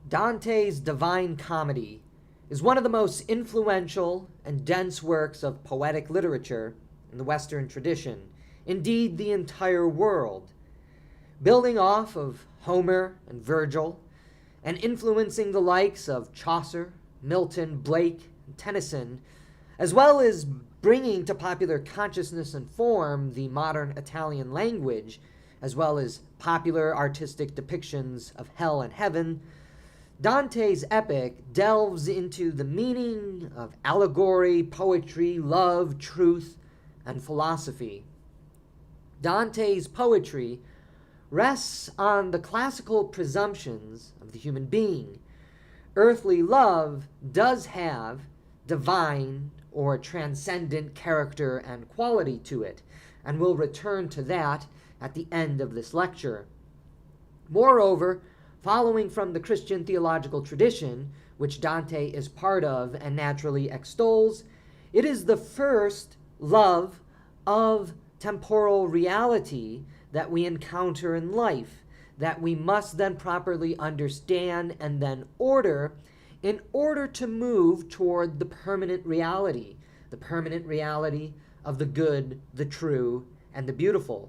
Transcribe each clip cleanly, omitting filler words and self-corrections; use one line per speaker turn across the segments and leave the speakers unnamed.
Dante's Divine Comedy is one of the most influential and dense works of poetic literature in the Western tradition, indeed the entire world. Building off of Homer and Virgil, and influencing the likes of Chaucer, Milton, Blake, and Tennyson, as well as bringing to popular consciousness and form the modern Italian language, as well as popular artistic depictions of hell and heaven, Dante's epic delves into the meaning of allegory, poetry, love, truth, and philosophy. Dante's poetry rests on the classical presumptions of the human being. Earthly love does have divine or transcendent character and quality to it, and we'll return to that at the end of this lecture. Moreover, following from the Christian theological tradition, which Dante is part of and naturally extols, it is the first love of temporal reality that we encounter in life, that we must then properly understand and then order in order to move toward the permanent reality of the good, the true, and the beautiful.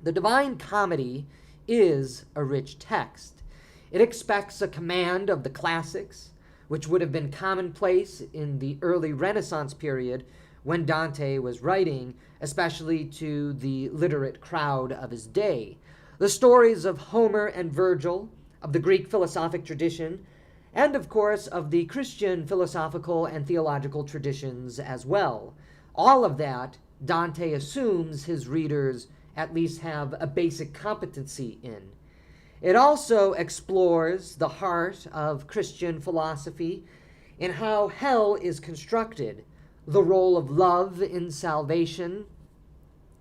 The Divine Comedy is a rich text. It expects a command of the classics, which would have been commonplace in the early Renaissance period when Dante was writing, especially to the literate crowd of his day. The stories of Homer and Virgil, of the Greek philosophic tradition, and of course of the Christian philosophical and theological traditions as well. All of that Dante assumes his readers at least have a basic competency in. It also explores the heart of Christian philosophy in how hell is constructed, the role of love in salvation,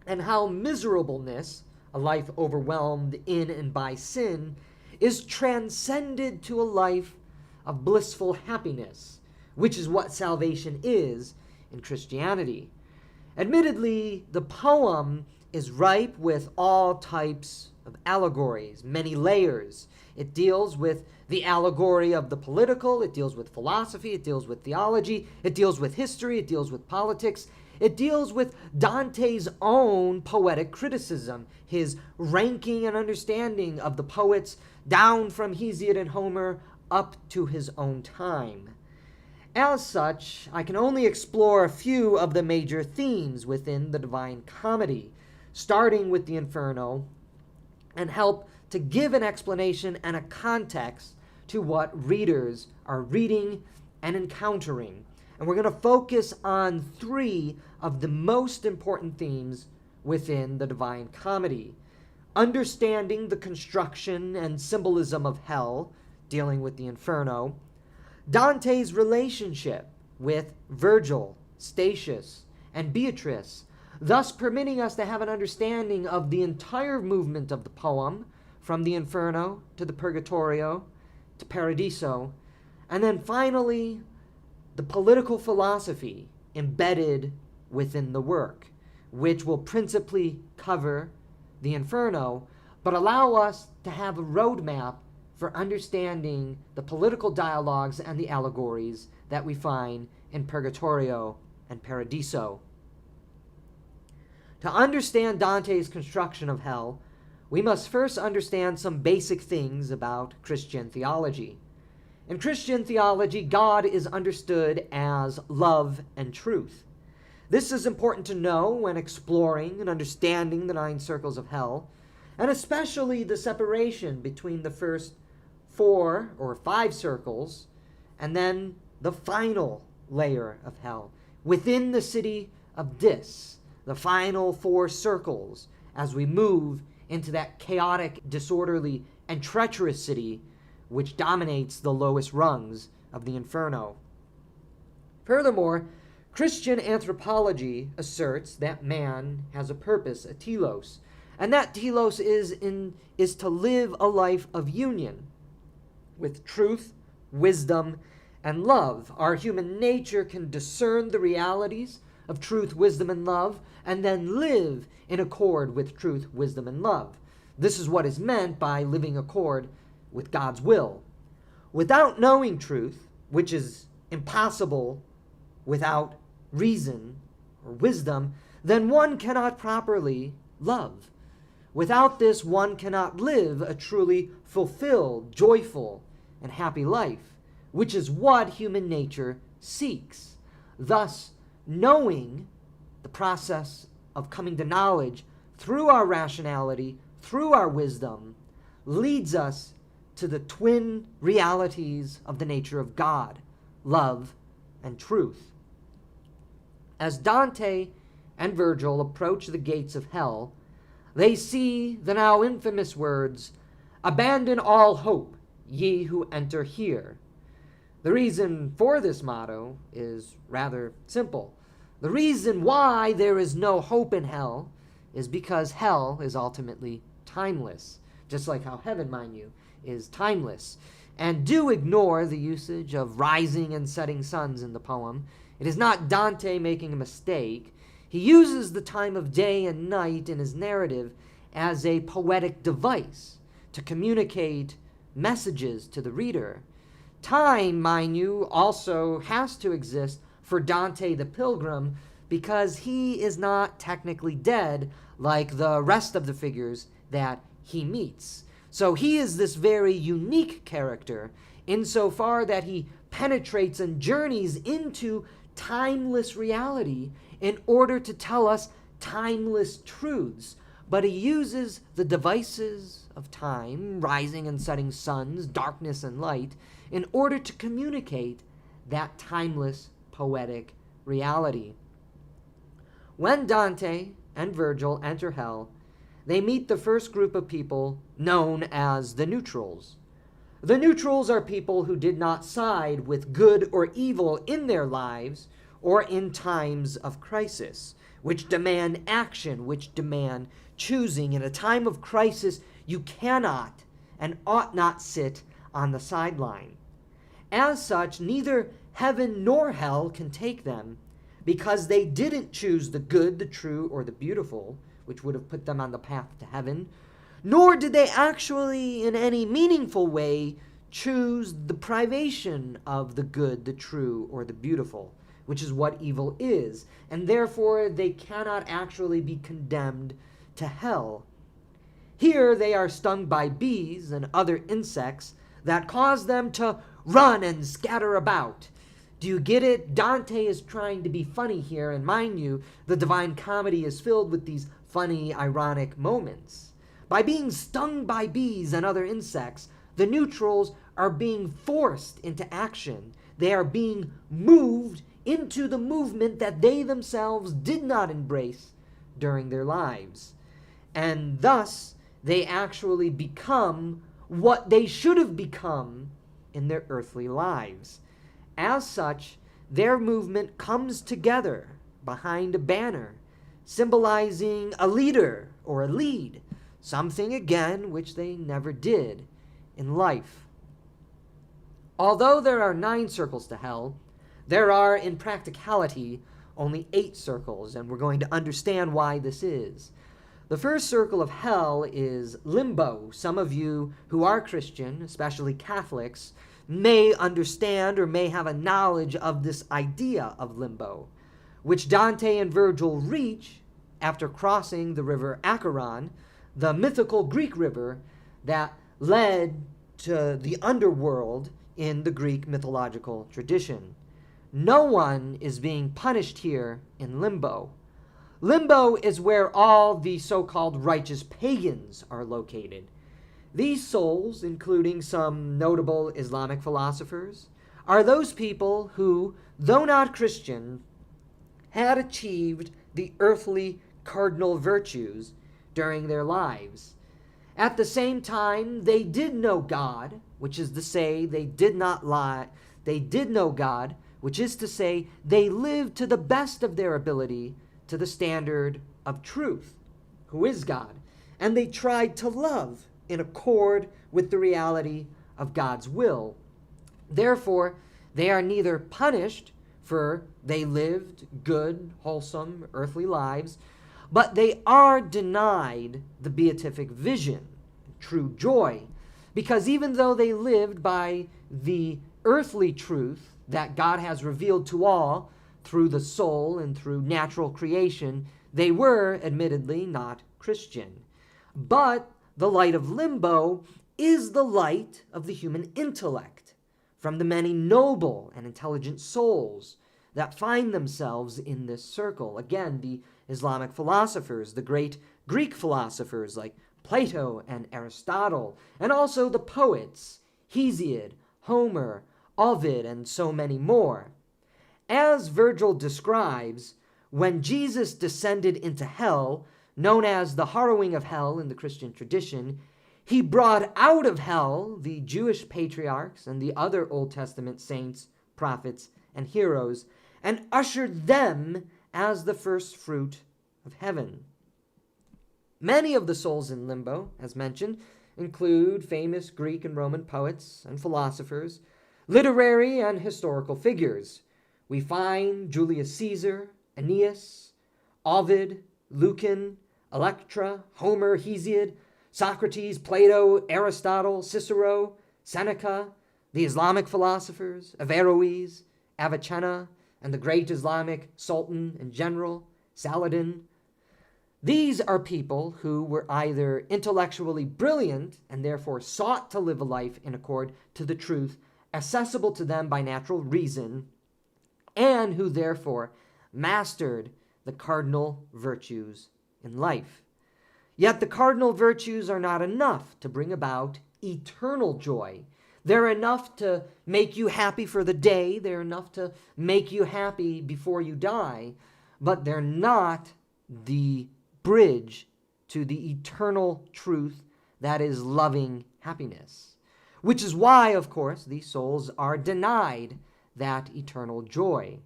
and how miserableness, a life overwhelmed in and by sin, is transcended to a life of blissful happiness, which is what salvation is in Christianity. Admittedly, the poem is ripe with all types of allegories, many layers. It deals with the allegory of the political, it deals with philosophy, it deals with theology, it deals with history, it deals with politics, it deals with Dante's own poetic criticism, his ranking and understanding of the poets down from Hesiod and Homer up to his own time. As such, I can only explore a few of the major themes within the Divine Comedy, starting with the Inferno, and help to give an explanation and a context to what readers are reading and encountering. And we're going to focus on three of the most important themes within the Divine Comedy. Understanding the construction and symbolism of hell, dealing with the Inferno. Dante's relationship with Virgil, Statius, and Beatrice, thus permitting us to have an understanding of the entire movement of the poem, from the Inferno to the Purgatorio to Paradiso, and then finally the political philosophy embedded within the work, which will principally cover the Inferno, but allow us to have a roadmap for understanding the political dialogues and the allegories that we find in Purgatorio and Paradiso. To understand Dante's construction of hell, we must first understand some basic things about Christian theology. In Christian theology, God is understood as love and truth. This is important to know when exploring and understanding the 9 circles of hell, and especially the separation between the first 4 or 5 circles and then the final layer of hell within the city of Dis, the final 4 circles, as we move into that chaotic, disorderly, and treacherous city which dominates the lowest rungs of the Inferno. Furthermore, Christian anthropology asserts that man has a purpose, a telos, and that telos is to live a life of union with truth, wisdom, and love. Our human nature can discern the realities of truth, wisdom, and love, and then live in accord with truth, wisdom, and love. This is what is meant by living accord with God's will. Without knowing truth, which is impossible without reason or wisdom, then one cannot properly love. Without this, one cannot live a truly fulfilled, joyful, and happy life, which is what human nature seeks. Thus, knowing, the process of coming to knowledge through our rationality, through our wisdom, leads us to the twin realities of the nature of God, love and truth. As Dante and Virgil approach the gates of hell, they see the now infamous words, "Abandon all hope, ye who enter here." The reason for this motto is rather simple. The reason why there is no hope in hell is because hell is ultimately timeless, just like how heaven, mind you, is timeless. And do ignore the usage of rising and setting suns in the poem. It is not Dante making a mistake. He uses the time of day and night in his narrative as a poetic device to communicate messages to the reader. Time, mind you, also has to exist for Dante the Pilgrim because he is not technically dead like the rest of the figures that he meets. So he is this very unique character insofar that he penetrates and journeys into timeless reality in order to tell us timeless truths. But he uses the devices of time, rising and setting suns, darkness and light, in order to communicate that timeless poetic reality. When Dante and Virgil enter hell, they meet the first group of people known as the neutrals. The neutrals are people who did not side with good or evil in their lives or in times of crisis, which demand action, which demand choosing. In a time of crisis, you cannot and ought not sit on the sideline. As such, neither heaven nor hell can take them because they didn't choose the good, the true, or the beautiful, which would have put them on the path to heaven, nor did they actually in any meaningful way choose the privation of the good, the true, or the beautiful, which is what evil is, and therefore they cannot actually be condemned to hell. Here they are stung by bees and other insects that cause them to run and scatter about. Do you get it? Dante is trying to be funny here, and mind you, the Divine Comedy is filled with these funny, ironic moments. By being stung by bees and other insects, the neutrals are being forced into action. They are being moved into the movement that they themselves did not embrace during their lives. And thus, they actually become what they should have become in their earthly lives. As such, their movement comes together behind a banner, symbolizing a leader or a lead, something again which they never did in life. Although there are 9 circles to hell, there are, in practicality, only 8 circles, and we're going to understand why this is. The first circle of hell is limbo. Some of you who are Christian, especially Catholics, may understand or may have a knowledge of this idea of limbo, which Dante and Virgil reach after crossing the river Acheron, the mythical Greek river that led to the underworld in the Greek mythological tradition. No one is being punished here in limbo. Limbo is where all the so-called righteous pagans are located. These souls, including some notable Islamic philosophers, are those people who, though not Christian, had achieved the earthly cardinal virtues during their lives. At the same time, they did know God, which is to say they did not lie. They did know God, which is to say they lived to the best of their ability to the standard of truth, who is God, and they tried to love in accord with the reality of God's will. Therefore, they are neither punished, for they lived good, wholesome, earthly lives, but they are denied the beatific vision, true joy, Because even though they lived by the earthly truth that God has revealed to all through the soul and through natural creation, they were, admittedly, not Christian. But the light of limbo is the light of the human intellect, from the many noble and intelligent souls that find themselves in this circle. Again, the Islamic philosophers, the great Greek philosophers like Plato and Aristotle, and also the poets, Hesiod, Homer, Ovid, and so many more. As Virgil describes, when Jesus descended into hell, known as the harrowing of hell in the Christian tradition, he brought out of hell the Jewish patriarchs and the other Old Testament saints, prophets, and heroes, and ushered them as the first fruit of heaven. Many of the souls in limbo, as mentioned, include famous Greek and Roman poets and philosophers, literary and historical figures. We find Julius Caesar, Aeneas, Ovid, Lucan, Electra, Homer, Hesiod, Socrates, Plato, Aristotle, Cicero, Seneca, the Islamic philosophers, Averroes, Avicenna, and the great Islamic Sultan and General, Saladin. These are people who were either intellectually brilliant and therefore sought to live a life in accord to the truth accessible to them by natural reason, and who therefore mastered the cardinal virtues in life. Yet the cardinal virtues are not enough to bring about eternal joy. They're enough to make you happy for the day. They're enough to make you happy before you die. But they're not the bridge to the eternal truth that is loving happiness. Which is why, of course, these souls are denied that eternal joy.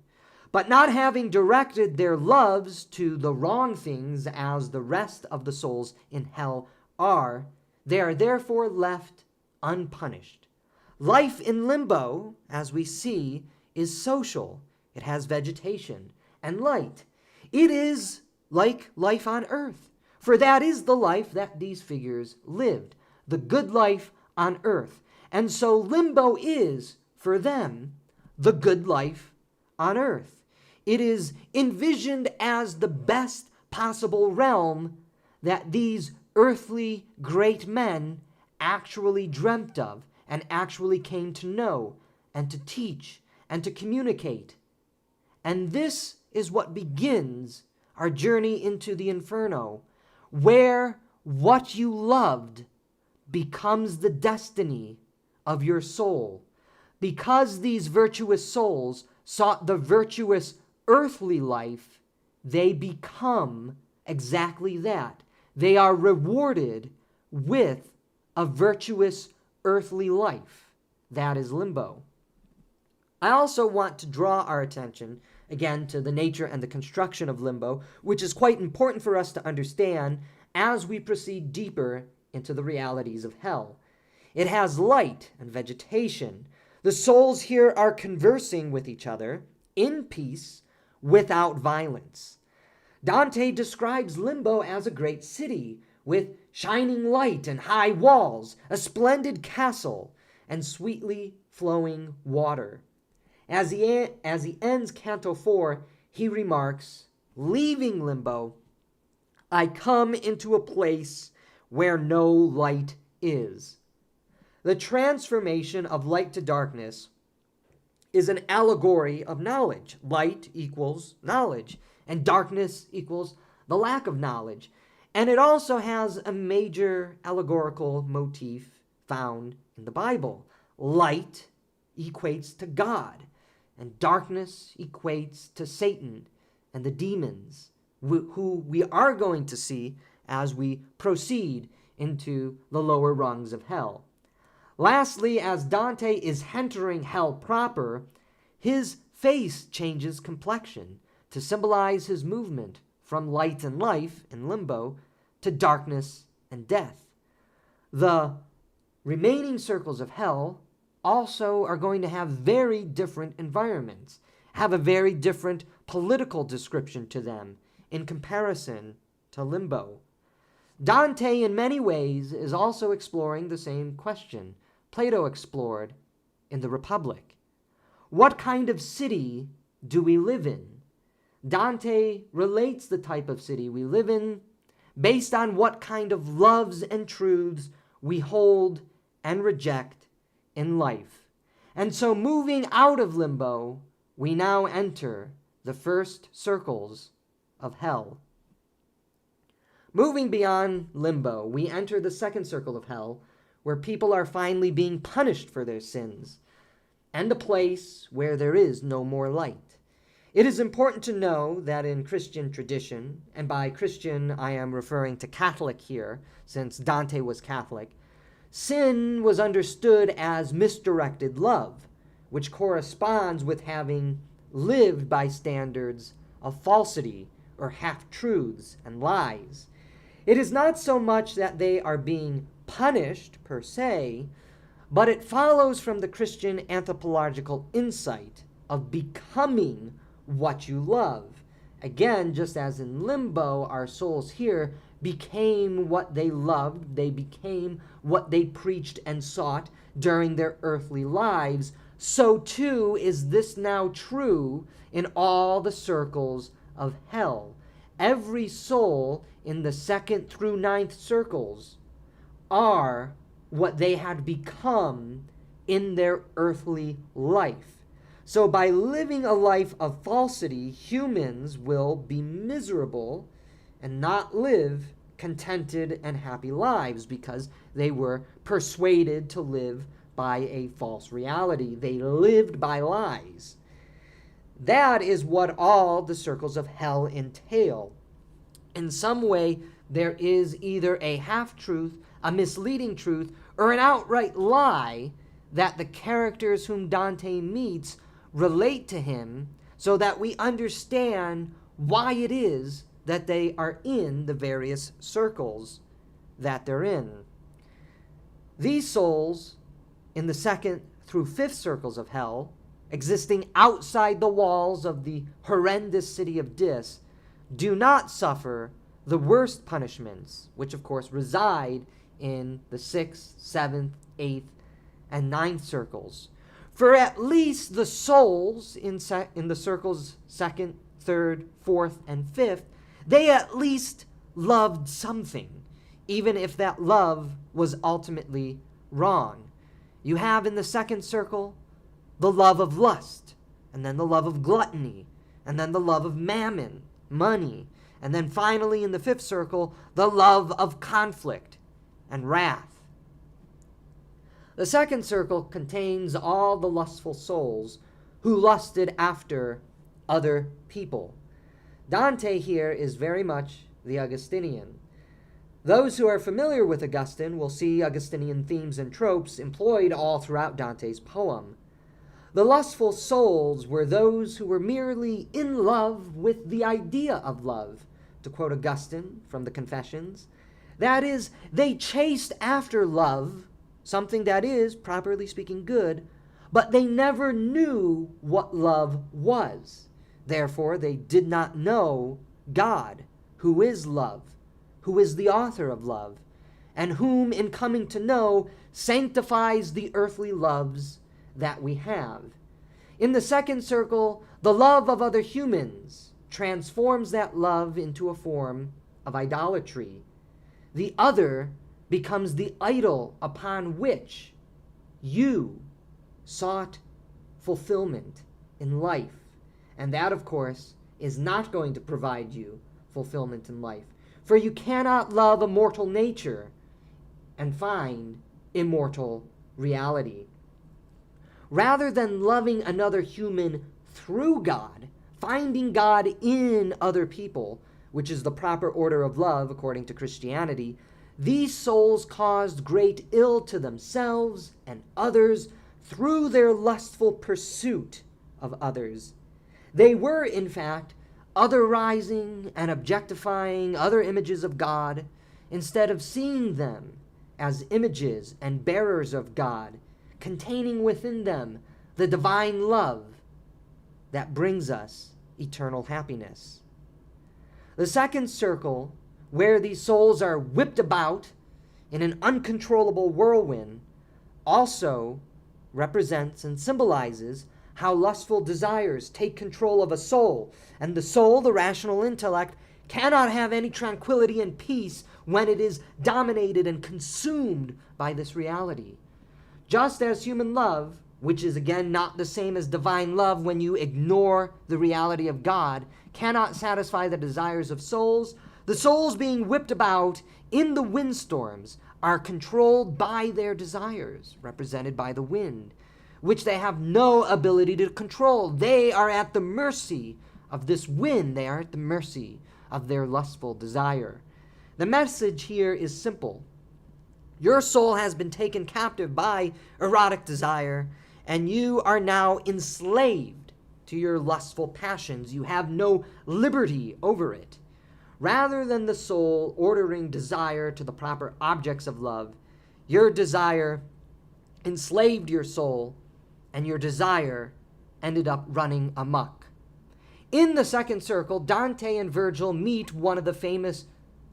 But not having directed their loves to the wrong things as the rest of the souls in hell are, they are therefore left unpunished. Life in limbo, as we see, is social. It has vegetation and light. It is like life on earth, for that is the life that these figures lived, the good life on earth. And so limbo is, for them, the good life on earth. It is envisioned as the best possible realm that these earthly great men actually dreamt of and actually came to know and to teach and to communicate. And this is what begins our journey into the Inferno, where what you loved becomes the destiny of your soul. Because these virtuous souls sought the virtuous earthly life, they become exactly that. They are rewarded with a virtuous earthly life. That is limbo. I also want to draw our attention, again, to the nature and the construction of limbo, which is quite important for us to understand as we proceed deeper into the realities of hell. It has light and vegetation. The souls here are conversing with each other in peace without violence. Dante describes limbo as a great city with shining light and high walls, a splendid castle, and sweetly flowing water. As he ends Canto 4, he remarks, "Leaving limbo, I come into a place where no light is." The transformation of light to darkness is an allegory of knowledge. Light equals knowledge, and darkness equals the lack of knowledge. And it also has a major allegorical motif found in the Bible. Light equates to God, and darkness equates to Satan and the demons, who we are going to see as we proceed into the lower rungs of hell. Lastly, as Dante is entering hell proper, his face changes complexion to symbolize his movement from light and life in limbo to darkness and death. The remaining circles of hell also are going to have very different environments, have a very different political description to them in comparison to limbo. Dante, in many ways, is also exploring the same question Plato explored in the Republic. What kind of city do we live in? Dante relates the type of city we live in based on what kind of loves and truths we hold and reject in life. And so, moving out of limbo, we now enter the first circles of hell. Moving beyond limbo, we enter the second circle of hell, where people are finally being punished for their sins, and a place where there is no more light. It is important to know that in Christian tradition, and by Christian I am referring to Catholic here, since Dante was Catholic, sin was understood as misdirected love, which corresponds with having lived by standards of falsity or half-truths and lies. It is not so much that they are being punished per se, but it follows from the Christian anthropological insight of becoming what you love. Again, just as in limbo, our souls here became what they loved, they became what they preached and sought during their earthly lives, so too is this now true in all the circles of hell. Every soul in the 2nd through 9th circles are what they had become in their earthly life. So by living a life of falsity, humans will be miserable and not live contented and happy lives because they were persuaded to live by a false reality. They lived by lies. That is what all the circles of hell entail. In some way, there is either a half-truth, a misleading truth, or an outright lie that the characters whom Dante meets relate to him so that we understand why it is that they are in the various circles that they're in. These souls in the 2nd through 5th circles of hell, existing outside the walls of the horrendous city of Dis, do not suffer the worst punishments, which of course reside in the 6th, 7th, 8th, and 9th circles. For at least the souls in the circles 2nd, 3rd, 4th, and 5th, they at least loved something, even if that love was ultimately wrong. You have in the 2nd circle the love of lust, and then the love of gluttony, and then the love of mammon, money, and then finally in the 5th circle, the love of conflict and wrath. The 2nd circle contains all the lustful souls who lusted after other people. Dante here is very much the Augustinian. Those who are familiar with Augustine will see Augustinian themes and tropes employed all throughout Dante's poem. The lustful souls were those who were merely in love with the idea of love, to quote Augustine from the Confessions. That is, they chased after love, something that is, properly speaking, good, but they never knew what love was. Therefore, they did not know God, who is love, who is the author of love, and whom, in coming to know, sanctifies the earthly loves that we have. In the 2nd circle, the love of other humans transforms that love into a form of idolatry. The other becomes the idol upon which you sought fulfillment in life. And that, of course, is not going to provide you fulfillment in life. For you cannot love a mortal nature and find immortal reality. Rather than loving another human through God, finding God in other people, which is the proper order of love according to Christianity, these souls caused great ill to themselves and others through their lustful pursuit of others. They were, in fact, otherizing and objectifying other images of God instead of seeing them as images and bearers of God, containing within them the divine love that brings us eternal happiness. The 2nd circle where these souls are whipped about in an uncontrollable whirlwind, also represents and symbolizes how lustful desires take control of a soul, and the soul, the rational intellect, cannot have any tranquility and peace when it is dominated and consumed by this reality. Just as human love, which is again not the same as divine love when you ignore the reality of God, cannot satisfy the desires of souls, the souls being whipped about in the windstorms are controlled by their desires, represented by the wind, which they have no ability to control. They are at the mercy of this wind. They are at the mercy of their lustful desire. The message here is simple. Your soul has been taken captive by erotic desire, and you are now enslaved to your lustful passions. You have no liberty over it. Rather than the soul ordering desire to the proper objects of love, your desire enslaved your soul, and your desire ended up running amok. In the second circle, Dante and Virgil meet one of the famous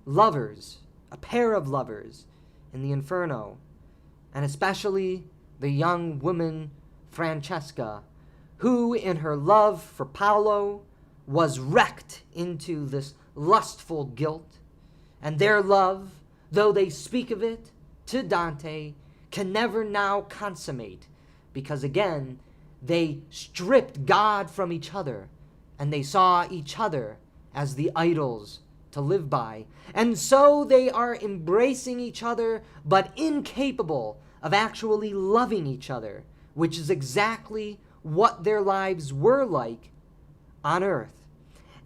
lovers, a pair of lovers, in the Inferno, and especially the young woman Francesca, who in her love for Paolo was wrecked into this lustful guilt, and their love, though they speak of it to Dante, can never now consummate, because again, they stripped God from each other, and they saw each other as the idols to live by. And so they are embracing each other, but incapable of actually loving each other, which is exactly what their lives were like on earth.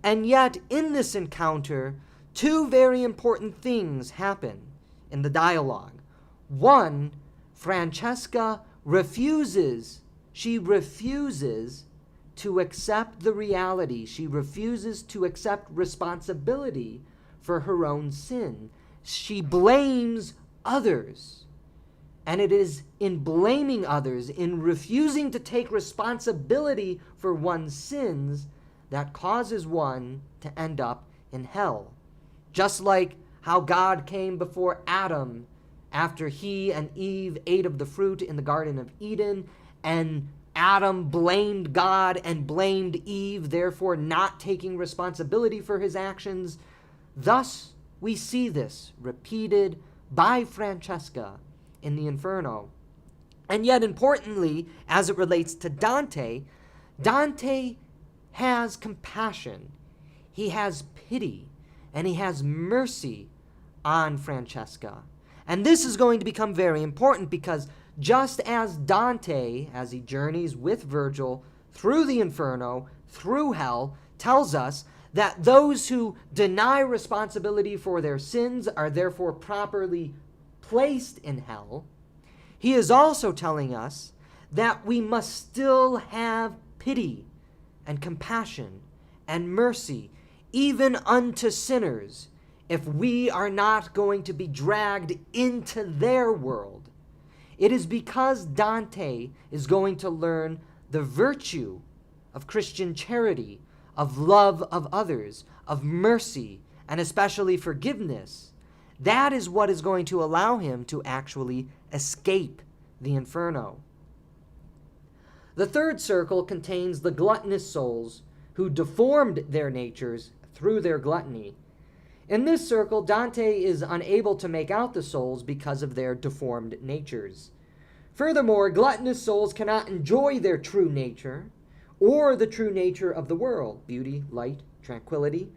And yet, in this encounter, two very important things happen in the dialogue. One, Francesca refuses to accept the reality. She refuses to accept responsibility for her own sin. She blames others. And it is in blaming others, in refusing to take responsibility for one's sins, that causes one to end up in hell. Just like how God came before Adam after he and Eve ate of the fruit in the Garden of Eden, and Adam blamed God and blamed Eve, therefore not taking responsibility for his actions. Thus, we see this repeated by Francesca in the Inferno. And yet, importantly, as it relates to Dante, Dante has compassion, he has pity, and he has mercy on Francesca. And this is going to become very important because just as Dante, as he journeys with Virgil through the Inferno, through hell, tells us that those who deny responsibility for their sins are therefore properly placed in hell, he is also telling us that we must still have pity and compassion and mercy, even unto sinners, if we are not going to be dragged into their world. It is because Dante is going to learn the virtue of Christian charity, of love of others, of mercy, and especially forgiveness. That is what is going to allow him to actually escape the Inferno. The third circle contains the gluttonous souls who deformed their natures through their gluttony. In this circle, Dante is unable to make out the souls because of their deformed natures. Furthermore, gluttonous souls cannot enjoy their true nature or the true nature of the world, beauty, light, tranquility,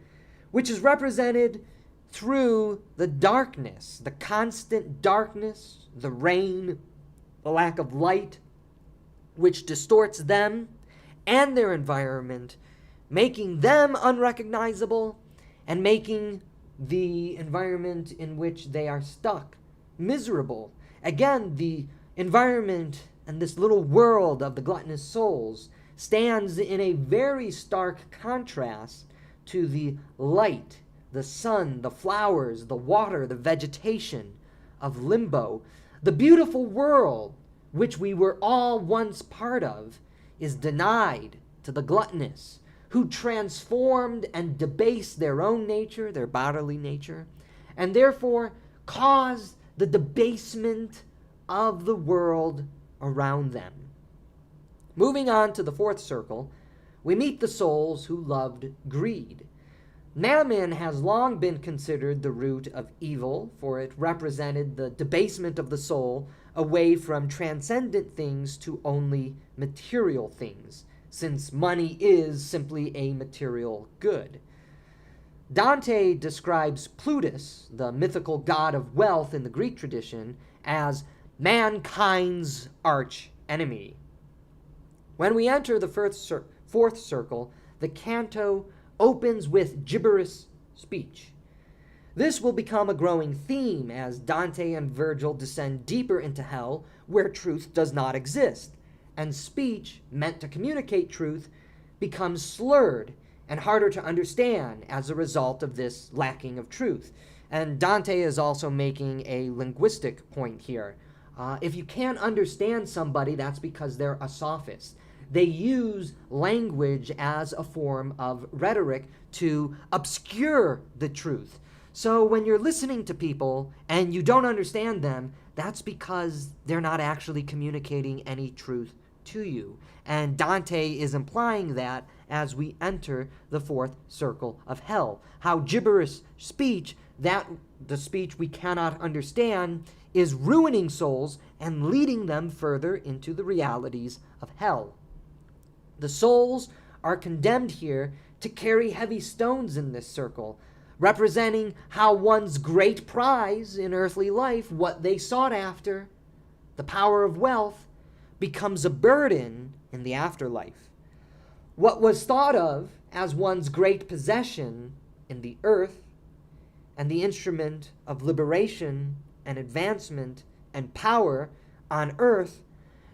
which is represented through the darkness, the constant darkness, the rain, the lack of light, which distorts them and their environment, making them unrecognizable and making the environment in which they are stuck miserable. Again, the environment and this little world of the gluttonous souls stands in a very stark contrast to the light, the sun, the flowers, the water, the vegetation of limbo. The beautiful world, which we were all once part of, is denied to the gluttonous, who transformed and debased their own nature, their bodily nature, and therefore cause the debasement of the world around them. Moving on to the fourth circle, we meet the souls who loved greed. Mammon has long been considered the root of evil, for it represented the debasement of the soul away from transcendent things to only material things, since money is simply a material good. Dante describes Plutus, the mythical god of wealth in the Greek tradition, as mankind's arch enemy. When we enter the fourth circle, the canto opens with gibberish speech. This will become a growing theme as Dante and Virgil descend deeper into hell where truth does not exist, and speech meant to communicate truth becomes slurred and harder to understand as a result of this lacking of truth. And Dante is also making a linguistic point here. If you can't understand somebody, that's because they're a sophist. They use language as a form of rhetoric to obscure the truth. So when you're listening to people and you don't understand them, that's because they're not actually communicating any truth to you. And Dante is implying that as we enter the fourth circle of hell. How gibberish speech, that the speech we cannot understand, is ruining souls and leading them further into the realities of hell. The souls are condemned here to carry heavy stones in this circle, representing how one's great prize in earthly life, what they sought after, the power of wealth, becomes a burden in the afterlife. What was thought of as one's great possession in the earth and the instrument of liberation and advancement and power on earth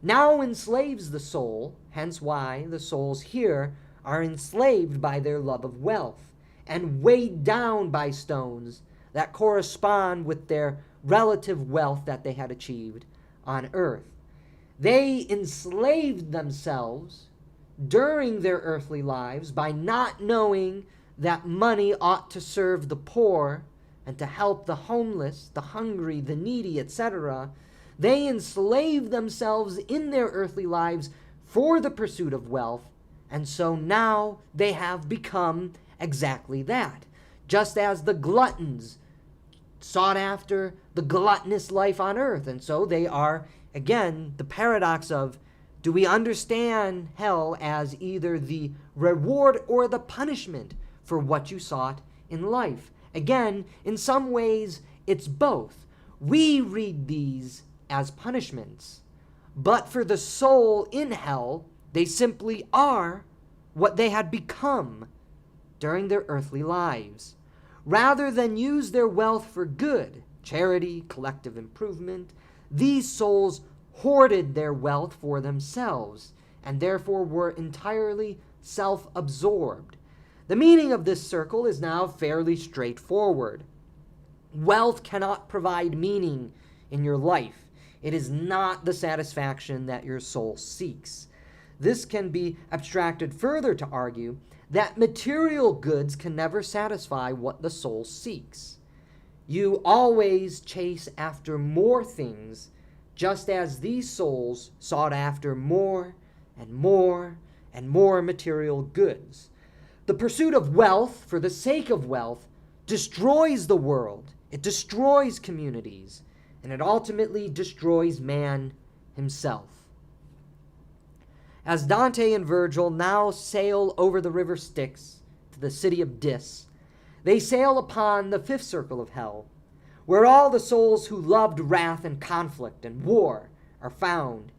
now enslaves the soul, hence why the souls here are enslaved by their love of wealth and weighed down by stones that correspond with their relative wealth that they had achieved on earth. They enslaved themselves during their earthly lives by not knowing that money ought to serve the poor and to help the homeless, the hungry, the needy, etc. They enslaved themselves in their earthly lives for the pursuit of wealth, and so now they have become exactly that. Just as the gluttons sought after the gluttonous life on earth, and so they are, again, the paradox of, do we understand hell as either the reward or the punishment for what you sought in life? Again, in some ways, it's both. We read these as punishments, but for the soul in hell, they simply are what they had become during their earthly lives. Rather than use their wealth for good, charity, collective improvement, these souls hoarded their wealth for themselves and therefore were entirely self-absorbed. The meaning of this circle is now fairly straightforward. Wealth cannot provide meaning in your life. It is not the satisfaction that your soul seeks. This can be abstracted further to argue that material goods can never satisfy what the soul seeks. You always chase after more things, just as these souls sought after more and more and more material goods. The pursuit of wealth for the sake of wealth destroys the world, it destroys communities, and it ultimately destroys man himself. As Dante and Virgil now sail over the river Styx to the city of Dis, they sail upon the fifth circle of hell, where all the souls who loved wrath and conflict and war are found.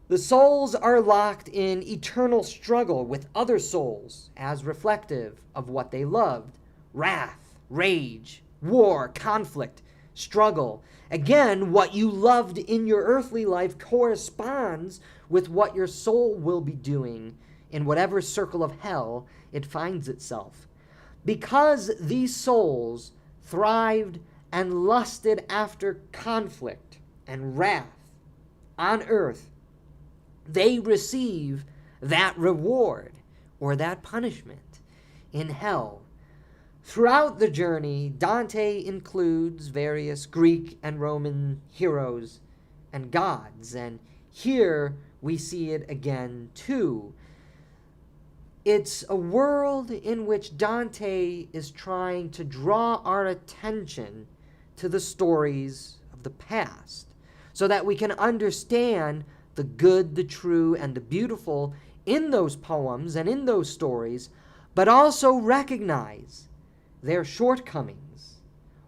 The souls are locked in eternal struggle with other souls as reflective of what they loved: wrath, rage, war, conflict, struggle. Again, what you loved in your earthly life corresponds with what your soul will be doing in whatever circle of hell it finds itself. Because these souls thrived and lusted after conflict and wrath on earth, they receive that reward or that punishment in hell. Throughout the journey, Dante includes various Greek and Roman heroes and gods, and here we see it again too. It's a world in which Dante is trying to draw our attention to the stories of the past so that we can understand the good, the true, and the beautiful in those poems and in those stories, but also recognize their shortcomings,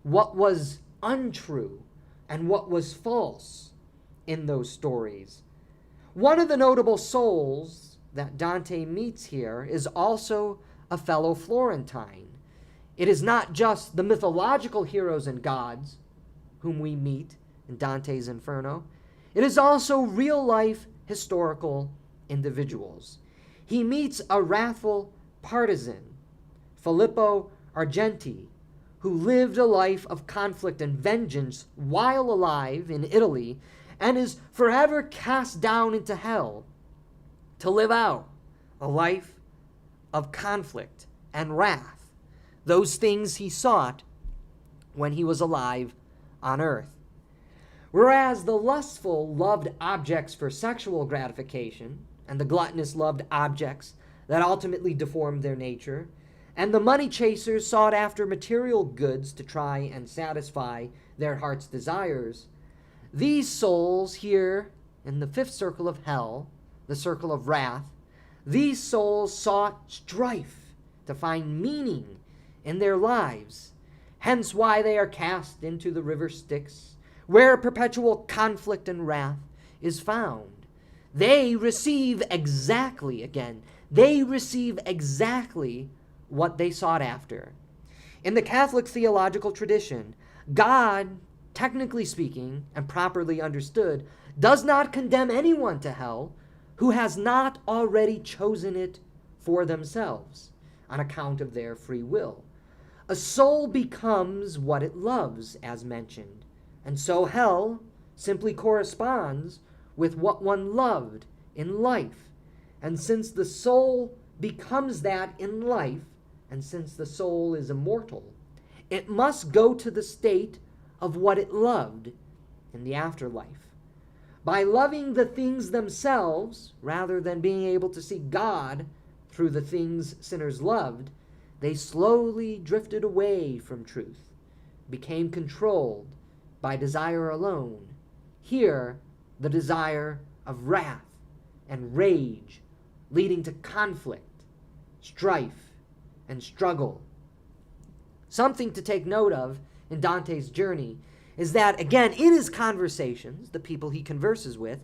what was untrue and what was false in those stories. One of the notable souls that Dante meets here is also a fellow Florentine. It is not just the mythological heroes and gods whom we meet in Dante's Inferno. It is also real-life historical individuals. He meets a wrathful partisan, Filippo Argenti, who lived a life of conflict and vengeance while alive in Italy and is forever cast down into hell to live out a life of conflict and wrath, those things he sought when he was alive on earth. Whereas the lustful loved objects for sexual gratification, and the gluttonous loved objects that ultimately deformed their nature, and the money chasers sought after material goods to try and satisfy their heart's desires, these souls here in the fifth circle of hell, the circle of wrath, these souls sought strife to find meaning in their lives, hence why they are cast into the river Styx, where perpetual conflict and wrath is found. They receive exactly what they sought after. In the Catholic theological tradition, God, technically speaking and properly understood, does not condemn anyone to hell who has not already chosen it for themselves on account of their free will. A soul becomes what it loves, as mentioned, and so hell simply corresponds with what one loved in life. And since the soul becomes that in life, and since the soul is immortal, it must go to the state of what it loved in the afterlife. By loving the things themselves, rather than being able to see God through the things sinners loved, they slowly drifted away from truth, became controlled by desire alone. Here, the desire of wrath and rage, leading to conflict, strife, and struggle. Something to take note of in Dante's journey is that, again, in his conversations, the people he converses with,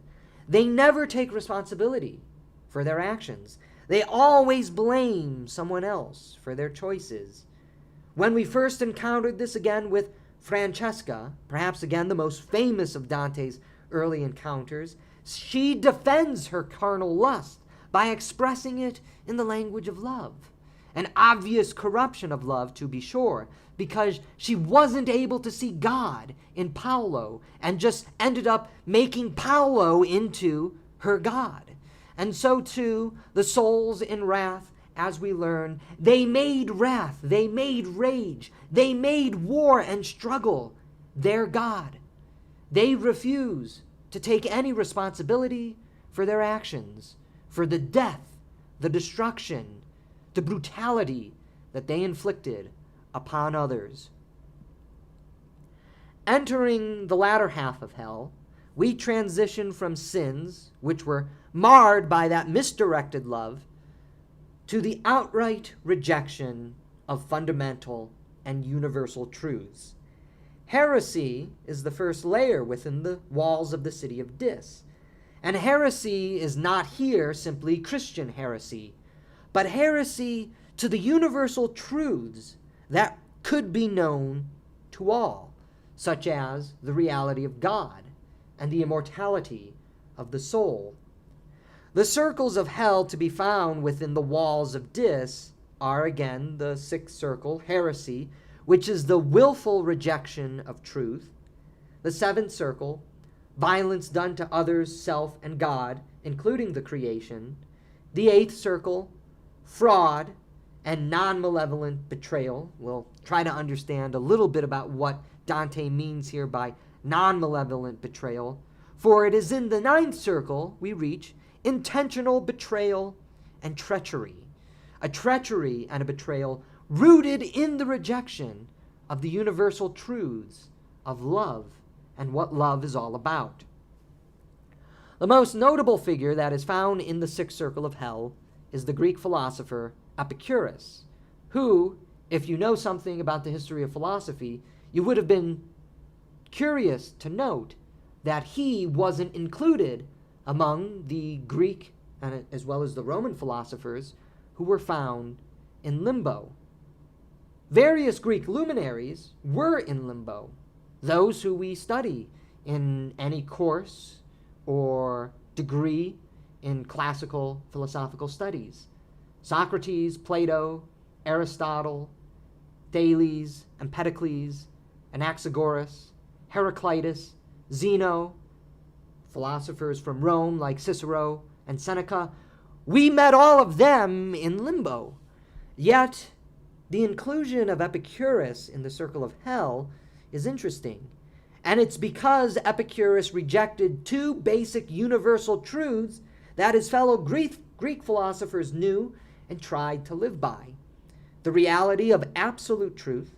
they never take responsibility for their actions. They always blame someone else for their choices. When we first encountered this again with Francesca, perhaps again the most famous of Dante's early encounters, she defends her carnal lust by expressing it in the language of love. An obvious corruption of love, to be sure, because she wasn't able to see God in Paolo and just ended up making Paolo into her God. And so too, the souls in wrath, as we learn, they made wrath, they made rage, they made war and struggle their God. They refuse to take any responsibility for their actions, for the death, the destruction, the brutality that they inflicted upon others. Entering the latter half of hell, we transition from sins, which were marred by that misdirected love, to the outright rejection of fundamental and universal truths. Heresy is the first layer within the walls of the city of Dis. And heresy is not here simply Christian heresy, but heresy to the universal truths that could be known to all, such as the reality of God and the immortality of the soul. The circles of hell to be found within the walls of Dis are again the sixth circle, heresy, which is the willful rejection of truth. The seventh circle, violence done to others, self, and God, including the creation. The eighth circle, fraud, and non-malevolent betrayal. We'll try to understand a little bit about what Dante means here by non-malevolent betrayal. For it is in the ninth circle we reach intentional betrayal and treachery. A treachery and a betrayal rooted in the rejection of the universal truths of love and what love is all about. The most notable figure that is found in the sixth circle of hell is the Greek philosopher Epicurus, who, if you know something about the history of philosophy, you would have been curious to note that he wasn't included among the Greek and as well as the Roman philosophers who were found in limbo. Various Greek luminaries were in limbo, those who we study in any course or degree in classical philosophical studies. Socrates, Plato, Aristotle, Thales, Empedocles, Anaxagoras, Heraclitus, Zeno, philosophers from Rome like Cicero and Seneca. We met all of them in limbo. Yet, the inclusion of Epicurus in the circle of hell is interesting. And it's because Epicurus rejected two basic universal truths that his fellow Greek philosophers knew and tried to live by: the reality of absolute truth,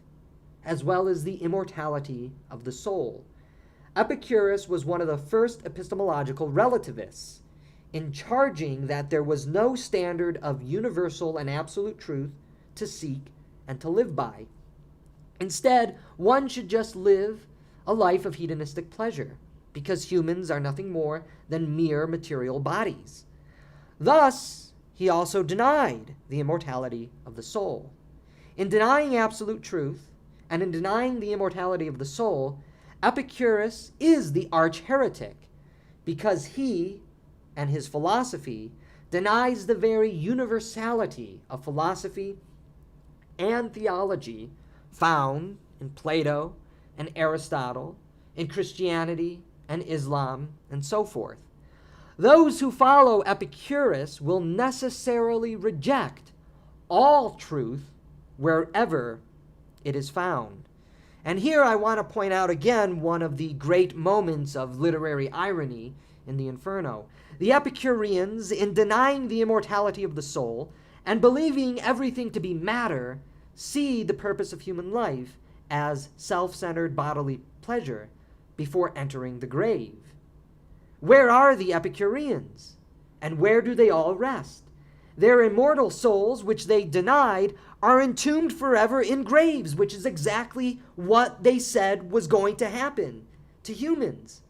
as well as the immortality of the soul. Epicurus was one of the first epistemological relativists in charging that there was no standard of universal and absolute truth to seek and to live by. Instead, one should just live a life of hedonistic pleasure, because humans are nothing more than mere material bodies. Thus, he also denied the immortality of the soul. In denying absolute truth, and in denying the immortality of the soul, Epicurus is the arch-heretic, because he and his philosophy denies the very universality of philosophy and theology found in Plato and Aristotle, in Christianity and Islam, and so forth. Those who follow Epicurus will necessarily reject all truth wherever it is found. And here I want to point out again one of the great moments of literary irony in the Inferno. The Epicureans, in denying the immortality of the soul and believing everything to be matter, see the purpose of human life as self-centered bodily pleasure before entering the grave. Where are the Epicureans? And where do they all rest? Their immortal souls, which they denied, are entombed forever in graves, which is exactly what they said was going to happen to humans.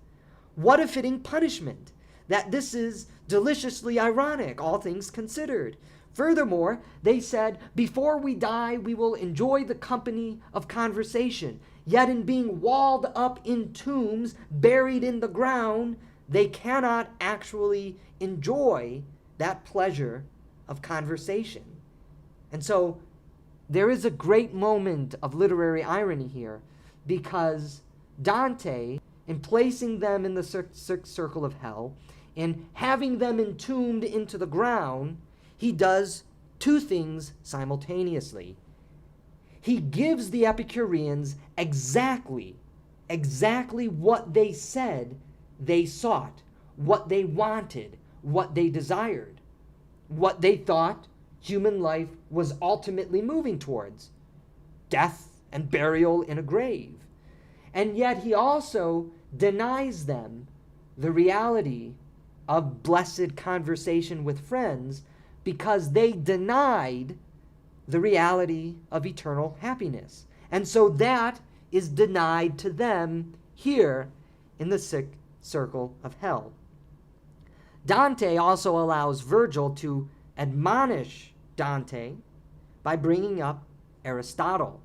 What a fitting punishment! That this is deliciously ironic, all things considered. Furthermore, they said, before we die, we will enjoy the company of conversation. Yet in being walled up in tombs, buried in the ground, they cannot actually enjoy that pleasure of conversation. And so there is a great moment of literary irony here, because Dante, in placing them in the circle of hell, in having them entombed into the ground, he does two things simultaneously. He gives the Epicureans exactly what they said they sought, what they wanted, what they desired, what they thought human life was ultimately moving towards: death and burial in a grave. And yet he also denies them the reality of blessed conversation with friends, because they denied the reality of eternal happiness. And so that is denied to them here in the sixth circle of hell. Dante also allows Virgil to admonish Dante by bringing up Aristotle.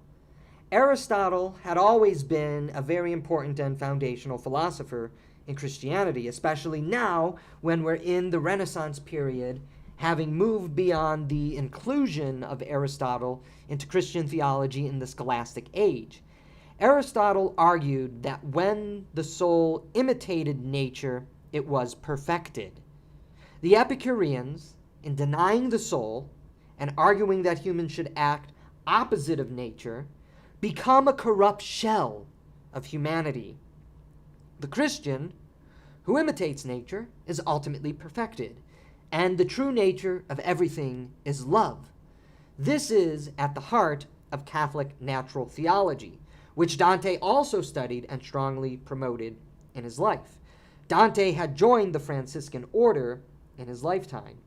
Aristotle had always been a very important and foundational philosopher in Christianity, especially now when we're in the Renaissance period, having moved beyond the inclusion of Aristotle into Christian theology in the scholastic age. Aristotle argued that when the soul imitated nature, it was perfected. The Epicureans, in denying the soul and arguing that humans should act opposite of nature, become a corrupt shell of humanity. The Christian, who imitates nature, is ultimately perfected, and the true nature of everything is love. This is at the heart of Catholic natural theology, which Dante also studied and strongly promoted in his life. Dante had joined the Franciscan order in his lifetime.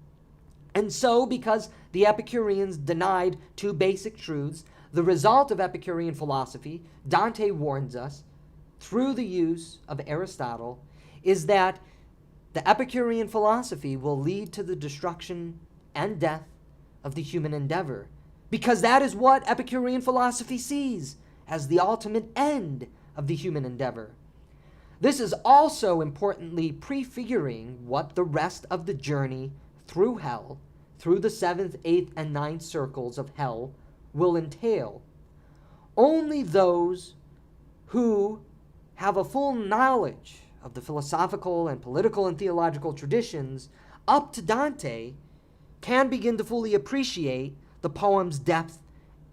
And so, because the Epicureans denied two basic truths, the result of Epicurean philosophy, Dante warns us, through the use of Aristotle, is that the Epicurean philosophy will lead to the destruction and death of the human endeavor, because that is what Epicurean philosophy sees as the ultimate end of the human endeavor. This is also importantly prefiguring what the rest of the journey through hell, through the 7th, 8th, and 9th circles of hell, will entail. Only those who have a full knowledge of the philosophical and political and theological traditions up to Dante can begin to fully appreciate the poem's depth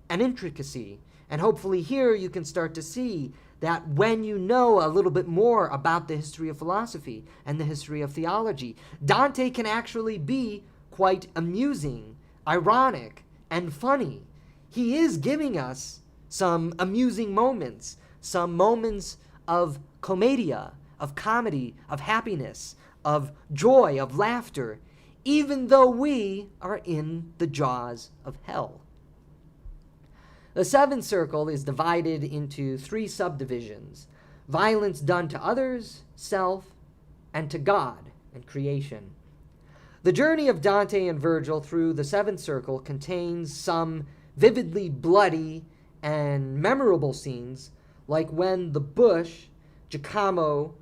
and intricacy. And hopefully here you can start to see that when you know a little bit more about the history of philosophy and the history of theology, Dante can actually be quite amusing, ironic, and funny. He is giving us some amusing moments, some moments of commedia, of comedy, of happiness, of joy, of laughter, even though we are in the jaws of hell. The 7th circle is divided into 3 subdivisions: violence done to others, self, and to God and creation. The journey of Dante and Virgil through the 7th circle contains some vividly bloody and memorable scenes, like when the bush Giacomo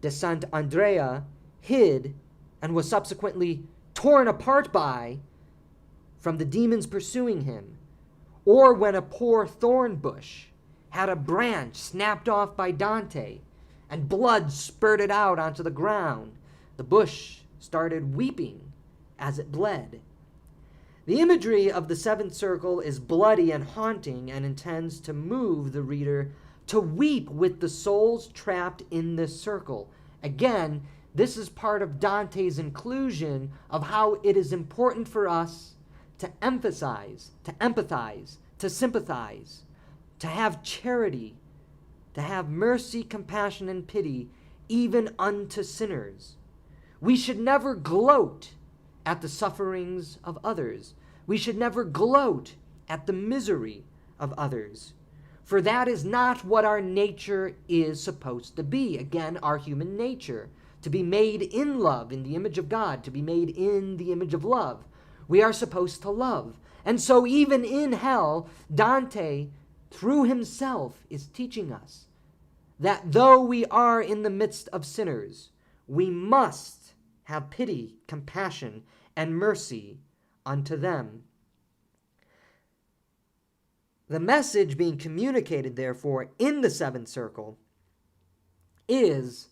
de Sant'Andrea hid and was subsequently torn apart by from the demons pursuing him, or when a poor thorn bush had a branch snapped off by Dante and blood spurted out onto the ground. The bush started weeping as it bled. The imagery of the 7th circle is bloody and haunting and intends to move the reader to weep with the souls trapped in this circle. Again, this is part of Dante's inclusion of how it is important for us to emphasize, to empathize, to sympathize, to have charity, to have mercy, compassion, and pity, even unto sinners. We should never gloat at the sufferings of others. We should never gloat at the misery of others, for that is not what our nature is supposed to be. Again, our human nature, to be made in love, in the image of God, to be made in the image of love. We are supposed to love. And so even in hell, Dante, through himself, is teaching us that though we are in the midst of sinners, we must have pity, compassion, and mercy unto them. The message being communicated, therefore, in the 7th circle is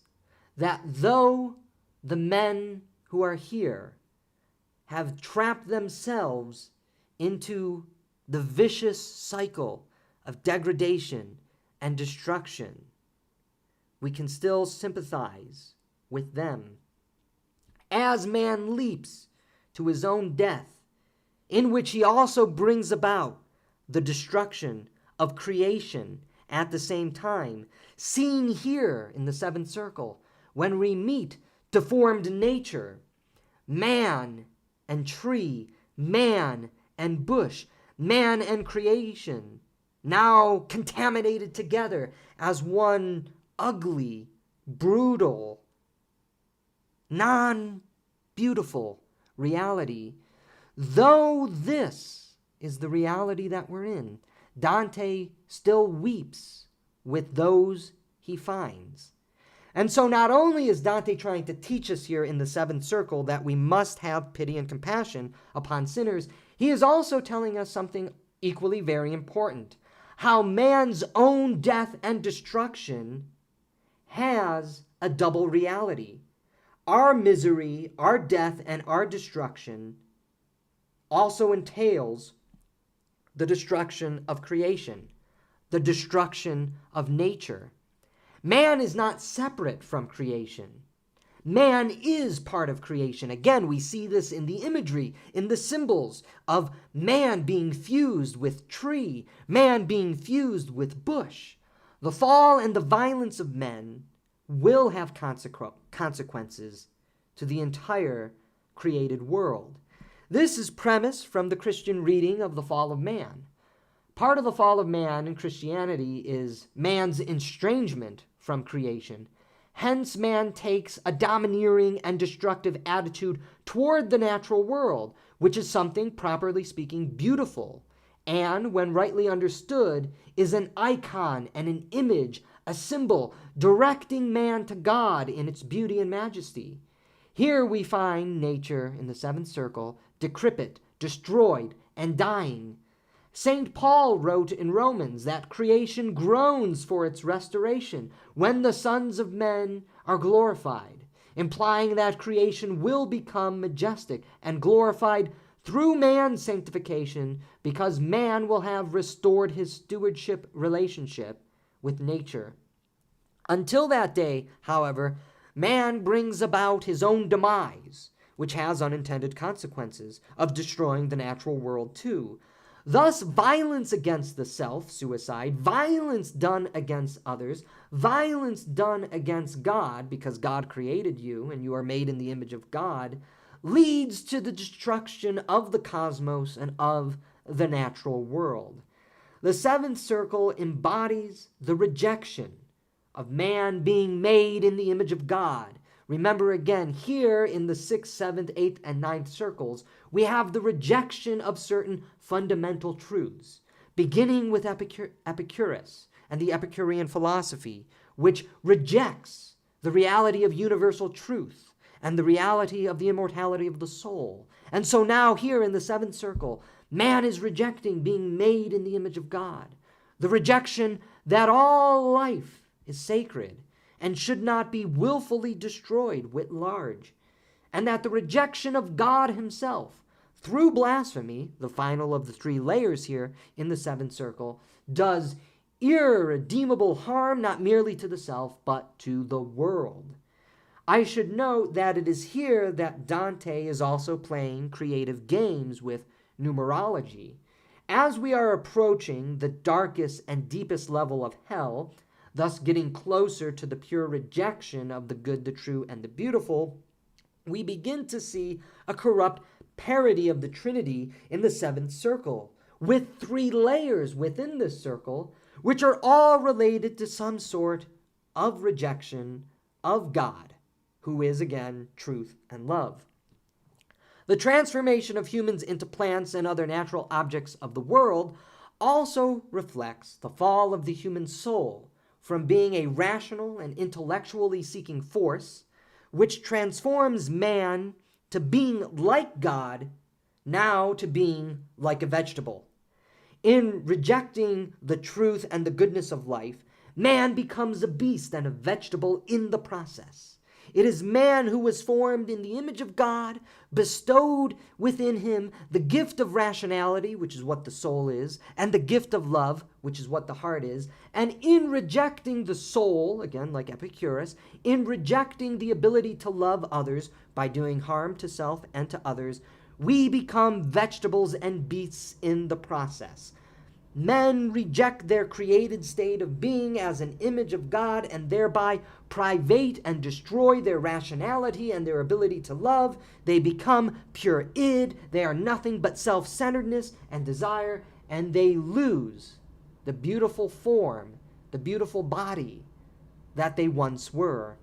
that though the men who are here have trapped themselves into the vicious cycle of degradation and destruction, we can still sympathize with them. As man leaps to his own death, in which he also brings about the destruction of creation at the same time, seen here in the 7th circle, when we meet deformed nature, man and tree, man and bush, man and creation, now contaminated together as one ugly, brutal, non-beautiful reality. Though this is the reality that we're in, Dante still weeps with those he finds. And so not only is Dante trying to teach us here in the 7th circle that we must have pity and compassion upon sinners, he is also telling us something equally very important: how man's own death and destruction has a double reality. Our misery, our death, and our destruction also entails the destruction of creation, the destruction of nature. Man is not separate from creation. Man is part of creation. Again, we see this in the imagery, in the symbols of man being fused with tree, man being fused with bush. The fall and the violence of men will have consequences to the entire created world. This is premised from the Christian reading of the fall of man. Part of the fall of man in Christianity is man's estrangement from creation. Hence, man takes a domineering and destructive attitude toward the natural world, which is something, properly speaking, beautiful, and, when rightly understood, is an icon and an image, a symbol, directing man to God in its beauty and majesty. Here we find nature in the seventh circle, decrepit, destroyed, and dying. St. Paul wrote in Romans that creation groans for its restoration when the sons of men are glorified, implying that creation will become majestic and glorified through man's sanctification because man will have restored his stewardship relationship with nature. Until that day, however, man brings about his own demise, which has unintended consequences of destroying the natural world too. Thus, violence against the self, suicide, violence done against others, violence done against God, because God created you and you are made in the image of God, leads to the destruction of the cosmos and of the natural world. The seventh circle embodies the rejection of man being made in the image of God. Remember again, here in the 6th, 7th, 8th, and 9th circles, we have the rejection of certain fundamental truths, beginning with Epicurus and the Epicurean philosophy, which rejects the reality of universal truth and the reality of the immortality of the soul. And so now here in the 7th circle, man is rejecting being made in the image of God, the rejection that all life is sacred and should not be willfully destroyed writ large, and that the rejection of God himself, through blasphemy, the final of the 3 layers here in the 7th circle, does irredeemable harm not merely to the self, but to the world. I should note that it is here that Dante is also playing creative games with numerology. As we are approaching the darkest and deepest level of hell, thus getting closer to the pure rejection of the good, the true, and the beautiful, we begin to see a corrupt parody of the Trinity in the 7th circle, with 3 layers within this circle, which are all related to some sort of rejection of God, who is, again, truth and love. The transformation of humans into plants and other natural objects of the world also reflects the fall of the human soul, from being a rational and intellectually seeking force, which transforms man to being like God, now to being like a vegetable. In rejecting the truth and the goodness of life, man becomes a beast and a vegetable in the process. It is man who was formed in the image of God, bestowed within him the gift of rationality, which is what the soul is, and the gift of love, which is what the heart is. And in rejecting the soul, again, like Epicurus, in rejecting the ability to love others by doing harm to self and to others, we become vegetables and beasts in the process. Men reject their created state of being as an image of God and thereby private and destroy their rationality and their ability to love. They become pure id. They are nothing but self-centeredness and desire, and they lose the beautiful form, the beautiful body that they once were.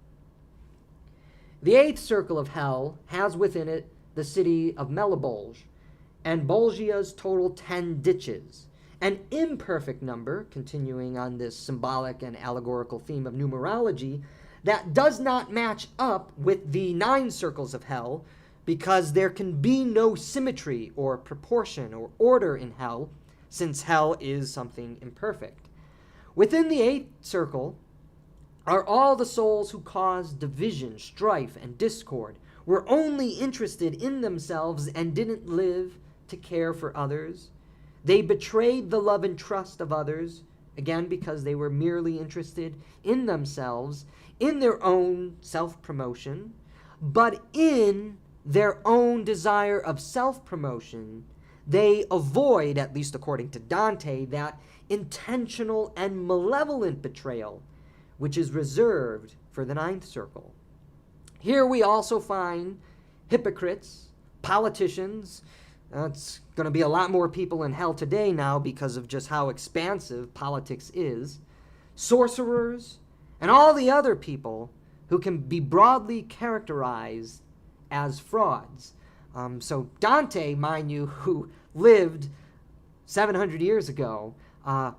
The 8th circle of hell has within it the city of Malebolge, and Bolgia's total 10 ditches. An imperfect number, continuing on this symbolic and allegorical theme of numerology, that does not match up with the 9 circles of hell, because there can be no symmetry or proportion or order in hell, since hell is something imperfect. Within the 8th circle are all the souls who caused division, strife, and discord, were only interested in themselves and didn't live to care for others. They betrayed the love and trust of others, again, because they were merely interested in themselves, in their own self-promotion, but in their own desire of self-promotion, they avoid, at least according to Dante, that intentional and malevolent betrayal, which is reserved for the ninth circle. Here we also find hypocrites, politicians. It's going to be a lot more people in hell today now because of just how expansive politics is. Sorcerers, and all the other people who can be broadly characterized as frauds. So Dante, mind you, who lived 700 years ago,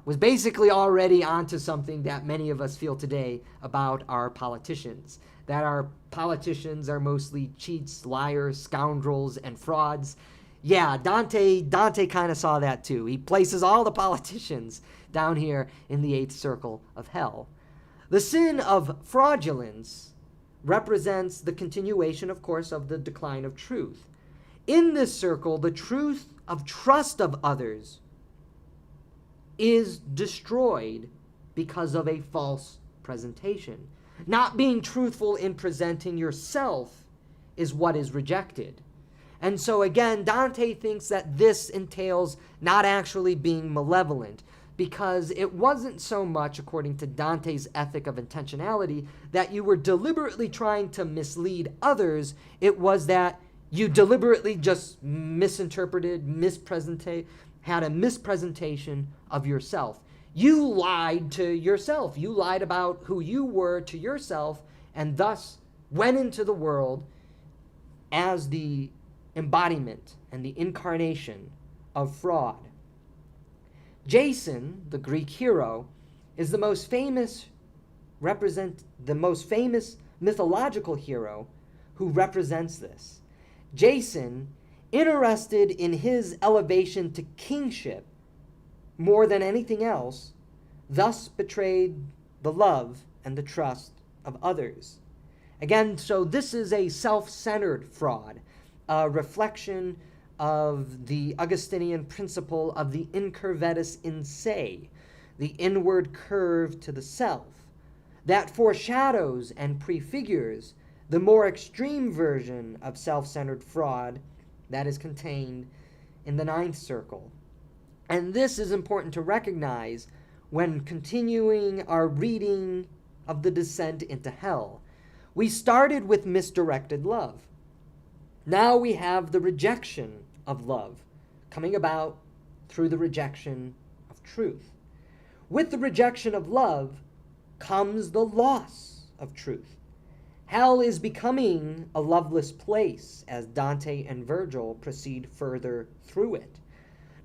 was basically already onto something that many of us feel today about our politicians. That our politicians are mostly cheats, liars, scoundrels, and frauds. Yeah, Dante kind of saw that too. He places all the politicians down here in the eighth circle of hell. The sin of fraudulence represents the continuation, of course, of the decline of truth. In this circle, the truth of trust of others is destroyed because of a false presentation. Not being truthful in presenting yourself is what is rejected. And so again, Dante thinks that this entails not actually being malevolent, because it wasn't so much, according to Dante's ethic of intentionality, that you were deliberately trying to mislead others. It was that you deliberately just misinterpreted, had a mispresentation of yourself. You lied to yourself. You lied about who you were to yourself, and thus went into the world as the embodiment and the incarnation of fraud. Jason, the Greek hero, is the most famous mythological hero who represents this. Jason, interested in his elevation to kingship more than anything else, thus betrayed the love and the trust of others. Again, so this is a self-centered fraud, a reflection of the Augustinian principle of the incurvatus in se, the inward curve to the self, that foreshadows and prefigures the more extreme version of self-centered fraud that is contained in the ninth circle. And this is important to recognize when continuing our reading of the descent into hell. We started with misdirected love. Now we have the rejection of love coming about through the rejection of truth. With the rejection of love comes the loss of truth. Hell is becoming a loveless place as Dante and Virgil proceed further through it.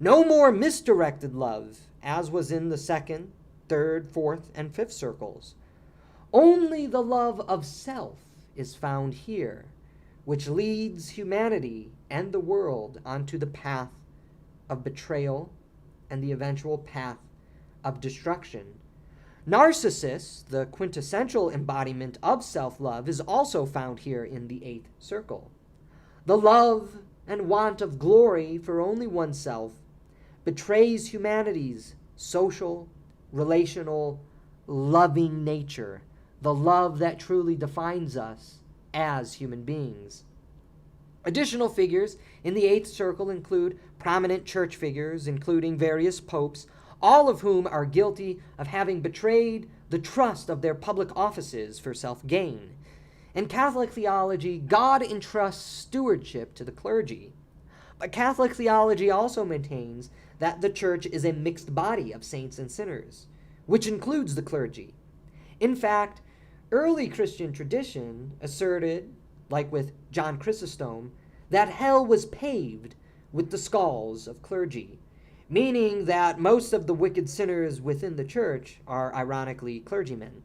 No more misdirected love, as was in the second, third, fourth, and fifth circles. Only the love of self is found here, which leads humanity and the world onto the path of betrayal and the eventual path of destruction. Narcissus, the quintessential embodiment of self-love, is also found here in the eighth circle. The love and want of glory for only oneself betrays humanity's social, relational, loving nature, the love that truly defines us as human beings. Additional figures in the eighth circle include prominent church figures, including various popes, all of whom are guilty of having betrayed the trust of their public offices for self-gain. In Catholic theology, God entrusts stewardship to the clergy. But Catholic theology also maintains that the church is a mixed body of saints and sinners, which includes the clergy. In fact, early Christian tradition asserted, like with John Chrysostom, that hell was paved with the skulls of clergy, meaning that most of the wicked sinners within the church are ironically clergymen.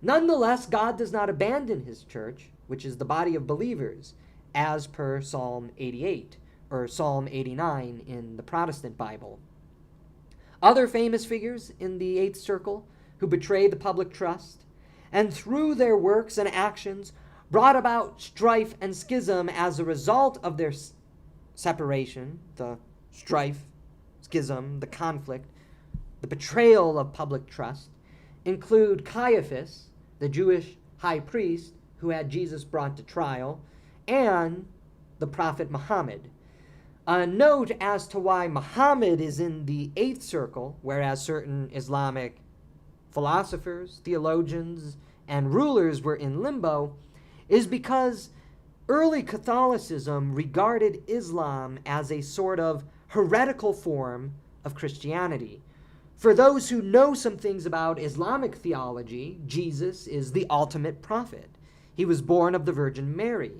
Nonetheless, God does not abandon his church, which is the body of believers, as per Psalm 88, or Psalm 89 in the Protestant Bible. Other famous figures in the eighth circle who betray the public trust, and through their works and actions brought about strife and schism as a result of their separation, the strife, schism, the conflict, the betrayal of public trust, include Caiaphas, the Jewish high priest who had Jesus brought to trial, and the prophet Muhammad. A note as to why Muhammad is in the eighth circle, whereas certain Islamic philosophers, theologians, and rulers were in limbo, is because early Catholicism regarded Islam as a sort of heretical form of Christianity. For those who know some things about Islamic theology, Jesus is the ultimate prophet. He was born of the Virgin Mary.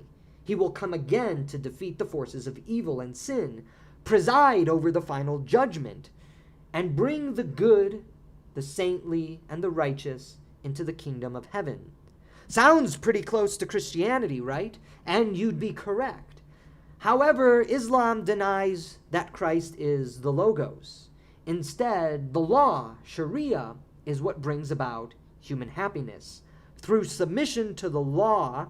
He will come again to defeat the forces of evil and sin, preside over the final judgment, and bring the good, the saintly, and the righteous into the kingdom of heaven. Sounds pretty close to Christianity, right? And you'd be correct. However, Islam denies that Christ is the Logos. Instead, the law, Sharia, is what brings about human happiness through submission to the law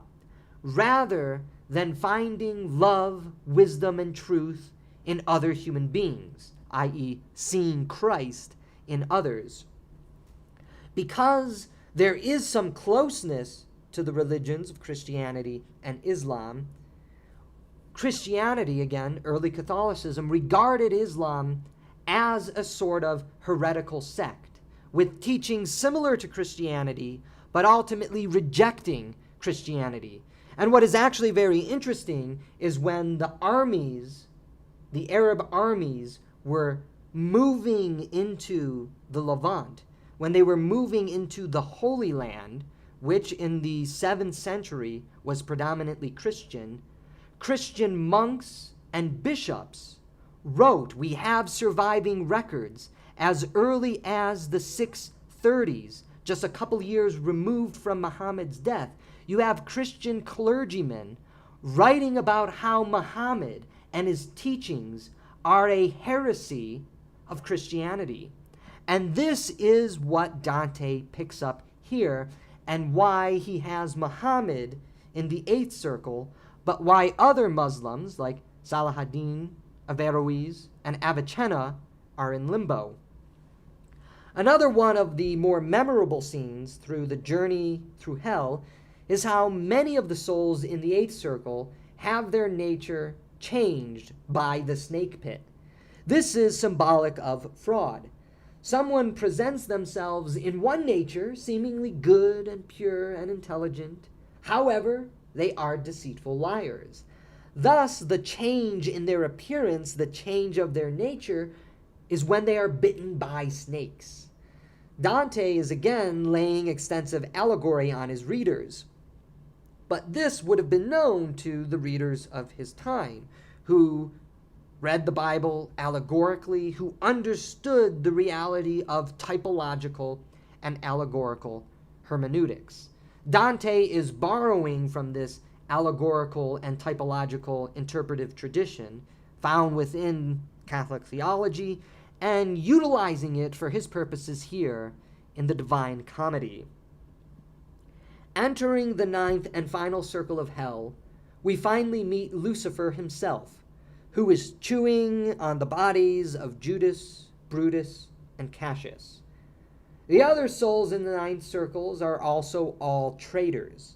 rather than finding love, wisdom, and truth in other human beings, i.e., seeing Christ in others. Because there is some closeness to the religions of Christianity and Islam, Christianity, again, early Catholicism, regarded Islam as a sort of heretical sect, with teachings similar to Christianity, but ultimately rejecting Christianity. And what is actually very interesting is when the armies, the Arab armies, were moving into the Levant, when they were moving into the Holy Land, which in the 7th century was predominantly Christian, Christian monks and bishops wrote, we have surviving records as early as the 630s, just a couple years removed from Muhammad's death. You have Christian clergymen writing about how Muhammad and his teachings are a heresy of Christianity. And this is what Dante picks up here, and why he has Muhammad in the 8th circle, but why other Muslims like Salahuddin, Averroes, and Avicenna are in limbo. Another one of the more memorable scenes through the journey through hell is how many of the souls in the 8th circle have their nature changed by the snake pit. This is symbolic of fraud. Someone presents themselves in one nature, seemingly good and pure and intelligent. However, they are deceitful liars. Thus, the change in their appearance, the change of their nature, is when they are bitten by snakes. Dante is again laying extensive allegory on his readers. But this would have been known to the readers of his time, who read the Bible allegorically, who understood the reality of typological and allegorical hermeneutics. Dante is borrowing from this allegorical and typological interpretive tradition found within Catholic theology and utilizing it for his purposes here in the Divine Comedy. Entering the 9th and final circle of hell, we finally meet Lucifer himself, who is chewing on the bodies of Judas, Brutus, and Cassius. The other souls in the 9 circles are also all traitors.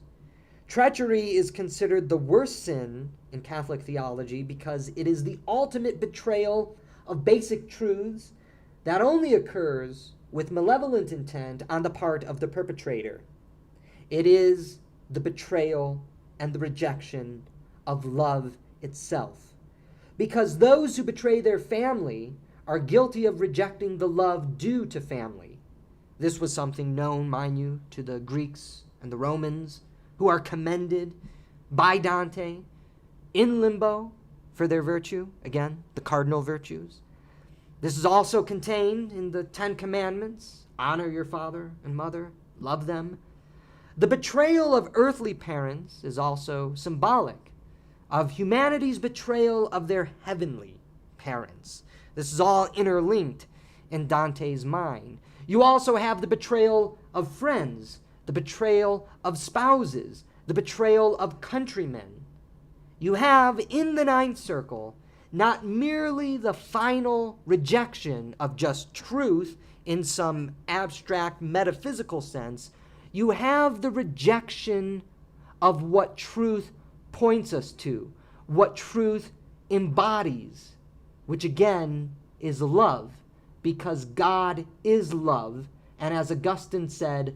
Treachery is considered the worst sin in Catholic theology because it is the ultimate betrayal of basic truths that only occurs with malevolent intent on the part of the perpetrator. It is the betrayal and the rejection of love itself. Because those who betray their family are guilty of rejecting the love due to family. This was something known, mind you, to the Greeks and the Romans, who are commended by Dante in limbo for their virtue, again, the cardinal virtues. This is also contained in the 10 Commandments: honor your father and mother, love them. The betrayal of earthly parents is also symbolic of humanity's betrayal of their heavenly parents. This is all interlinked in Dante's mind. You also have the betrayal of friends, the betrayal of spouses, the betrayal of countrymen. You have, in the 9th circle, not merely the final rejection of just truth in some abstract metaphysical sense. You have the rejection of what truth points us to, what truth embodies, which again is love, because God is love, and as Augustine said,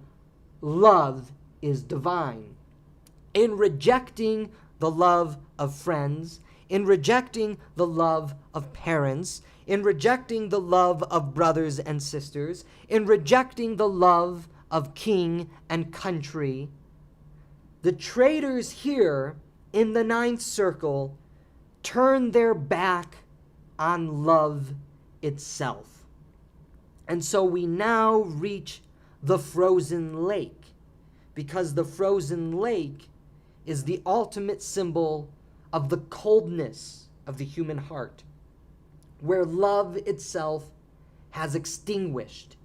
love is divine. In rejecting the love of friends, in rejecting the love of parents, in rejecting the love of brothers and sisters, in rejecting the love of king and country, the traitors here in the ninth circle turn their back on love itself. And so we now reach the frozen lake, because the frozen lake is the ultimate symbol of the coldness of the human heart, where love itself has extinguished,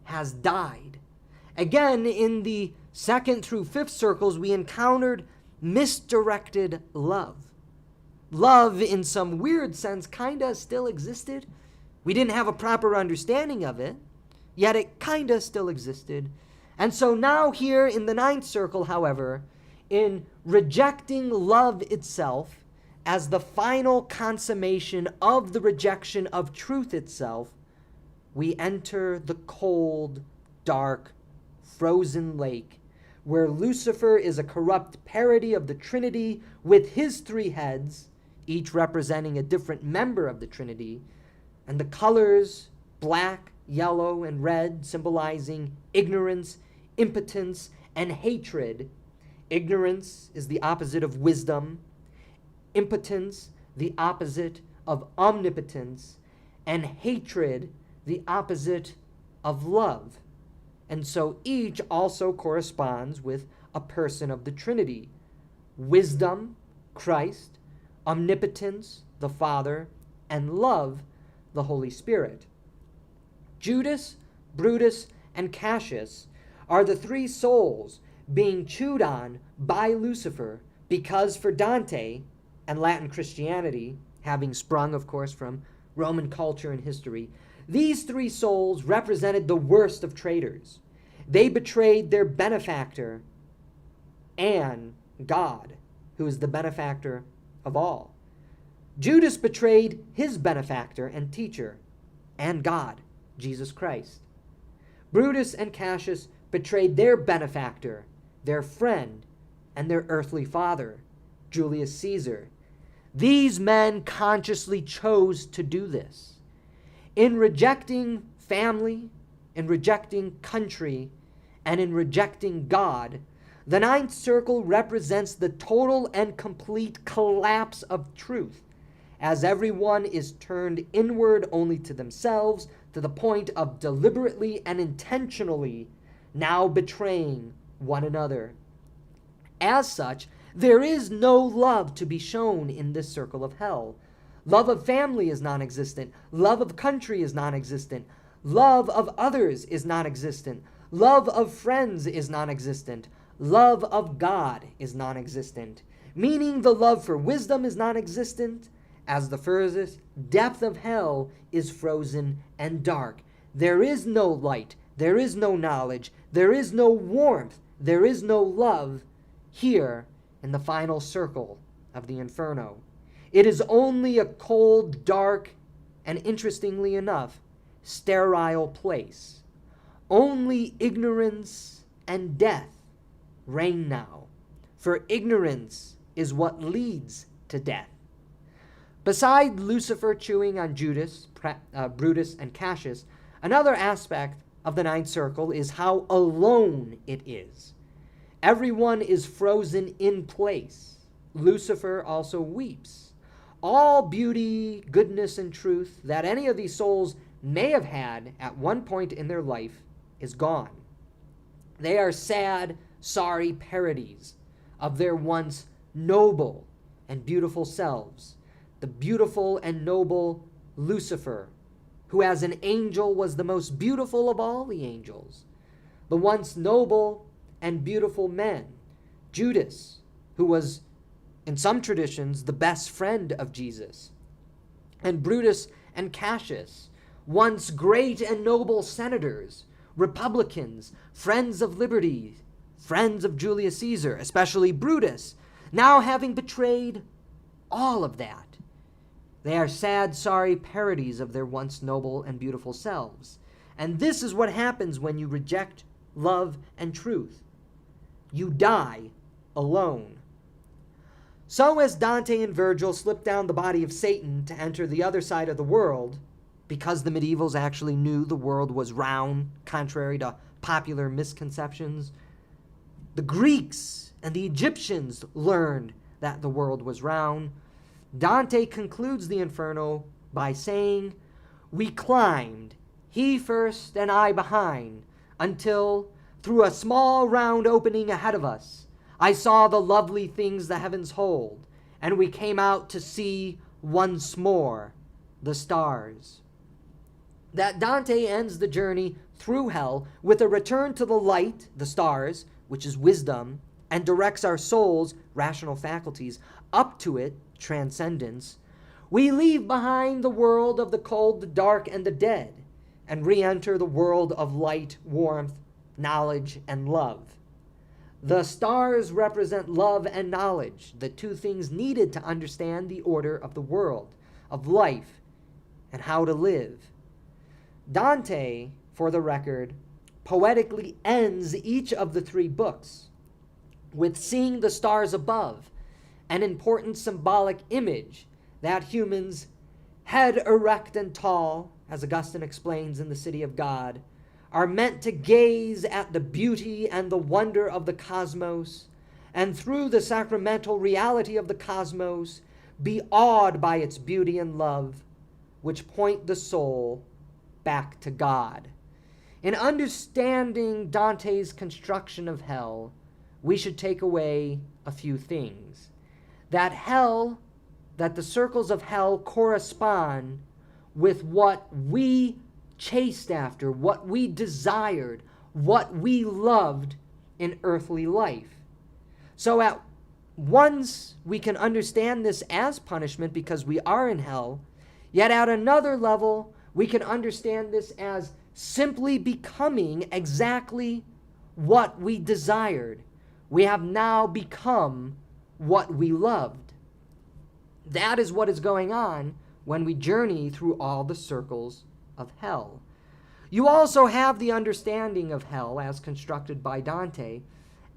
has died. Again, in the second through fifth circles, we encountered misdirected love. Love, in some weird sense, kinda still existed. We didn't have a proper understanding of it, yet it kinda still existed. And so now here in the ninth circle, however, in rejecting love itself as the final consummation of the rejection of truth itself, we enter the cold, dark, frozen lake, where Lucifer is a corrupt parody of the Trinity with his three heads, each representing a different member of the Trinity, and the colors, black, yellow, and red, symbolizing ignorance, impotence, and hatred. Ignorance is the opposite of wisdom, impotence the opposite of omnipotence, and hatred the opposite of love. And so each also corresponds with a person of the Trinity. Wisdom, Christ; omnipotence, the Father; and love, the Holy Spirit. Judas, Brutus, and Cassius are the three souls being chewed on by Lucifer, because for Dante and Latin Christianity, having sprung, of course, from Roman culture and history, these three souls represented the worst of traitors. They betrayed their benefactor and God, who is the benefactor of all. Judas betrayed his benefactor and teacher and God, Jesus Christ. Brutus and Cassius betrayed their benefactor, their friend, and their earthly father, Julius Caesar. These men consciously chose to do this. In rejecting family, in rejecting country, and in rejecting God, the ninth circle represents the total and complete collapse of truth, as everyone is turned inward only to themselves, to the point of deliberately and intentionally now betraying one another. As such, there is no love to be shown in this circle of hell. Love of family is non-existent. Love of country is non-existent. Love of others is non-existent. Love of friends is non-existent. Love of God is non-existent. Meaning the love for wisdom is non-existent, as the furthest depth of hell is frozen and dark. There is no light. There is no knowledge. There is no warmth. There is no love here in the final circle of the Inferno. It is only a cold, dark, and interestingly enough, sterile place. Only ignorance and death reign now, for ignorance is what leads to death. Beside Lucifer chewing on Judas, Brutus, and Cassius, another aspect of the ninth circle is how alone it is. Everyone is frozen in place. Lucifer also weeps. All beauty, goodness, and truth that any of these souls may have had at one point in their life is gone. They are sad, sorry parodies of their once noble and beautiful selves. The beautiful and noble Lucifer, who as an angel was the most beautiful of all the angels. The once noble and beautiful men, Judas, who was, in some traditions, the best friend of Jesus. and Brutus and Cassius, once great and noble senators, republicans, friends of liberty, friends of Julius Caesar, especially Brutus, now having betrayed all of that. They are sad, sorry parodies of their once noble and beautiful selves. And this is what happens when you reject love and truth. You die alone. So as Dante and Virgil slip down the body of Satan to enter the other side of the world, because the medievals actually knew the world was round, contrary to popular misconceptions, the Greeks and the Egyptians learned that the world was round. Dante concludes the Inferno by saying, "We climbed, he first and I behind, until, through a small round opening ahead of us, I saw the lovely things the heavens hold, and we came out to see once more the stars." That Dante ends the journey through hell with a return to the light, the stars, which is wisdom, and directs our souls, rational faculties, up to it, transcendence. We leave behind the world of the cold, the dark, and the dead, and re-enter the world of light, warmth, knowledge, and love. The stars represent love and knowledge, the two things needed to understand the order of the world, of life, and how to live. Dante, for the record, poetically ends each of the three books with seeing the stars above, an important symbolic image that humans, head erect and tall, as Augustine explains in The City of God, are meant to gaze at the beauty and the wonder of the cosmos, and through the sacramental reality of the cosmos, be awed by its beauty and love, which point the soul back to God. In understanding Dante's construction of hell, we should take away a few things. That the circles of hell correspond with what we chased after, what we desired, what we loved in earthly life. So at once we can understand this as punishment because we are in hell, yet at another level we can understand this as simply becoming exactly what we desired. We have now become what we loved. That is what is going on when we journey through all the circles of hell. You also have the understanding of hell as constructed by Dante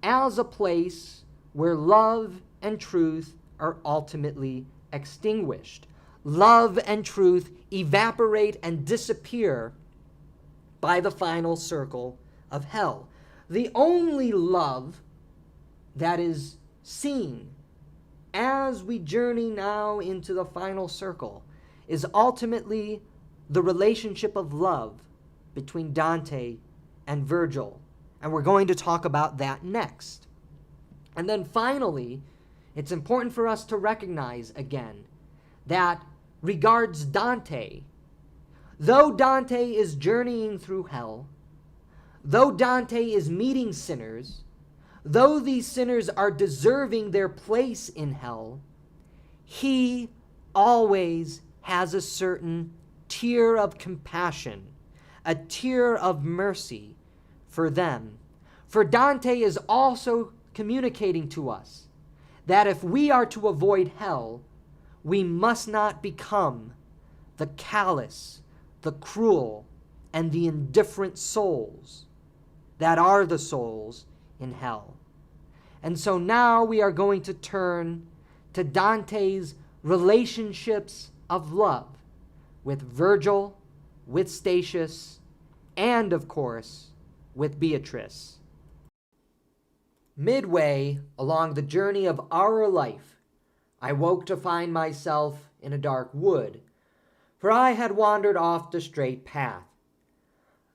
as a place where love and truth are ultimately extinguished. Love and truth evaporate and disappear by the final circle of hell. The only love that is seen as we journey now into the final circle is ultimately the relationship of love between Dante and Virgil. And we're going to talk about that next. And then finally, it's important for us to recognize again that regards Dante, though Dante is journeying through hell, though Dante is meeting sinners, though these sinners are deserving their place in hell, he always has a certain tear of compassion, a tear of mercy for them. For Dante is also communicating to us that if we are to avoid hell, we must not become the callous, the cruel, and the indifferent souls that are the souls in hell. And so now we are going to turn to Dante's relationships of love with Virgil, with Statius, and of course, with Beatrice. Midway along the journey of our life, I woke to find myself in a dark wood, for I had wandered off the straight path.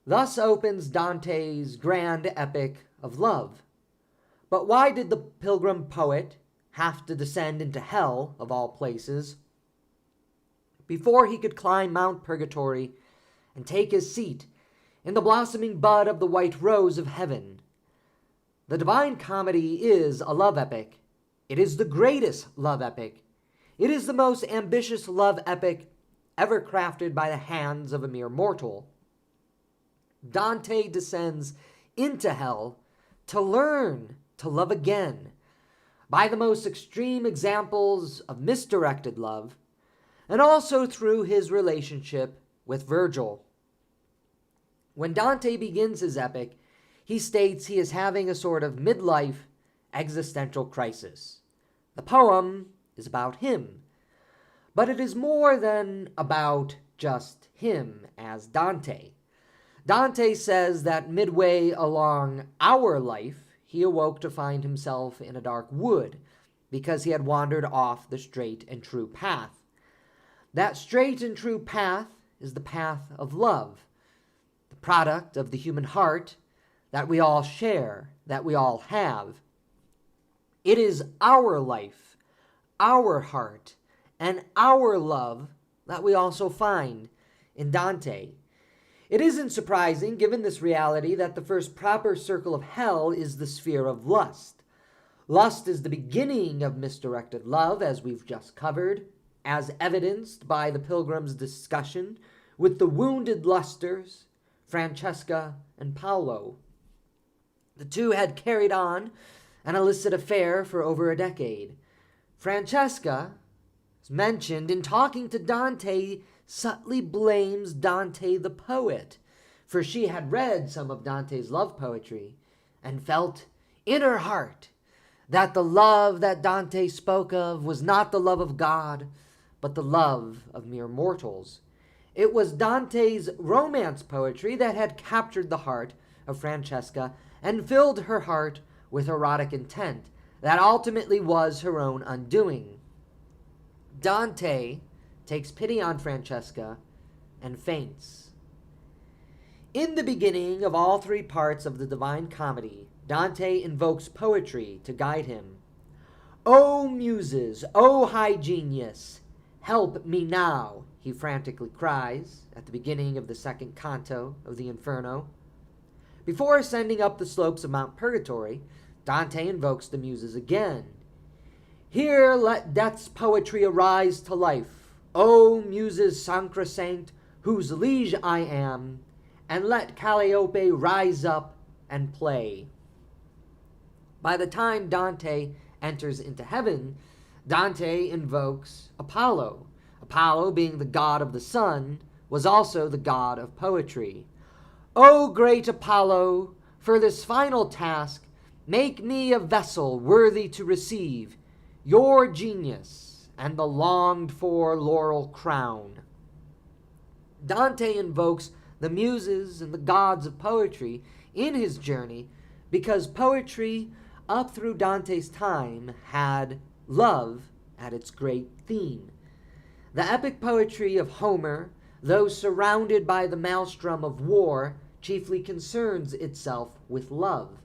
Thus opens Dante's grand epic of love. But why did the pilgrim poet have to descend into hell, of all places, before he could climb Mount Purgatory and take his seat in the blossoming bud of the white rose of heaven? The Divine Comedy is a love epic. It is the greatest love epic. It is the most ambitious love epic ever crafted by the hands of a mere mortal. Dante descends into hell to learn to love again by the most extreme examples of misdirected love, and also through his relationship with Virgil. When Dante begins his epic, he states he is having a sort of midlife existential crisis. The poem is about him, but it is more than about just him as Dante. Dante says that midway along our life, he awoke to find himself in a dark wood because he had wandered off the straight and true path. That straight and true path is the path of love, the product of the human heart that we all share, that we all have. It is our life, our heart, and our love that we also find in Dante. It isn't surprising, given this reality, that the first proper circle of hell is the sphere of lust. Lust is the beginning of misdirected love, as we've just covered, as evidenced by the pilgrim's discussion with the wounded lusters, Francesca and Paolo. The two had carried on an illicit affair for over a decade. Francesca, as mentioned in talking to Dante, subtly blames Dante the poet, for she had read some of Dante's love poetry and felt in her heart that the love that Dante spoke of was not the love of God, but the love of mere mortals. It was Dante's romance poetry that had captured the heart of Francesca and filled her heart with erotic intent that ultimately was her own undoing. Dante takes pity on Francesca and faints. In the beginning of all three parts of the Divine Comedy, Dante invokes poetry to guide him. "O muses, O high genius, help me now," he frantically cries at the beginning of the second canto of the Inferno. Before ascending up the slopes of Mount Purgatory, Dante invokes the muses again. "Here let death's poetry arise to life, O muses sacrosanct, whose liege I am, and let Calliope rise up and play." By the time Dante enters into heaven, Dante invokes Apollo. Apollo, being the god of the sun, was also the god of poetry. "O great Apollo, for this final task, make me a vessel worthy to receive your genius and the longed-for laurel crown." Dante invokes the muses and the gods of poetry in his journey because poetry, up through Dante's time, had love at its great theme. The epic poetry of Homer, though surrounded by the maelstrom of war, chiefly concerns itself with love.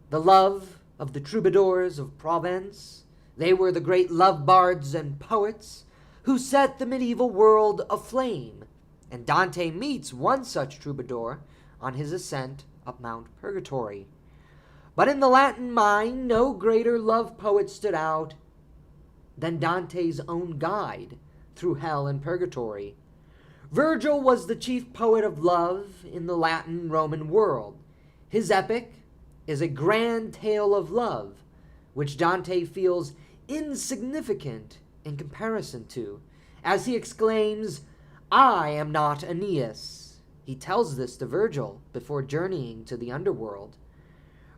The love of the troubadours of Provence. They were the great love bards and poets who set the medieval world aflame, and Dante meets one such troubadour on his ascent up Mount Purgatory. But in the Latin mind, no greater love poet stood out than Dante's own guide through hell and purgatory. Virgil was the chief poet of love in the Latin-Roman world. His epic is a grand tale of love, which Dante feels insignificant in comparison to, as he exclaims, "I am not Aeneas." He tells this to Virgil before journeying to the underworld.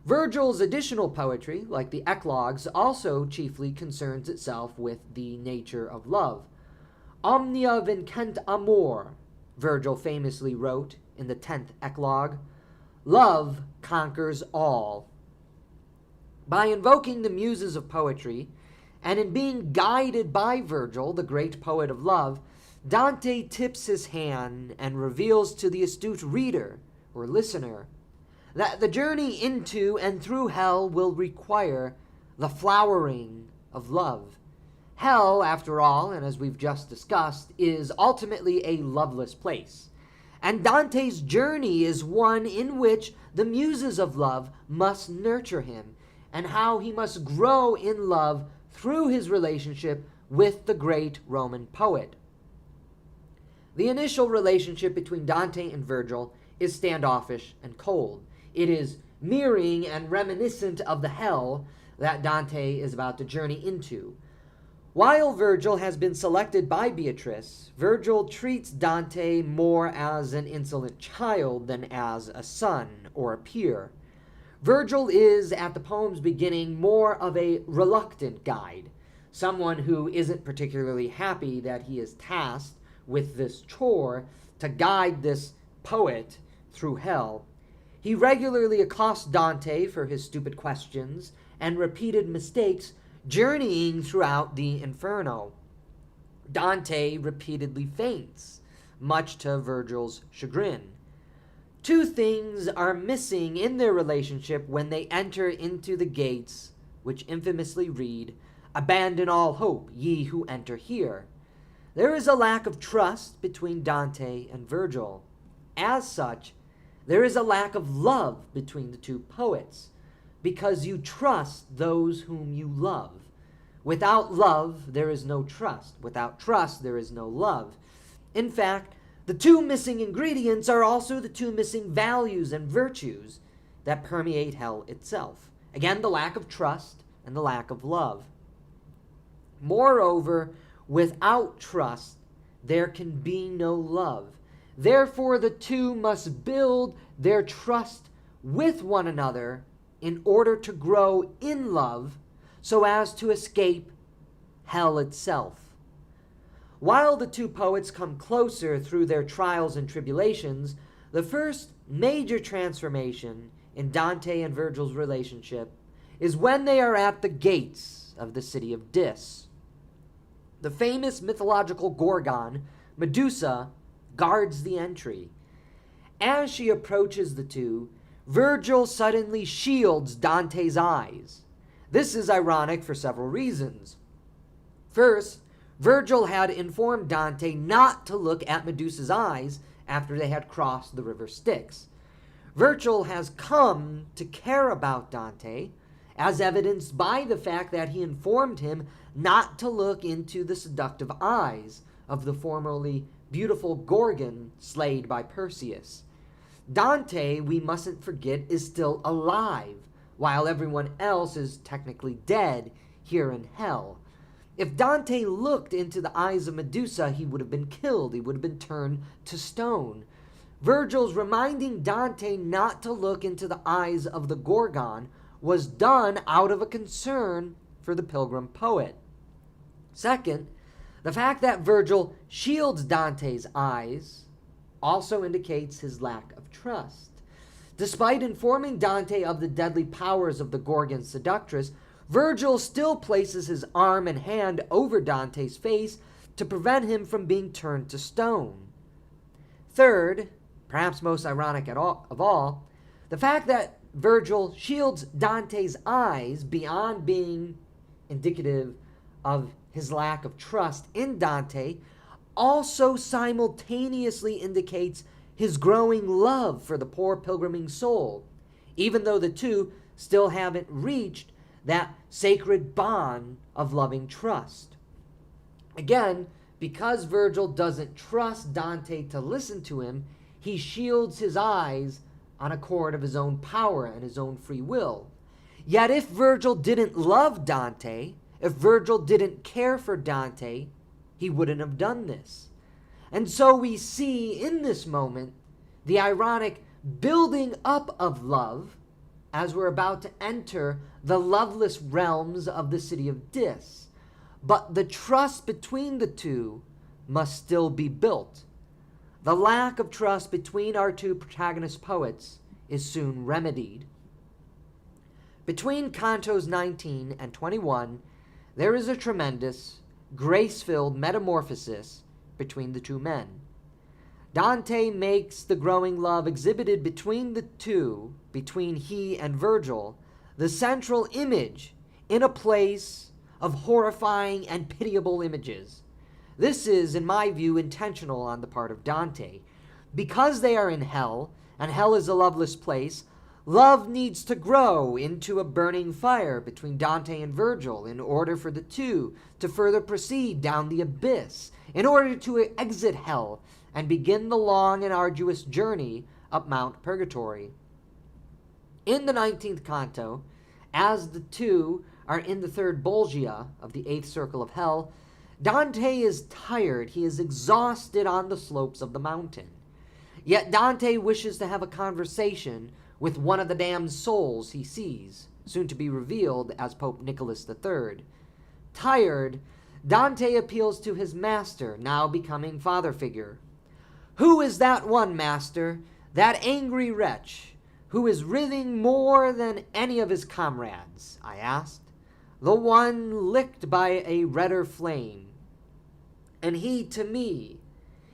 Virgil's additional poetry, like the eclogues, also chiefly concerns itself with the nature of love. "Omnia vincent amor," Virgil famously wrote in the 10th eclogue. Love conquers all. By invoking the muses of poetry, and in being guided by Virgil, the great poet of love, Dante tips his hand and reveals to the astute reader or listener that the journey into and through hell will require the flowering of love. Hell, after all, and as we've just discussed, is ultimately a loveless place. And Dante's journey is one in which the muses of love must nurture him, and how he must grow in love through his relationship with the great Roman poet. The initial relationship between Dante and Virgil is standoffish and cold. It is mirroring and reminiscent of the hell that Dante is about to journey into. While Virgil has been selected by Beatrice, Virgil treats Dante more as an insolent child than as a son or a peer. Virgil is, at the poem's beginning, more of a reluctant guide, someone who isn't particularly happy that he is tasked with this chore to guide this poet through hell. He regularly accosts Dante for his stupid questions and repeated mistakes, journeying throughout the Inferno. Dante repeatedly faints, much to Virgil's chagrin. Two things are missing in their relationship when they enter into the gates, which infamously read, "Abandon all hope, ye who enter here." There is a lack of trust between Dante and Virgil. As such, there is a lack of love between the two poets, because you trust those whom you love. Without love, there is no trust. Without trust, there is no love. In fact, the two missing ingredients are also the two missing values and virtues that permeate hell itself. Again, the lack of trust and the lack of love. Moreover, without trust, there can be no love. Therefore, the two must build their trust with one another in order to grow in love so as to escape hell itself. While the two poets come closer through their trials and tribulations, the first major transformation in Dante and Virgil's relationship is when they are at the gates of the city of Dis. The famous mythological Gorgon, Medusa, guards the entry. As she approaches the two, Virgil suddenly shields Dante's eyes. This is ironic for several reasons. First, Virgil had informed Dante not to look at Medusa's eyes after they had crossed the river Styx. Virgil has come to care about Dante, as evidenced by the fact that he informed him not to look into the seductive eyes of the formerly beautiful Gorgon slayed by Perseus. Dante, we mustn't forget, is still alive, while everyone else is technically dead here in hell. If Dante looked into the eyes of Medusa, he would have been killed. He would have been turned to stone. Virgil's reminding Dante not to look into the eyes of the Gorgon was done out of a concern for the pilgrim poet. Second, the fact that Virgil shields Dante's eyes also indicates his lack of trust. Despite informing Dante of the deadly powers of the Gorgon seductress, Virgil still places his arm and hand over Dante's face to prevent him from being turned to stone. Third, perhaps most ironic of all, the fact that Virgil shields Dante's eyes beyond being indicative of his lack of trust in Dante also simultaneously indicates his growing love for the poor pilgriming soul, even though the two still haven't reached that sacred bond of loving trust. Again, because Virgil doesn't trust Dante to listen to him, he shields his eyes on accord of his own power and his own free will. Yet if Virgil didn't love Dante, if Virgil didn't care for Dante, he wouldn't have done this. And so we see in this moment the ironic building up of love as we're about to enter the loveless realms of the city of Dis. But the trust between the two must still be built. The lack of trust between our two protagonist poets is soon remedied. Between cantos 19 and 21, there is a tremendous, grace-filled metamorphosis between the two men. Dante makes the growing love exhibited between the two, between he and Virgil, the central image in a place of horrifying and pitiable images. This is, in my view, intentional on the part of Dante. Because they are in hell, and hell is a loveless place, Love needs to grow into a burning fire between Dante and Virgil in order for the two to further proceed down the abyss, in order to exit hell and begin the long and arduous journey up Mount Purgatory. In the 19th canto, as the two are in the third Bolgia of the 8th circle of hell, Dante is tired, he is exhausted on the slopes of the mountain. Yet Dante wishes to have a conversation with one of the damned souls he sees, soon to be revealed as Pope Nicholas III. Tired, Dante appeals to his master, now becoming father figure. "Who is that one, master, that angry wretch, who is writhing more than any of his comrades?" I asked. "The one licked by a redder flame." And he to me,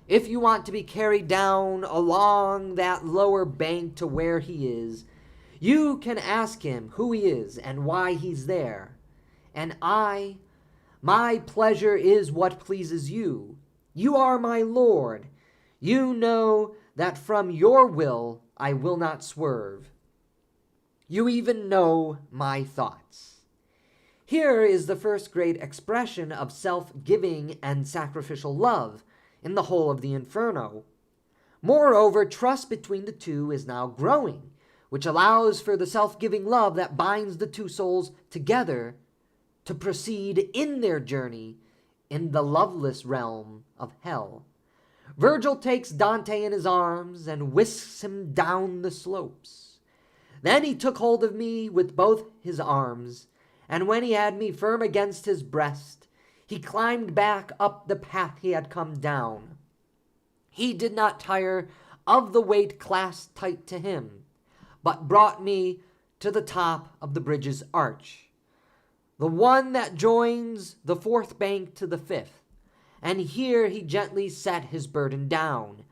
"If you want to be carried down along that lower bank to where he is, you can ask him who he is and why he's there. And my pleasure is what pleases you. You are my lord. You know that from your will I will not swerve. You even know my thoughts." Here is the first great expression of self-giving and sacrificial love in the whole of the Inferno. Moreover, trust between the two is now growing, which allows for the self-giving love that binds the two souls together to proceed in their journey in the loveless realm of hell. Virgil takes Dante in his arms and whisks him down the slopes. Then he took hold of me with both his arms, and when he had me firm against his breast, he climbed back up the path he had come down. He did not tire of the weight clasped tight to him, but brought me to the top of the bridge's arch, the one that joins the fourth bank to the fifth, and here he gently set his burden down,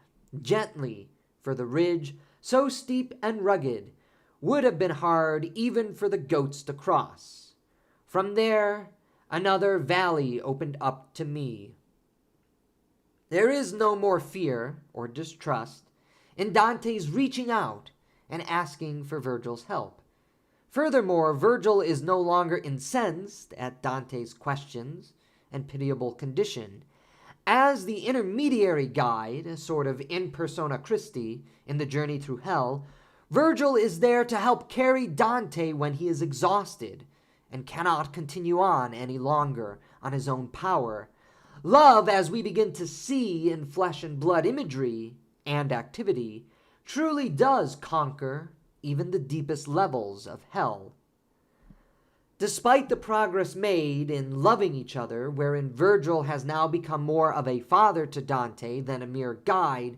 gently, for the ridge, so steep and rugged, would have been hard even for the goats to cross. From there, another valley opened up to me. There is no more fear or distrust in Dante's reaching out and asking for Virgil's help. Furthermore, Virgil is no longer incensed at Dante's questions and pitiable condition. As the intermediary guide, a sort of in persona Christi, in the journey through hell, Virgil is there to help carry Dante when he is exhausted and cannot continue on any longer on his own power. Love, as we begin to see in flesh and blood imagery and activity, truly does conquer even the deepest levels of hell. Despite the progress made in loving each other, wherein Virgil has now become more of a father to Dante than a mere guide,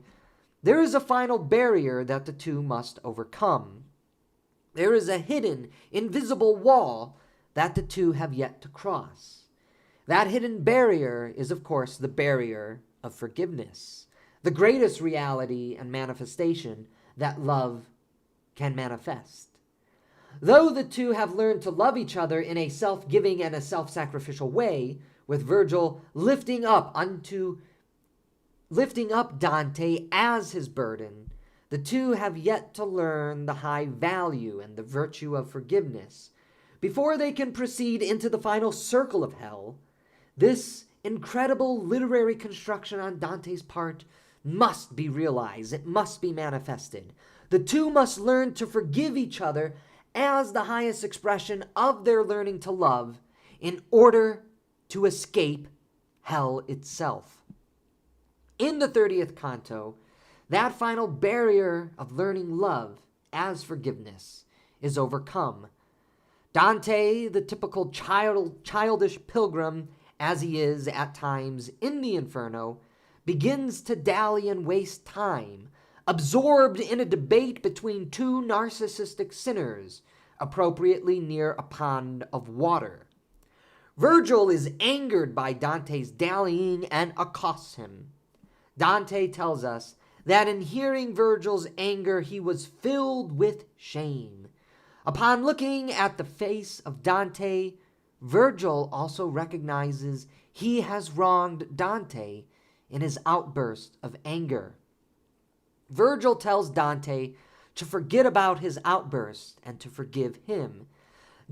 there is a final barrier that the two must overcome. There is a hidden, invisible wall that the two have yet to cross. That hidden barrier is, of course, the barrier of forgiveness, the greatest reality and manifestation that love can manifest. Though the two have learned to love each other in a self-giving and a self-sacrificial way, with Virgil lifting up Dante as his burden, the two have yet to learn the high value and the virtue of forgiveness. Before they can proceed into the final circle of hell, this incredible literary construction on Dante's part must be realized. It must be manifested. The two must learn to forgive each other as the highest expression of their learning to love in order to escape hell itself. In the 30th canto, that final barrier of learning love as forgiveness is overcome. Dante, the typical childish pilgrim as he is at times in the Inferno, begins to dally and waste time, absorbed in a debate between two narcissistic sinners, appropriately near a pond of water. Virgil is angered by Dante's dallying and accosts him. Dante tells us that in hearing Virgil's anger, he was filled with shame. Upon looking at the face of Dante, Virgil also recognizes he has wronged Dante in his outburst of anger. Virgil tells Dante to forget about his outburst and to forgive him.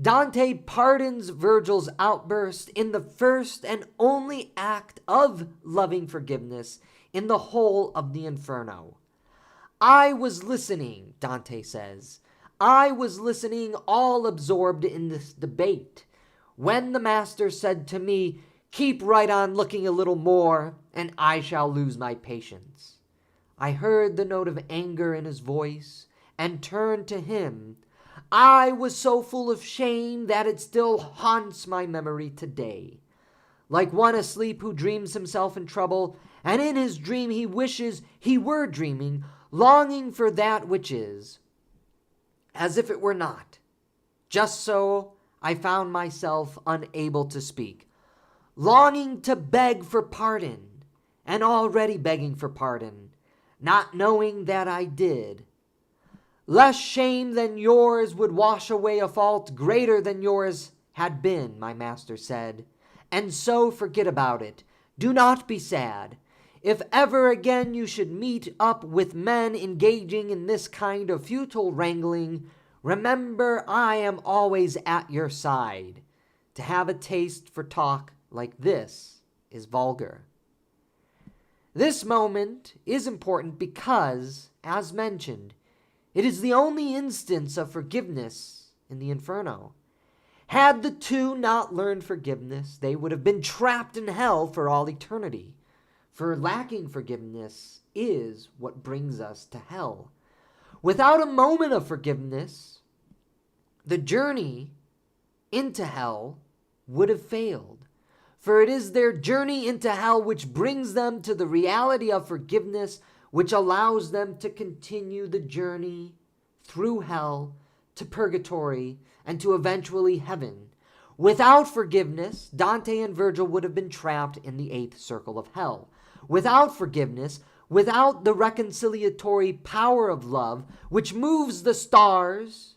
Dante pardons Virgil's outburst in the first and only act of loving forgiveness in the whole of the Inferno. I was listening, Dante says. I was listening, all absorbed in this debate, when the master said to me, "Keep right on looking a little more, and I shall lose my patience." I heard the note of anger in his voice, and turned to him. I was so full of shame that it still haunts my memory today. Like one asleep who dreams himself in trouble, and in his dream he wishes he were dreaming, longing for that which is, as if it were not. Just so I found myself unable to speak, longing to beg for pardon, and already begging for pardon, not knowing that I did. Less shame than yours would wash away a fault greater than yours had been, my master said, and so forget about it. Do not be sad. If ever again you should meet up with men engaging in this kind of futile wrangling, remember I am always at your side. To have a taste for talk like this is vulgar. This moment is important because, as mentioned, it is the only instance of forgiveness in the Inferno. Had the two not learned forgiveness, they would have been trapped in hell for all eternity. For lacking forgiveness is what brings us to hell. Without a moment of forgiveness, the journey into hell would have failed. For it is their journey into hell which brings them to the reality of forgiveness, which allows them to continue the journey through hell to purgatory and to eventually heaven. Without forgiveness, Dante and Virgil would have been trapped in the eighth circle of hell. Without forgiveness, without the reconciliatory power of love, which moves the stars,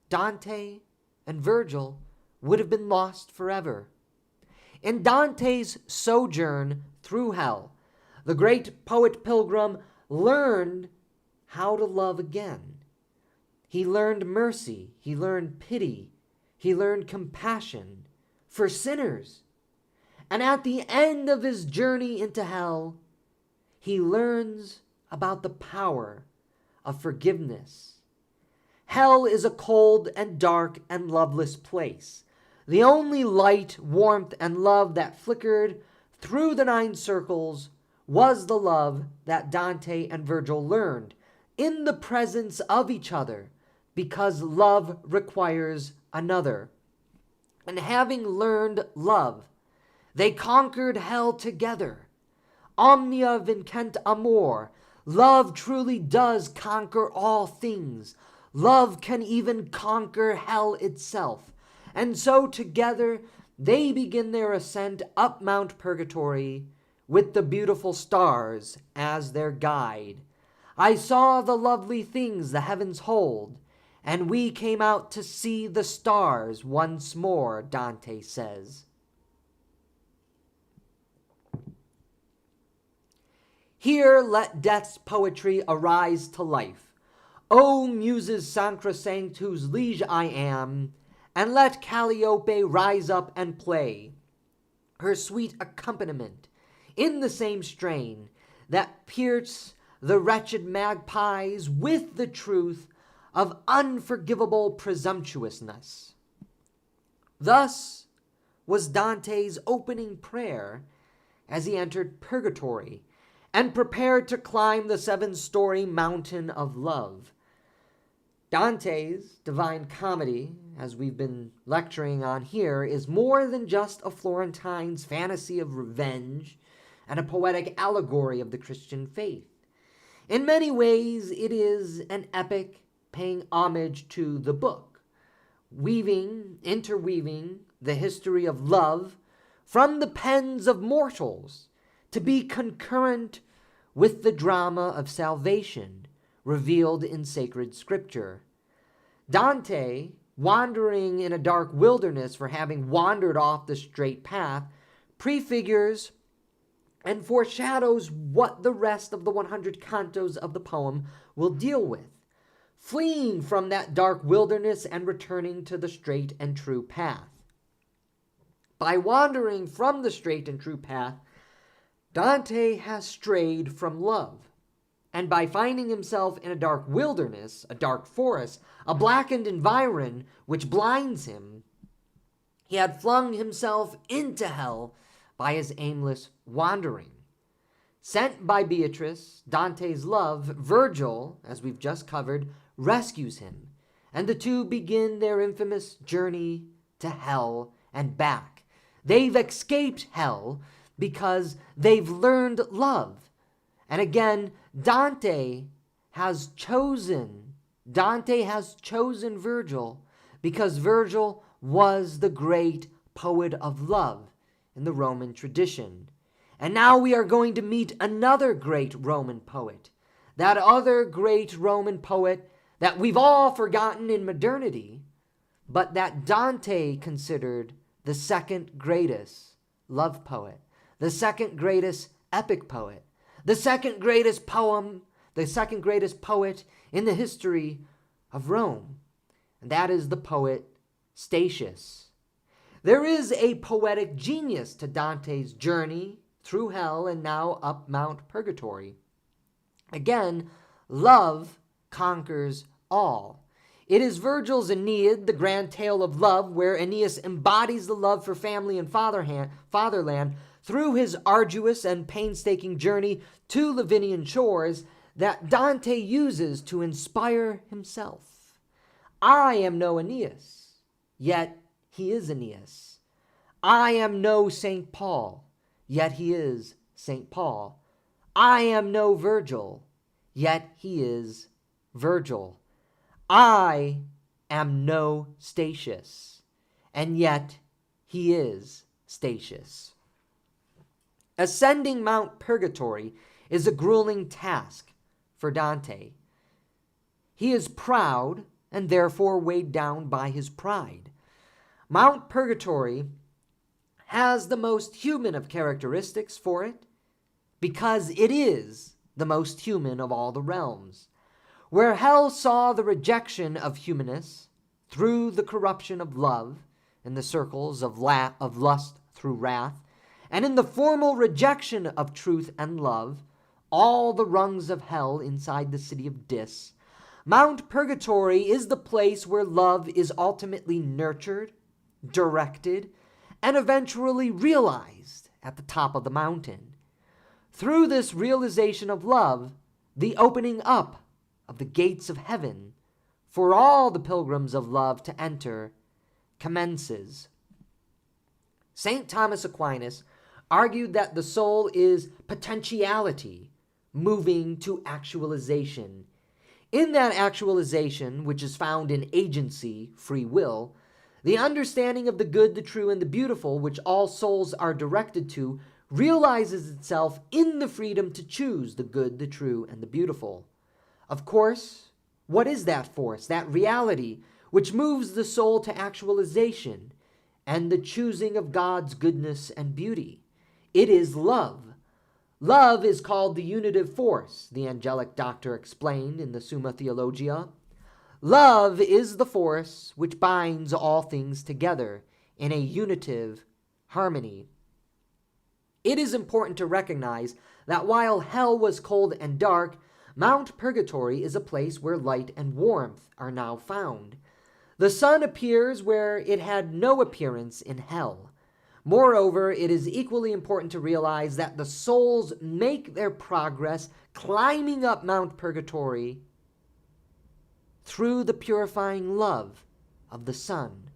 Dante and Virgil would have been lost forever. In Dante's sojourn through hell, the great poet pilgrim learned how to love again. He learned mercy, he learned pity, he learned compassion for sinners. And at the end of his journey into hell, he learns about the power of forgiveness. Hell is a cold and dark and loveless place. The only light, warmth, and love that flickered through the 9 circles was the love that Dante and Virgil learned in the presence of each other, because love requires another. And having learned love, they conquered hell together. Omnia vincent amor. Love truly does conquer all things. Love can even conquer hell itself. And so together they begin their ascent up Mount Purgatory with the beautiful stars as their guide. I saw the lovely things the heavens hold, and we came out to see the stars once more, Dante says. Here let death's poetry arise to life. O muses sacrosanct whose liege I am, and let Calliope rise up and play her sweet accompaniment in the same strain that pierce the wretched magpies with the truth of unforgivable presumptuousness. Thus was Dante's opening prayer as he entered purgatory and prepared to climb the 7-story mountain of love. Dante's Divine Comedy, as we've been lecturing on here, is more than just a Florentine's fantasy of revenge and a poetic allegory of the Christian faith. In many ways, it is an epic paying homage to the book, interweaving the history of love from the pens of mortals to be concurrent with the drama of salvation revealed in sacred scripture. Dante, wandering in a dark wilderness for having wandered off the straight path, prefigures and foreshadows what the rest of the 100 cantos of the poem will deal with. fleeing from that dark wilderness and returning to the straight and true path. By wandering from the straight and true path, Dante has strayed from love. And by finding himself in a dark wilderness, a dark forest, a blackened environ which blinds him, he had flung himself into hell by his aimless wandering. Sent by Beatrice, Dante's love, Virgil, as we've just covered, rescues him, and the two begin their infamous journey to hell and back. They've escaped hell because they've learned love. And again, Dante has chosen Virgil because Virgil was the great poet of love in the Roman tradition. And now we are going to meet another great Roman poet, that other great Roman poet that we've all forgotten in modernity, but that Dante considered the second greatest love poet, the second greatest epic poet, the second greatest poem, the second greatest poet in the history of Rome. And that is the poet Statius. There is a poetic genius to Dante's journey through hell and now up Mount Purgatory. Again, love conquers all. It is Virgil's Aeneid, the grand tale of love, where Aeneas embodies the love for family and fatherland through his arduous and painstaking journey to Lavinian shores, that Dante uses to inspire himself. I am no Aeneas, yet he is Aeneas. I am no St. Paul, yet he is St. Paul. I am no Virgil, yet he is Virgil. I am no Statius, and yet he is Statius. Ascending Mount Purgatory is a grueling task for Dante. He is proud and therefore weighed down by his pride. Mount Purgatory has the most human of characteristics for it because it is the most human of all the realms. Where hell saw the rejection of humanness through the corruption of love, in the circles of lust through wrath, and in the formal rejection of truth and love, all the rungs of hell inside the city of Dis, Mount Purgatory is the place where love is ultimately nurtured, directed, and eventually realized at the top of the mountain. Through this realization of love, the opening up of the gates of heaven for all the pilgrims of love to enter commences. St. Thomas Aquinas argued that the soul is potentiality moving to actualization. In that actualization, which is found in agency, free will, the understanding of the good, the true, and the beautiful, which all souls are directed to, realizes itself in the freedom to choose the good, the true, and the beautiful. Of course, what is that force, that reality, which moves the soul to actualization and the choosing of God's goodness and beauty? It is love. Love is called the unitive force, the angelic doctor explained in the Summa Theologia. Love is the force which binds all things together in a unitive harmony. It is important to recognize that while hell was cold and dark, Mount Purgatory is a place where light and warmth are now found. The sun appears where it had no appearance in hell. Moreover, it is equally important to realize that the souls make their progress climbing up Mount Purgatory through the purifying love of the sun.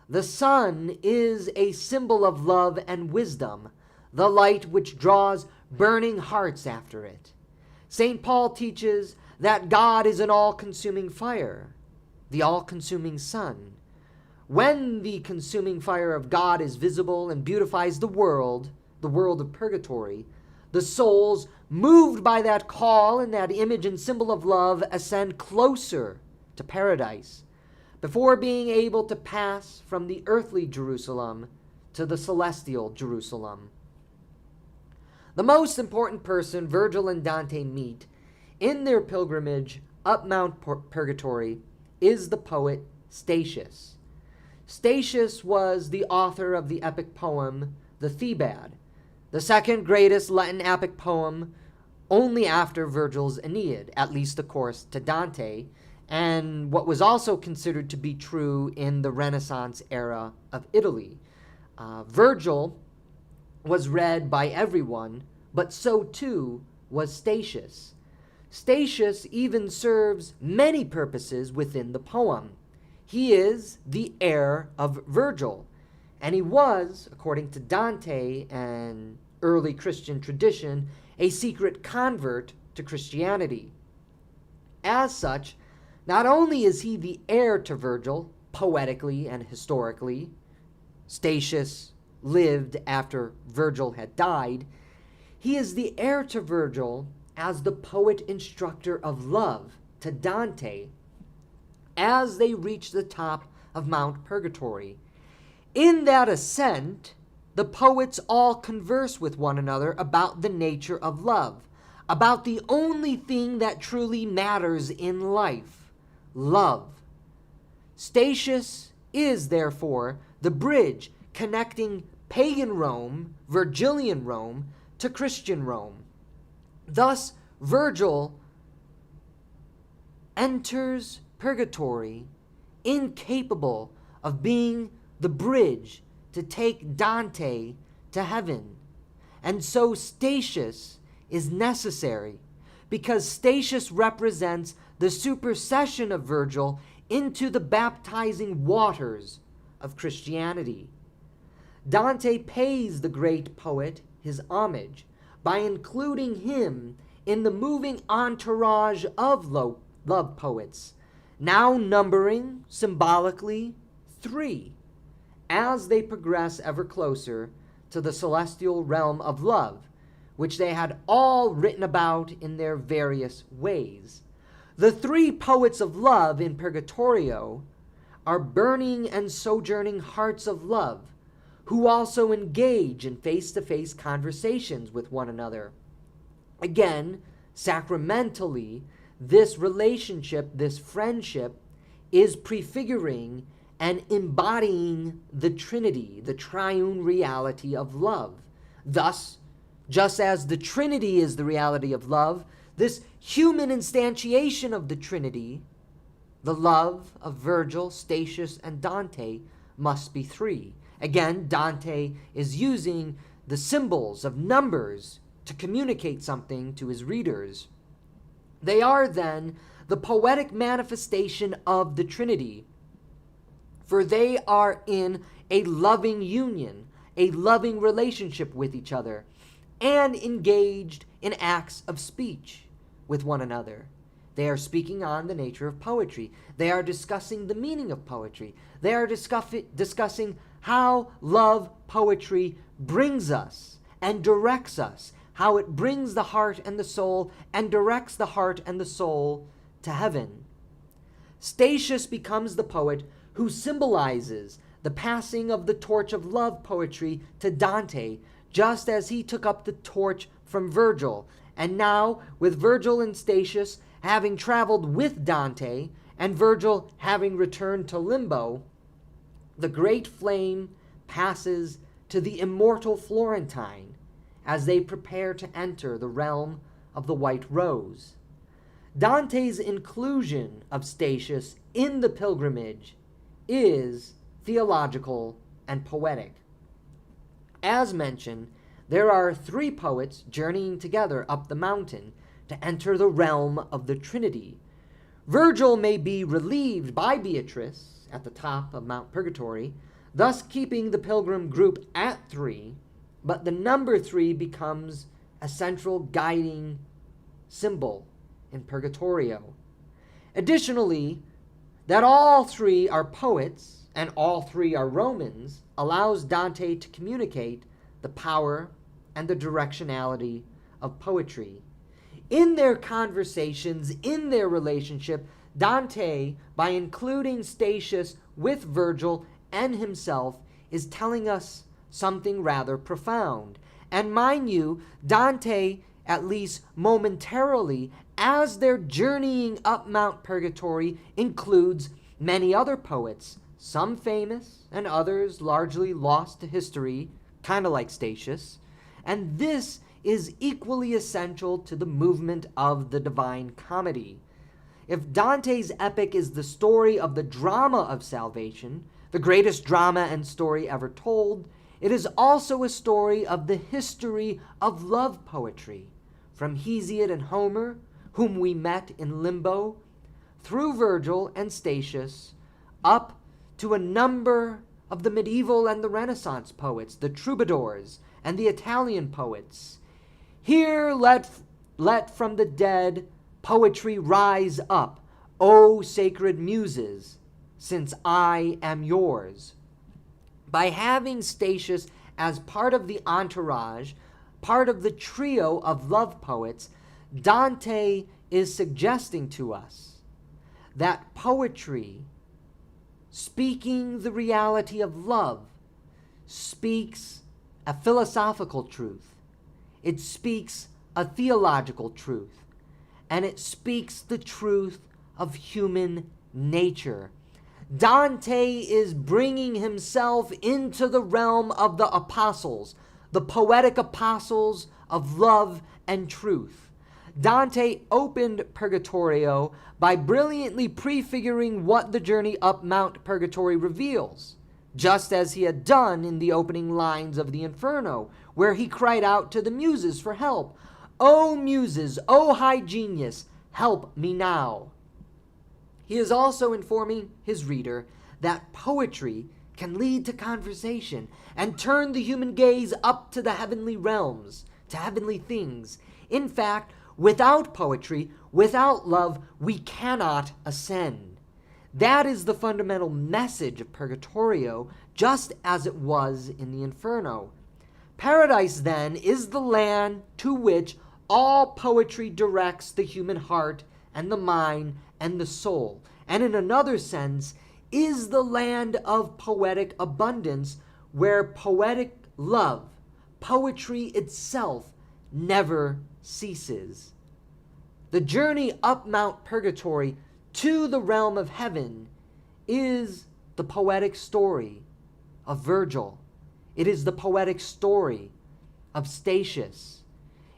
The sun is a symbol of love and wisdom, the light which draws burning hearts after it. St. Paul teaches that God is an all-consuming fire, the all-consuming sun. When the consuming fire of God is visible and beautifies the world of purgatory, the souls, moved by that call and that image and symbol of love, ascend closer to paradise before being able to pass from the earthly Jerusalem to the celestial Jerusalem. The most important person Virgil and Dante meet in their pilgrimage up Mount Purgatory is the poet Statius. Statius was the author of the epic poem The Thebaid, the second greatest Latin epic poem only after Virgil's Aeneid, at least of course to Dante, and what was also considered to be true in the Renaissance era of Italy. Virgil was read by everyone, but so too was Statius. Statius even serves many purposes within the poem. He is the heir of Virgil, and he was, according to Dante and early Christian tradition, a secret convert to Christianity. As such, not only is he the heir to Virgil, poetically and historically, Statius lived after Virgil had died, he is the heir to Virgil as the poet instructor of love to Dante as they reach the top of Mount Purgatory. In that ascent, the poets all converse with one another about the nature of love, about the only thing that truly matters in life, love. Statius is, therefore, the bridge connecting pagan Rome, Virgilian Rome, to Christian Rome. Thus, Virgil enters purgatory incapable of being the bridge to take Dante to heaven. And so Statius is necessary, because Statius represents the supersession of Virgil into the baptizing waters of Christianity. Dante pays the great poet his homage by including him in the moving entourage of love poets, now numbering symbolically 3, as they progress ever closer to the celestial realm of love, which they had all written about in their various ways. The 3 poets of love in Purgatorio are burning and sojourning hearts of love, who also engage in face-to-face conversations with one another. Again, sacramentally, this relationship, this friendship, is prefiguring and embodying the Trinity, the triune reality of love. Thus, just as the Trinity is the reality of love, this human instantiation of the Trinity, the love of Virgil, Statius, and Dante, must be 3. Again, Dante is using the symbols of numbers to communicate something to his readers. They are then the poetic manifestation of the Trinity, for they are in a loving union, a loving relationship with each other, and engaged in acts of speech with one another. They are speaking on the nature of poetry. They are discussing the meaning of poetry. They are discussing how love poetry brings us and directs us, how it brings the heart and the soul and directs the heart and the soul to heaven. Statius becomes the poet who symbolizes the passing of the torch of love poetry to Dante, just as he took up the torch from Virgil. And now, with Virgil and Statius having traveled with Dante, and Virgil having returned to limbo, the great flame passes to the immortal Florentine as they prepare to enter the realm of the White Rose. Dante's inclusion of Statius in the pilgrimage is theological and poetic. As mentioned, there are 3 poets journeying together up the mountain to enter the realm of the Trinity. Virgil may be relieved by Beatrice at the top of Mount Purgatory, thus keeping the pilgrim group at 3, but the number 3 becomes a central guiding symbol in Purgatorio. Additionally, that all 3 are poets and all 3 are Romans allows Dante to communicate the power and the directionality of poetry. In their conversations, in their relationship, Dante, by including Statius with Virgil and himself, is telling us something rather profound. And mind you, Dante at least momentarily, as they're journeying up Mount Purgatory, includes many other poets, some famous and others largely lost to history, kind of like Statius. And this is equally essential to the movement of the Divine Comedy. If Dante's epic is the story of the drama of salvation, the greatest drama and story ever told, it is also a story of the history of love poetry, from Hesiod and Homer, whom we met in Limbo, through Virgil and Statius, up to a number of the medieval and the Renaissance poets, the troubadours and the Italian poets. Here let from the dead poetry rise up, O sacred muses, since I am yours. By having Statius as part of the entourage, part of the trio of love poets, Dante is suggesting to us that poetry, speaking the reality of love, speaks a philosophical truth. It speaks a theological truth. And it speaks the truth of human nature. Dante is bringing himself into the realm of the apostles, the poetic apostles of love and truth. Dante opened Purgatorio by brilliantly prefiguring what the journey up Mount Purgatory reveals, just as he had done in the opening lines of the Inferno, where he cried out to the muses for help. O muses, O high genius, help me now. He is also informing his reader that poetry can lead to conversation and turn the human gaze up to the heavenly realms, to heavenly things. In fact, without poetry, without love, we cannot ascend. That is the fundamental message of Purgatorio, just as it was in the Inferno. Paradise, then, is the land to which all poetry directs the human heart and the mind and the soul, and in another sense, is the land of poetic abundance, where poetic love, poetry itself, never ceases. The journey up Mount Purgatory to the realm of heaven is the poetic story of Virgil. It is the poetic story of Statius.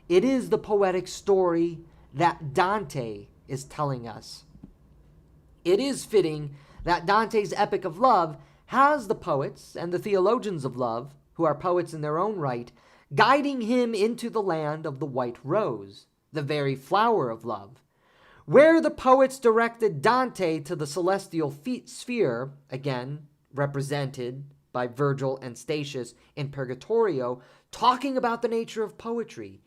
It is the poetic story that Dante is telling us. It is fitting that Dante's Epic of Love has the poets and the theologians of love, who are poets in their own right, guiding him into the land of the white rose, the very flower of love. Where the poets directed Dante to the celestial sphere, again represented by Virgil and Statius in Purgatorio, talking about the nature of poetry,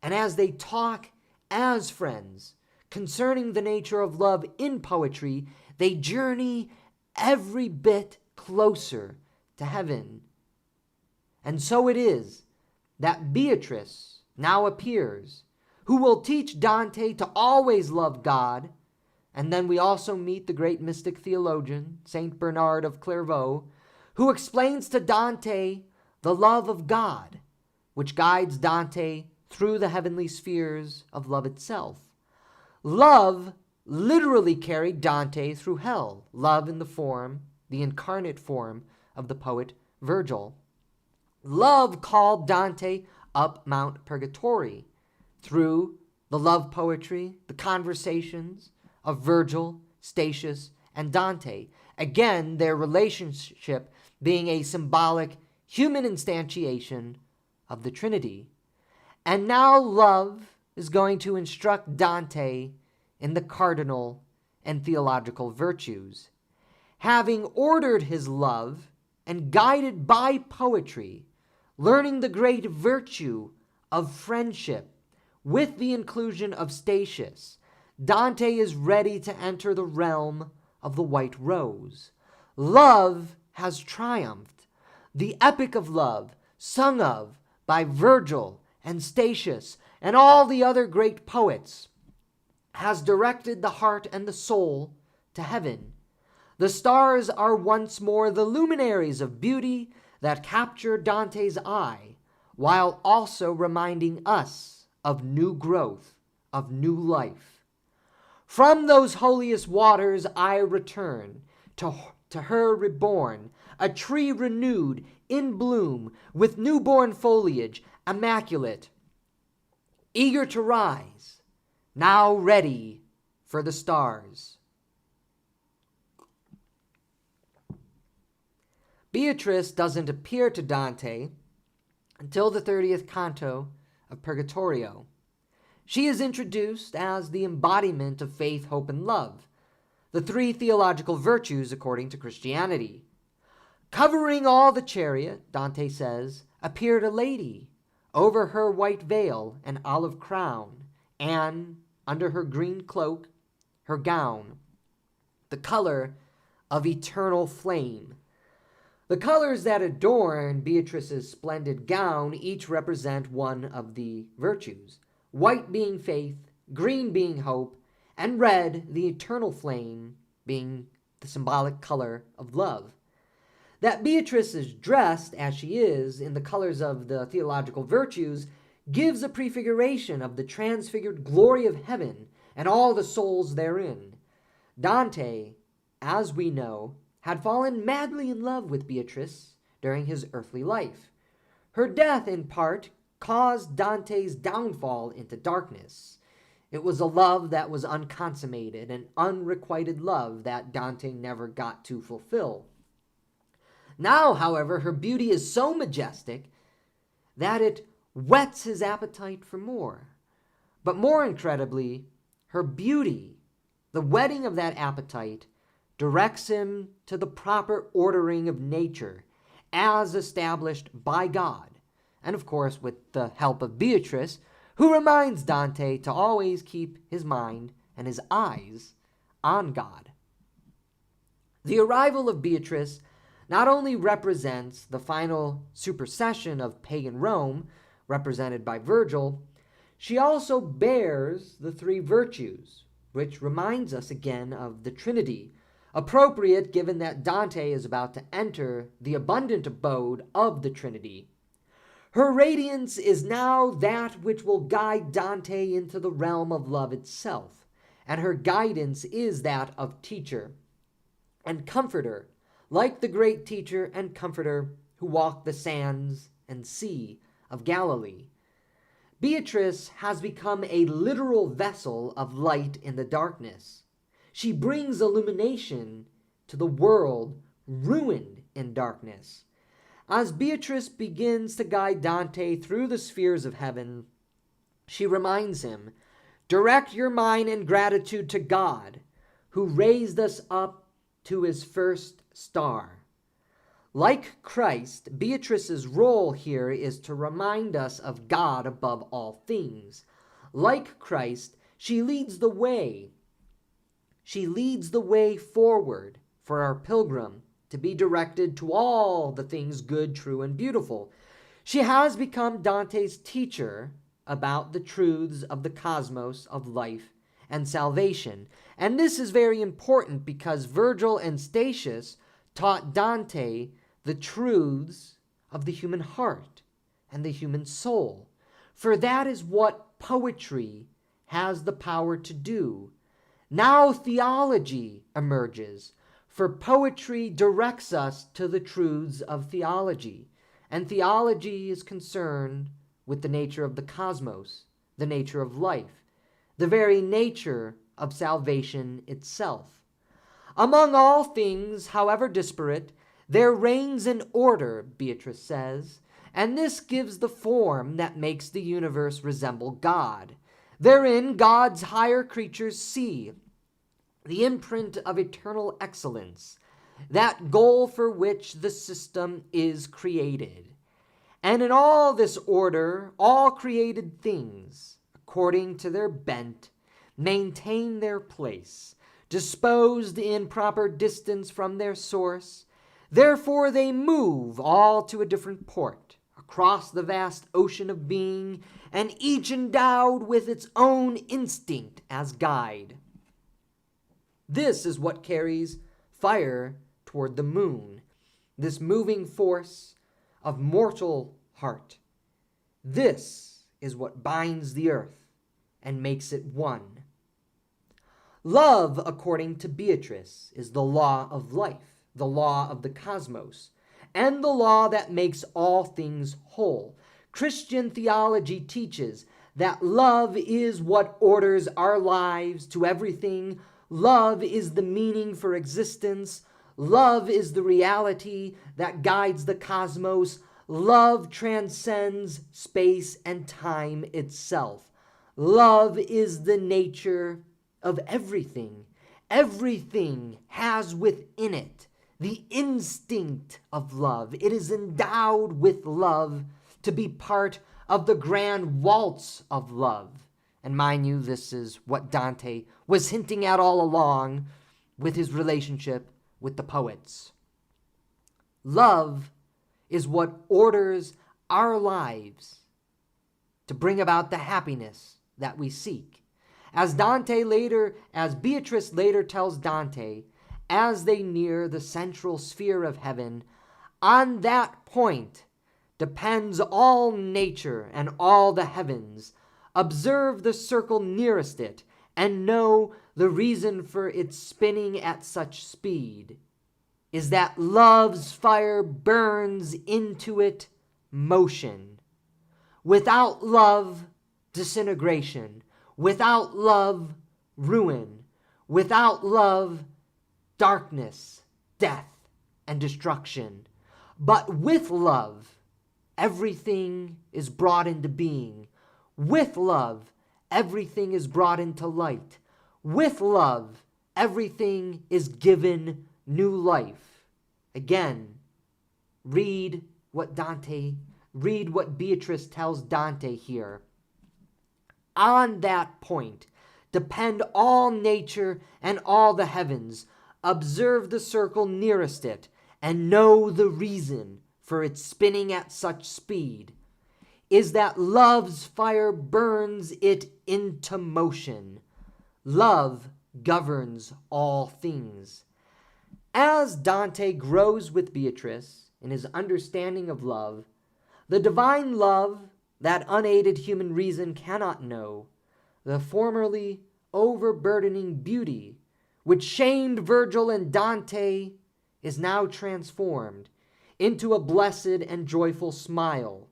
and as they talk as friends concerning the nature of love in poetry, they journey every bit closer to heaven. And so it is that Beatrice now appears, who will teach Dante to always love God. And then we also meet the great mystic theologian, Saint Bernard of Clairvaux, who explains to Dante the love of God, which guides Dante through the heavenly spheres of love itself. Love literally carried Dante through hell, love in the form, the incarnate form of the poet Virgil. Love called Dante up Mount Purgatory through the love poetry, the conversations of Virgil, Statius, and Dante. Again, their relationship being a symbolic human instantiation of the Trinity. And now love is going to instruct Dante in the cardinal and theological virtues. Having ordered his love and guided by poetry, learning the great virtue of friendship with the inclusion of Statius, Dante is ready to enter the realm of the white rose. Love has triumphed. The epic of love, sung of by Virgil and Statius and all the other great poets, has directed the heart and the soul to heaven. The stars are once more the luminaries of beauty that capture Dante's eye, while also reminding us of new growth, of new life. From those holiest waters I return, to her reborn, a tree renewed, in bloom, with newborn foliage, immaculate, eager to rise, now ready for the stars. Beatrice doesn't appear to Dante until the 30th canto of Purgatorio. She is introduced as the embodiment of faith, hope, and love, the three theological virtues according to Christianity. Covering all the chariot, Dante says, appeared a lady, over her white veil and olive crown, and under her green cloak, her gown, the color of eternal flame. The colors that adorn Beatrice's splendid gown each represent one of the virtues, white being faith, green being hope, and red, the eternal flame, being the symbolic color of love. That Beatrice is dressed, as she is, in the colors of the theological virtues gives a prefiguration of the transfigured glory of heaven and all the souls therein. Dante, as we know, had fallen madly in love with Beatrice during his earthly life. Her death, in part, caused Dante's downfall into darkness. It was a love that was unconsummated, an unrequited love that Dante never got to fulfill. Now, however, her beauty is so majestic that it whets his appetite for more. But more incredibly, her beauty, the whetting of that appetite, directs him to the proper ordering of nature as established by God, and of course with the help of Beatrice, who reminds Dante to always keep his mind and his eyes on God. The arrival of Beatrice not only represents the final supersession of pagan Rome, represented by Virgil, she also bears the three virtues, which reminds us again of the Trinity, appropriate given that Dante is about to enter the abundant abode of the Trinity. Her radiance is now that which will guide Dante into the realm of love itself, and her guidance is that of teacher and comforter, like the great teacher and comforter who walked the sands and sea of Galilee. Beatrice has become a literal vessel of light in the darkness. She brings illumination to the world ruined in darkness. As Beatrice begins to guide Dante through the spheres of heaven, she reminds him, direct your mind in gratitude to God, who raised us up to his first star. Like Christ, Beatrice's role here is to remind us of God above all things. Like Christ, she leads the way. She leads the way forward for our pilgrim to be directed to all the things good, true, and beautiful. She has become Dante's teacher about the truths of the cosmos, of life and salvation. And this is very important because Virgil and Statius taught Dante the truths of the human heart and the human soul. For that is what poetry has the power to do. Now theology emerges, for poetry directs us to the truths of theology, and theology is concerned with the nature of the cosmos, the nature of life, the very nature of salvation itself. Among all things, however disparate, there reigns an order, Beatrice says, and this gives the form that makes the universe resemble God. Therein God's higher creatures see the imprint of eternal excellence, that goal for which the system is created. And in all this order, all created things, according to their bent, maintain their place, disposed in proper distance from their source. Therefore they move all to a different port, across the vast ocean of being, and each endowed with its own instinct as guide. This is what carries fire toward the moon, this moving force of mortal heart. This is what binds the earth and makes it one. Love, according to Beatrice, is the law of life, the law of the cosmos, and the law that makes all things whole. Christian theology teaches that love is what orders our lives to everything. Love is the meaning for existence. Love is the reality that guides the cosmos. Love transcends space and time itself. Love is the nature of everything. Everything has within it the instinct of love. It is endowed with love to be part of the grand waltz of love. And mind you, this is what Dante was hinting at all along with his relationship with the poets. Love is what orders our lives to bring about the happiness that we seek. As Beatrice later tells Dante, as they near the central sphere of heaven, on that point depends all nature and all the heavens. Observe the circle nearest it, and know the reason for its spinning at such speed is that love's fire burns into it motion. Without love, disintegration. Without love, ruin. Without love, darkness, death, and destruction. But with love, everything is brought into being. With love, everything is brought into light. With love, everything is given new life. Again, read what Beatrice tells Dante here. On that point depend all nature and all the heavens. Observe the circle nearest it, and know the reason for its spinning at such speed is that love's fire burns it into motion. Love governs all things. As Dante grows with Beatrice in his understanding of love, the divine love that unaided human reason cannot know, the formerly overburdening beauty which shamed Virgil and Dante, is now transformed into a blessed and joyful smile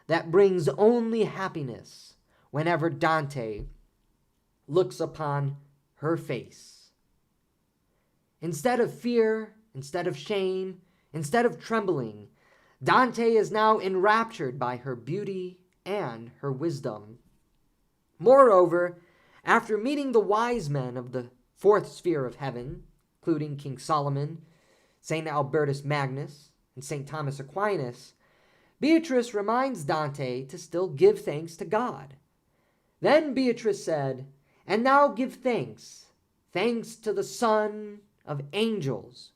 that brings only happiness whenever Dante looks upon her face. Instead of fear, instead of shame, instead of trembling, Dante is now enraptured by her beauty and her wisdom. Moreover, after meeting the wise men of the fourth sphere of heaven, including King Solomon, St. Albertus Magnus, and St. Thomas Aquinas, Beatrice reminds Dante to still give thanks to God. Then Beatrice said, "And now give thanks to the Son of angels,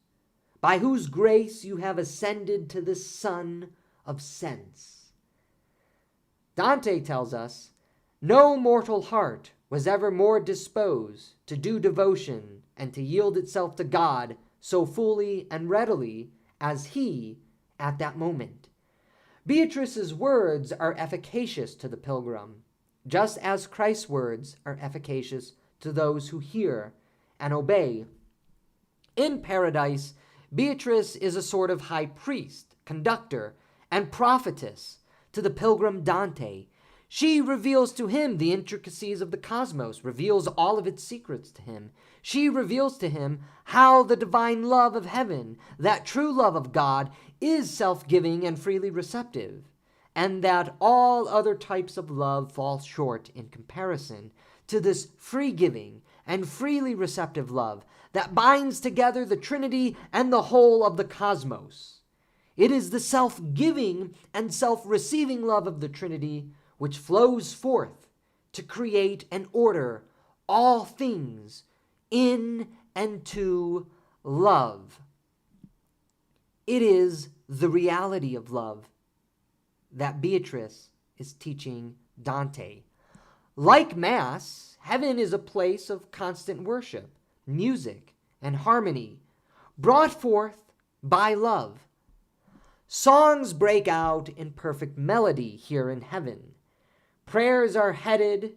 by whose grace you have ascended to this sun of sense." Dante tells us, no mortal heart was ever more disposed to do devotion and to yield itself to God so fully and readily as he at that moment. Beatrice's words are efficacious to the pilgrim, just as Christ's words are efficacious to those who hear and obey. In paradise, Beatrice is a sort of high priest, conductor, and prophetess to the pilgrim Dante. She reveals to him the intricacies of the cosmos, reveals all of its secrets to him. She reveals to him how the divine love of heaven, that true love of God, is self-giving and freely receptive, and that all other types of love fall short in comparison to this free-giving and freely receptive love that binds together the Trinity and the whole of the cosmos. It is the self-giving and self-receiving love of the Trinity which flows forth to create and order all things in and to love. It is the reality of love that Beatrice is teaching Dante. Like Mass, heaven is a place of constant worship, music, and harmony, brought forth by love. Songs break out in perfect melody here in heaven. Prayers are headed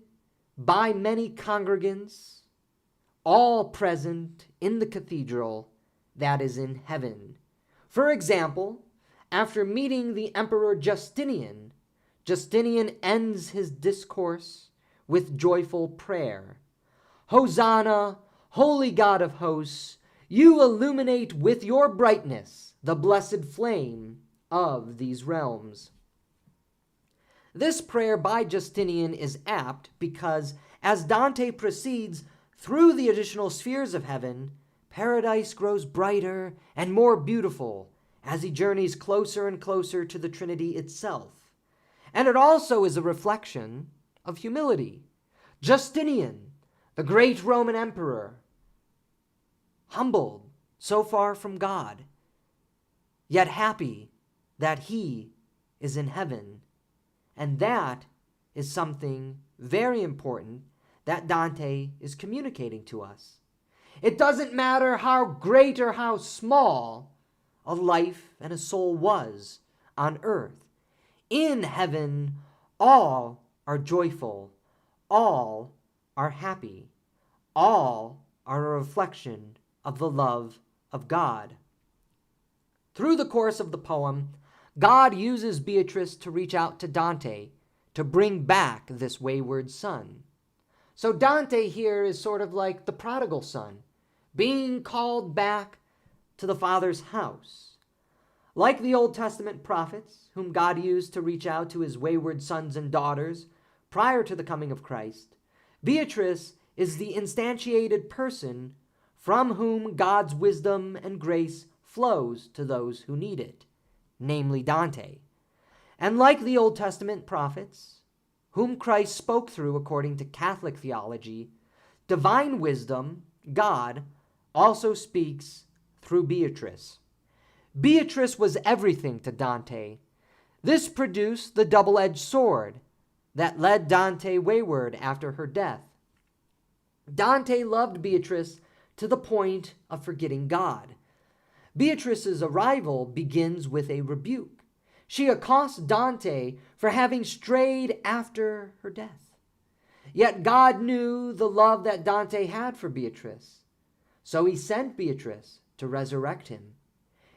by many congregants, all present in the cathedral that is in heaven. For example, after meeting the Emperor Justinian, Justinian ends his discourse with joyful prayer. Hosanna, holy God of hosts, you illuminate with your brightness the blessed flame of these realms. This prayer by Justinian is apt because, as Dante proceeds through the additional spheres of heaven, paradise grows brighter and more beautiful as he journeys closer and closer to the Trinity itself. And it also is a reflection of humility. Justinian, the great Roman emperor, humbled so far from God, yet happy that he is in heaven. And that is something very important that Dante is communicating to us. It doesn't matter how great or how small a life and a soul was on earth. In heaven, all are joyful, all are happy, all are a reflection of the love of God. Through the course of the poem, God uses Beatrice to reach out to Dante to bring back this wayward son. So Dante here is sort of like the prodigal son, being called back to the Father's house. Like the Old Testament prophets, whom God used to reach out to his wayward sons and daughters prior to the coming of Christ, Beatrice is the instantiated person from whom God's wisdom and grace flows to those who need it, namely Dante. And like the Old Testament prophets, whom Christ spoke through according to Catholic theology, divine wisdom, God, also speaks through Beatrice. Beatrice was everything to Dante. This produced the double-edged sword that led Dante wayward after her death. Dante loved Beatrice to the point of forgetting God. Beatrice's arrival begins with a rebuke. She accosts Dante for having strayed after her death. Yet God knew the love that Dante had for Beatrice, so he sent Beatrice to resurrect him.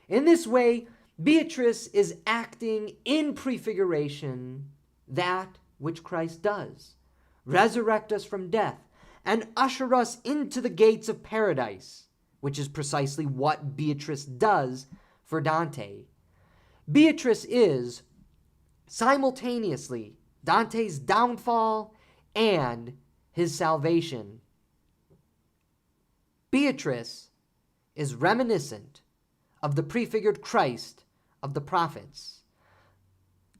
In this way, Beatrice is acting in prefiguration that which Christ does, resurrect us from death and usher us into the gates of paradise, which is precisely what Beatrice does for Dante. Beatrice is simultaneously Dante's downfall and his salvation. Beatrice is reminiscent of the prefigured Christ of the prophets.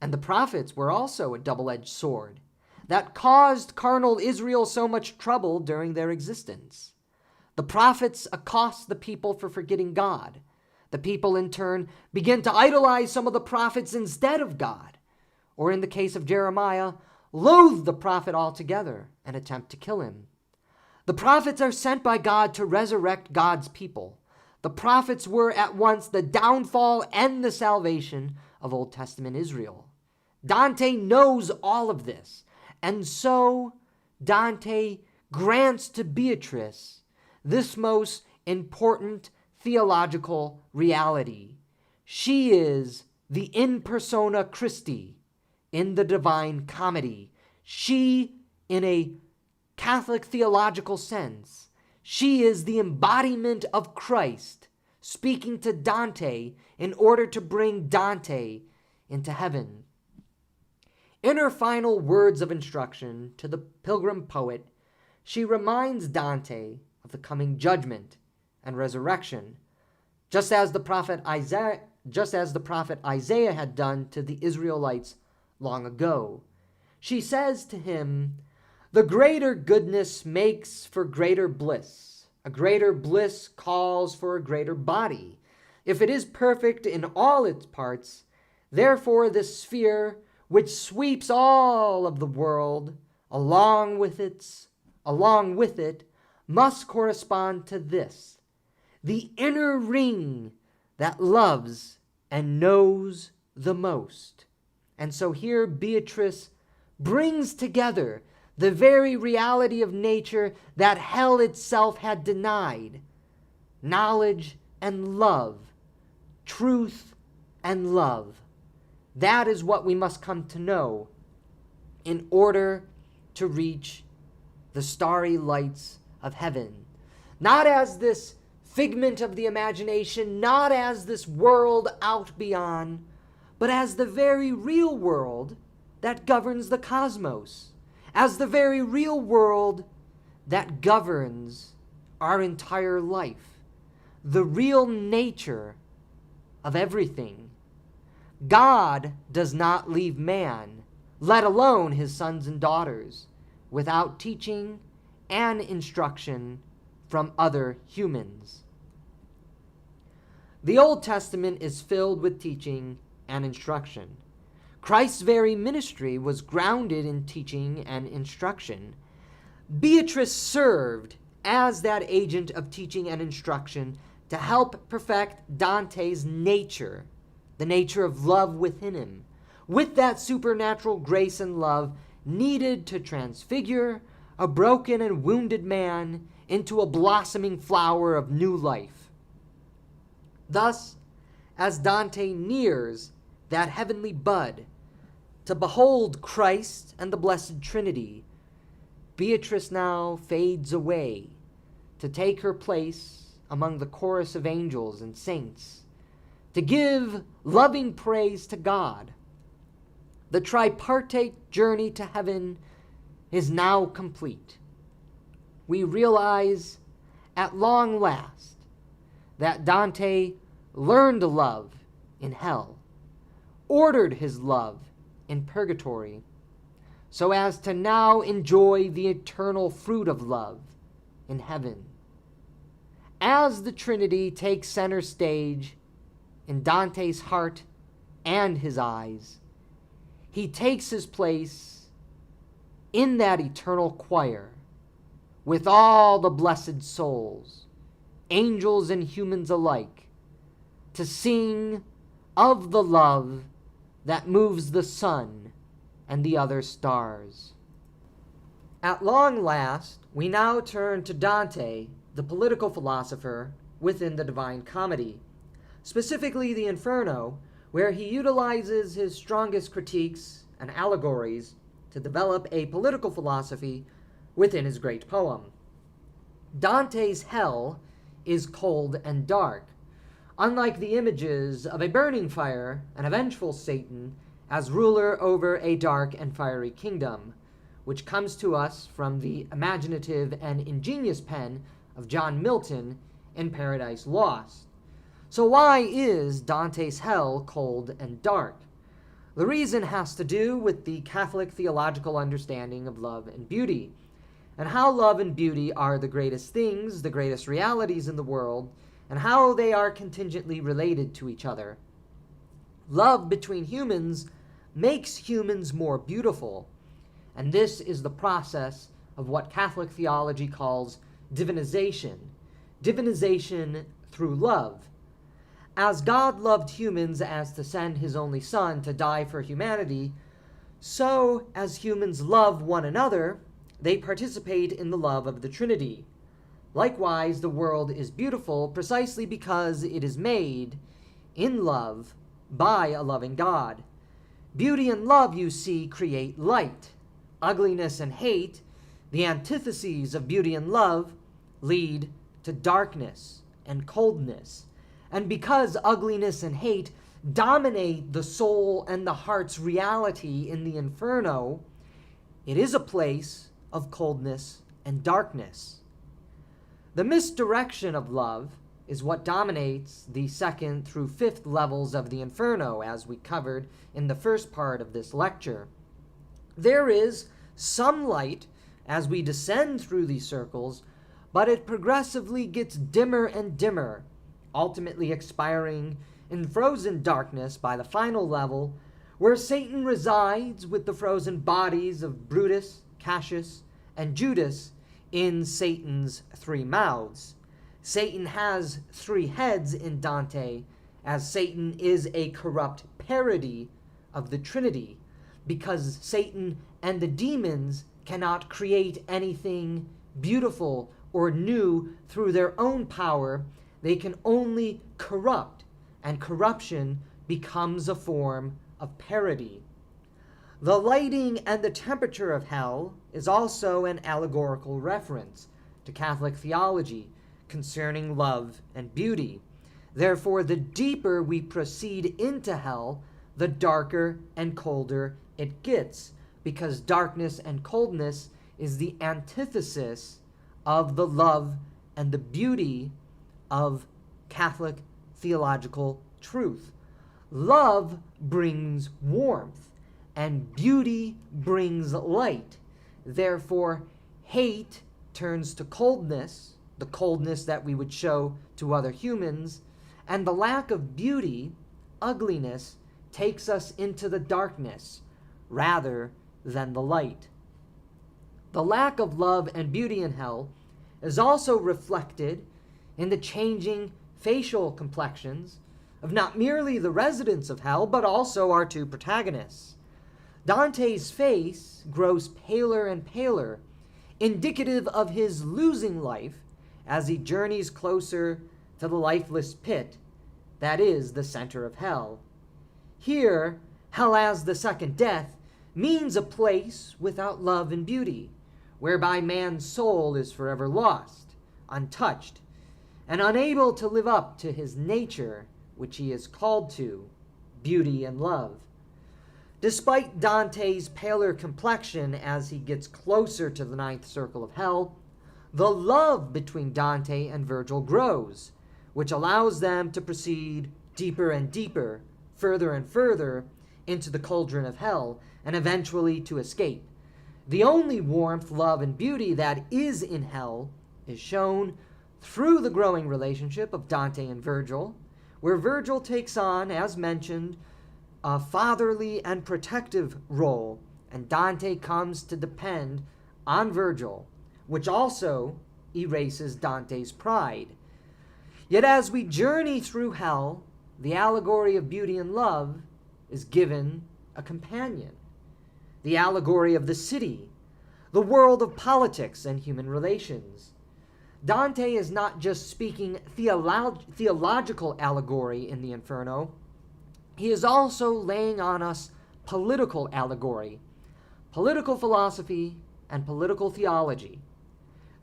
And the prophets were also a double-edged sword that caused carnal Israel so much trouble during their existence. The prophets accost the people for forgetting God. The people, in turn, begin to idolize some of the prophets instead of God, or in the case of Jeremiah, loathe the prophet altogether and attempt to kill him. The prophets are sent by God to resurrect God's people. The prophets were at once the downfall and the salvation of Old Testament Israel. Dante knows all of this, and so Dante grants to Beatrice this most important theological reality. She is the in persona Christi in the Divine Comedy. She, in a Catholic theological sense, she is the embodiment of Christ speaking to Dante in order to bring Dante into heaven. In her final words of instruction to the pilgrim poet, she reminds Dante of the coming judgment and resurrection, just as the prophet Isaiah had done to the Israelites long ago. She says to him, "The greater goodness makes for greater bliss. A greater bliss calls for a greater body. If it is perfect in all its parts, therefore this sphere which sweeps all of the world along with it must correspond to this, the inner ring that loves and knows the most." And so here Beatrice brings together the very reality of nature that hell itself had denied. Knowledge and love, truth and love. That is what we must come to know in order to reach the starry lights of heaven. Not as this figment of the imagination, not as this world out beyond, but as the very real world that governs the cosmos, as the very real world that governs our entire life, the real nature of everything. God does not leave man, let alone his sons and daughters, without teaching and instruction from other humans. The Old Testament is filled with teaching and instruction. Christ's very ministry was grounded in teaching and instruction. Beatrice served as that agent of teaching and instruction to help perfect Dante's nature, the nature of love within him, with that supernatural grace and love needed to transfigure a broken and wounded man into a blossoming flower of new life. Thus, as Dante nears that heavenly bud to behold Christ and the Blessed Trinity, Beatrice now fades away to take her place among the chorus of angels and saints, to give loving praise to God. The tripartite journey to heaven is now complete. We realize at long last that Dante learned love in hell, ordered his love in purgatory, so as to now enjoy the eternal fruit of love in heaven. As the Trinity takes center stage in Dante's heart and his eyes, he takes his place in that eternal choir with all the blessed souls, angels and humans alike, to sing of the love that moves the sun and the other stars. At long last, we now turn to Dante, the political philosopher within the Divine Comedy, specifically the Inferno, where he utilizes his strongest critiques and allegories to develop a political philosophy within his great poem. Dante's hell is cold and dark, unlike the images of a burning fire and a vengeful Satan as ruler over a dark and fiery kingdom, which comes to us from the imaginative and ingenious pen of John Milton in Paradise Lost. So why is Dante's hell cold and dark? The reason has to do with the Catholic theological understanding of love and beauty, and how love and beauty are the greatest things, the greatest realities in the world, and how they are contingently related to each other. Love between humans makes humans more beautiful, and this is the process of what Catholic theology calls divinization. Divinization through love. As God loved humans as to send his only Son to die for humanity, so as humans love one another, they participate in the love of the Trinity. Likewise, the world is beautiful precisely because it is made in love by a loving God. Beauty and love, you see, create light. Ugliness and hate, the antitheses of beauty and love, lead to darkness and coldness. And because ugliness and hate dominate the soul and the heart's reality in the Inferno, it is a place of coldness and darkness. The misdirection of love is what dominates the 2nd through 5th levels of the Inferno, as we covered in the first part of this lecture. There is some light as we descend through these circles, but it progressively gets dimmer and dimmer, ultimately expiring in frozen darkness by the final level, where Satan resides with the frozen bodies of Brutus, Cassius, and Judas in Satan's 3 mouths. Satan has 3 heads in Dante, as Satan is a corrupt parody of the Trinity. because Satan and the demons cannot create anything beautiful or new through their own power. They can only corrupt, and corruption becomes a form of parody. The lighting and the temperature of hell is also an allegorical reference to Catholic theology concerning love and beauty. Therefore, the deeper we proceed into hell, the darker and colder it gets, because darkness and coldness is the antithesis of the love and the beauty of Catholic theological truth. Love brings warmth, and beauty brings light. Therefore, hate turns to coldness, the coldness that we would show to other humans, and the lack of beauty, ugliness, takes us into the darkness rather than the light. The lack of love and beauty in hell is also reflected in the changing facial complexions of not merely the residents of hell, but also our two protagonists. Dante's face grows paler and paler, indicative of his losing life as he journeys closer to the lifeless pit that is the center of hell. Here, hell as the second death means a place without love and beauty, whereby man's soul is forever lost, untouched, and unable to live up to his nature, which he is called to, beauty and love. Despite Dante's paler complexion as he gets closer to the ninth circle of hell, the love between Dante and Virgil grows, which allows them to proceed deeper and deeper, further and further into the cauldron of hell, and eventually to escape. The only warmth, love, and beauty that is in hell is shown through the growing relationship of Dante and Virgil, where Virgil takes on, as mentioned, a fatherly and protective role, and Dante comes to depend on Virgil, which also erases Dante's pride. Yet as we journey through hell, the allegory of beauty and love is given a companion. The allegory of the city, the world of politics and human relations. Dante is not just speaking theological allegory in the Inferno, he is also laying on us political allegory, political philosophy, and political theology.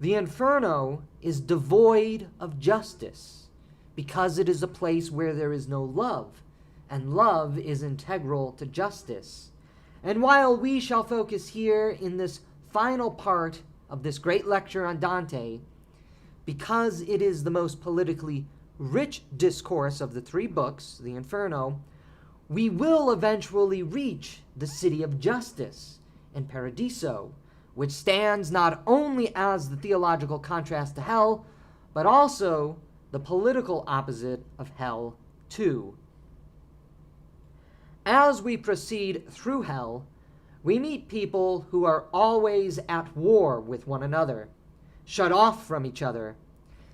The Inferno is devoid of justice because it is a place where there is no love, and love is integral to justice. And while we shall focus here in this final part of this great lecture on Dante, because it is the most politically rich discourse of the three books, the Inferno, we will eventually reach the city of justice in Paradiso, which stands not only as the theological contrast to hell, but also the political opposite of hell too. As we proceed through hell, we meet people who are always at war with one another, shut off from each other,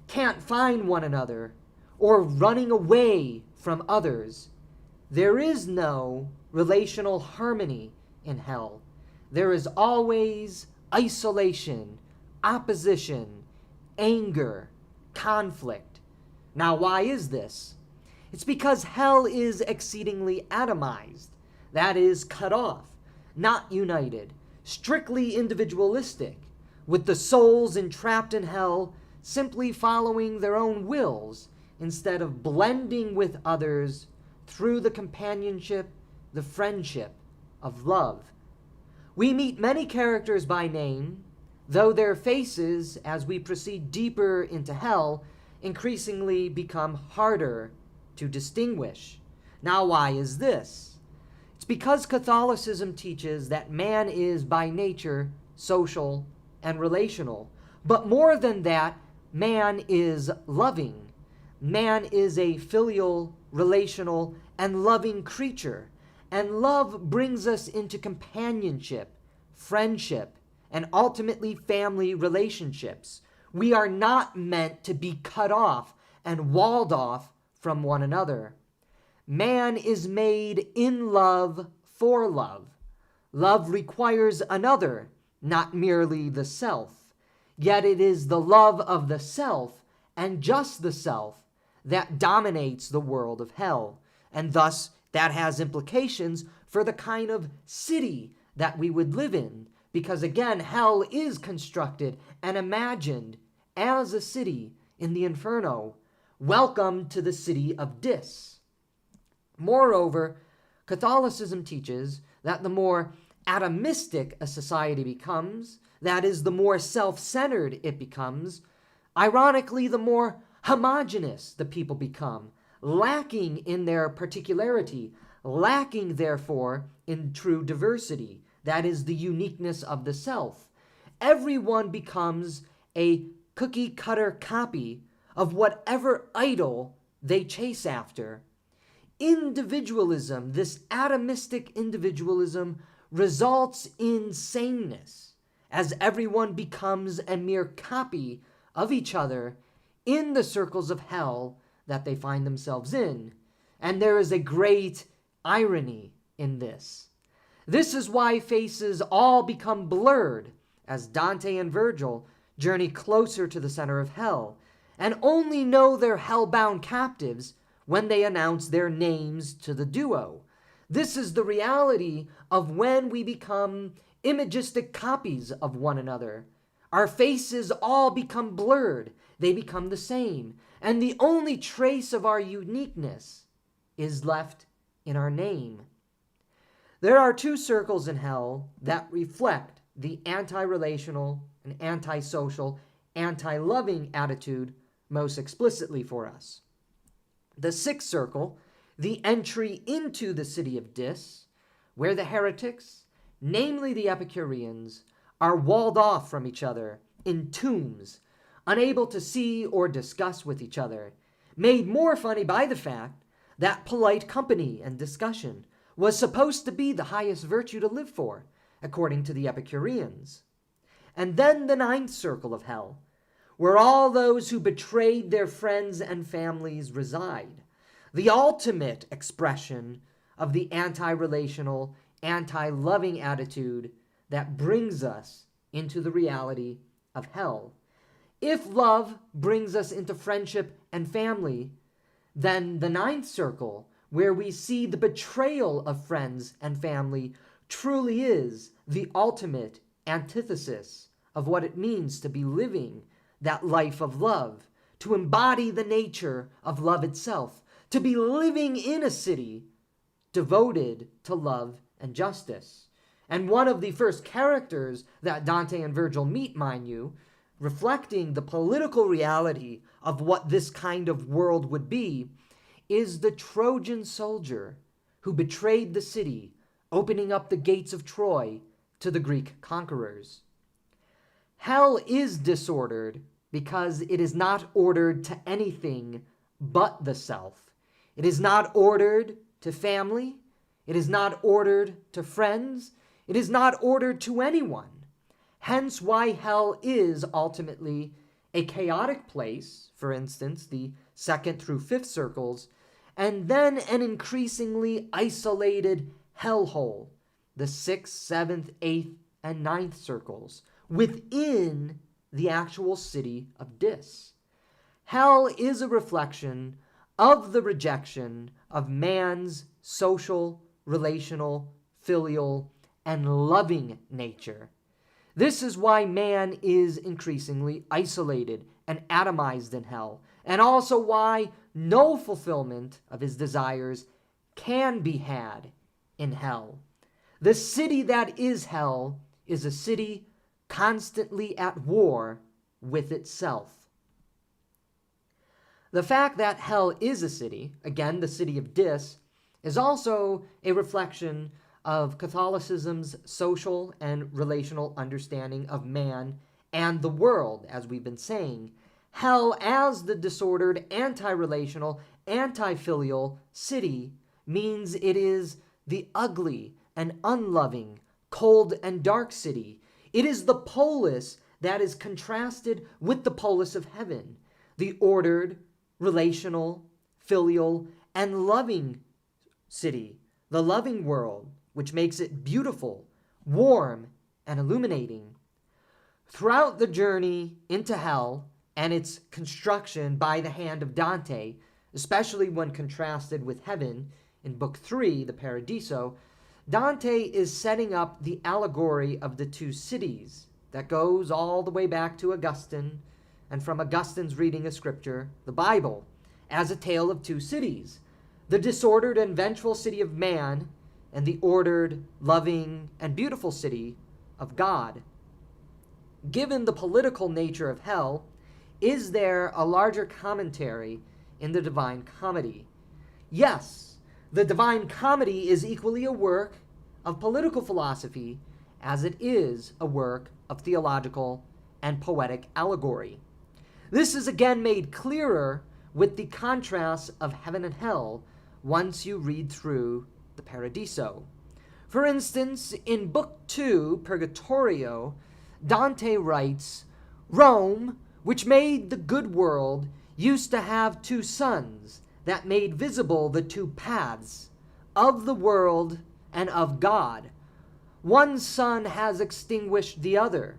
can't find one another, or running away from others. There is no relational harmony in hell. There is always isolation, opposition, anger, conflict. Now, why is this? It's because hell is exceedingly atomized, that is, cut off, not united, strictly individualistic, with the souls entrapped in hell simply following their own wills instead of blending with others through the companionship, the friendship of love. We meet many characters by name, though their faces, as we proceed deeper into hell, increasingly become harder to distinguish. Now, why is this? It's because Catholicism teaches that man is by nature social and relational. But more than that, man is loving. Man is a filial, relational, and loving creature. And love brings us into companionship, friendship, and ultimately family relationships. We are not meant to be cut off and walled off from one another. Man is made in love for love. Love requires another, not merely the self. Yet it is the love of the self, and just the self, that dominates the world of hell. And thus, that has implications for the kind of city that we would live in. Because again, hell is constructed and imagined as a city in the Inferno. Welcome to the city of Dis. Moreover, Catholicism teaches that the more atomistic a society becomes, that is, the more self-centered it becomes, ironically, the more homogeneous the people become, lacking in their particularity, lacking, therefore, in true diversity, that is, the uniqueness of the self. Everyone becomes a cookie-cutter copy of whatever idol they chase after. Individualism, this atomistic individualism, results in sameness, as everyone becomes a mere copy of each other in the circles of hell that they find themselves in. And there is a great irony in this. This is why faces all become blurred as Dante and Virgil journey closer to the center of hell, and only know their hell-bound captives when they announce their names to the duo. This is the reality of when we become imagistic copies of one another. Our faces all become blurred, they become the same, and the only trace of our uniqueness is left in our name. There are two circles in hell that reflect the anti-relational and anti-social, anti-loving attitude most explicitly for us. The sixth circle, the entry into the city of Dis, where the heretics, namely the Epicureans, are walled off from each other in tombs, unable to see or discuss with each other, made more funny by the fact that polite company and discussion was supposed to be the highest virtue to live for, according to the Epicureans. And then the ninth circle of hell, where all those who betrayed their friends and families reside, the ultimate expression of the anti-relational, anti-loving attitude that brings us into the reality of hell. If love brings us into friendship and family, then the ninth circle, where we see the betrayal of friends and family, truly is the ultimate antithesis of what it means to be living that life of love, to embody the nature of love itself, to be living in a city devoted to love and justice. And one of the first characters that Dante and Virgil meet, mind you, reflecting the political reality of what this kind of world would be, is the Trojan soldier who betrayed the city, opening up the gates of Troy to the Greek conquerors. Hell is disordered because it is not ordered to anything but the self. It is not ordered to family. It is not ordered to friends. It is not ordered to anyone. Hence why hell is ultimately a chaotic place, for instance, the second through fifth circles, and then an increasingly isolated hellhole, the sixth, seventh, eighth, and ninth circles, within the actual city of Dis. Hell is a reflection of the rejection of man's social, relational, filial, and loving nature. This is why man is increasingly isolated and atomized in hell, and also why no fulfillment of his desires can be had in hell. The city that is hell is a city constantly at war with itself. The fact that hell is a city, again the city of Dis, is also a reflection of Catholicism's social and relational understanding of man and the world, as we've been saying. Hell as the disordered, anti-relational, anti-filial city means it is the ugly and unloving, cold and dark city. It is the polis that is contrasted with the polis of heaven, the ordered, relational, filial, and loving city, the loving world, which makes it beautiful, warm, and illuminating. Throughout the journey into hell and its construction by the hand of Dante, especially when contrasted with heaven in Book 3, the Paradiso, Dante is setting up the allegory of the two cities that goes all the way back to Augustine, and from Augustine's reading of Scripture, the Bible, as a tale of two cities, the disordered and vengeful city of man and the ordered, loving, and beautiful city of God. Given the political nature of hell, is there a larger commentary in the Divine Comedy? Yes, the Divine Comedy is equally a work of political philosophy as it is a work of theological and poetic allegory. This is again made clearer with the contrasts of heaven and hell once you read through the Paradiso. For instance, in Book 2, Purgatorio, Dante writes, "Rome, which made the good world, used to have two suns that made visible the two paths of the world and of God. One sun has extinguished the other,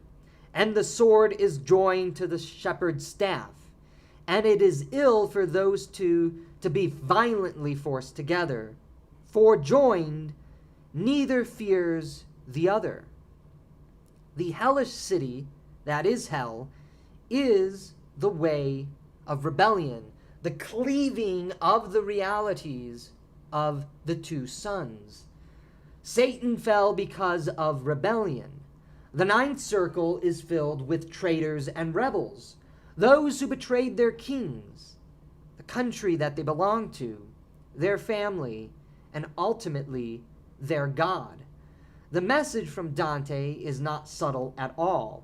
and the sword is joined to the shepherd's staff, and it is ill for those two to be violently forced together. For joined, neither fears the other." The hellish city, that is hell, is the way of rebellion, the cleaving of the realities of the two suns. Satan fell because of rebellion. The ninth circle is filled with traitors and rebels, those who betrayed their kings, the country that they belonged to, their family, and ultimately their God. The message from Dante is not subtle at all.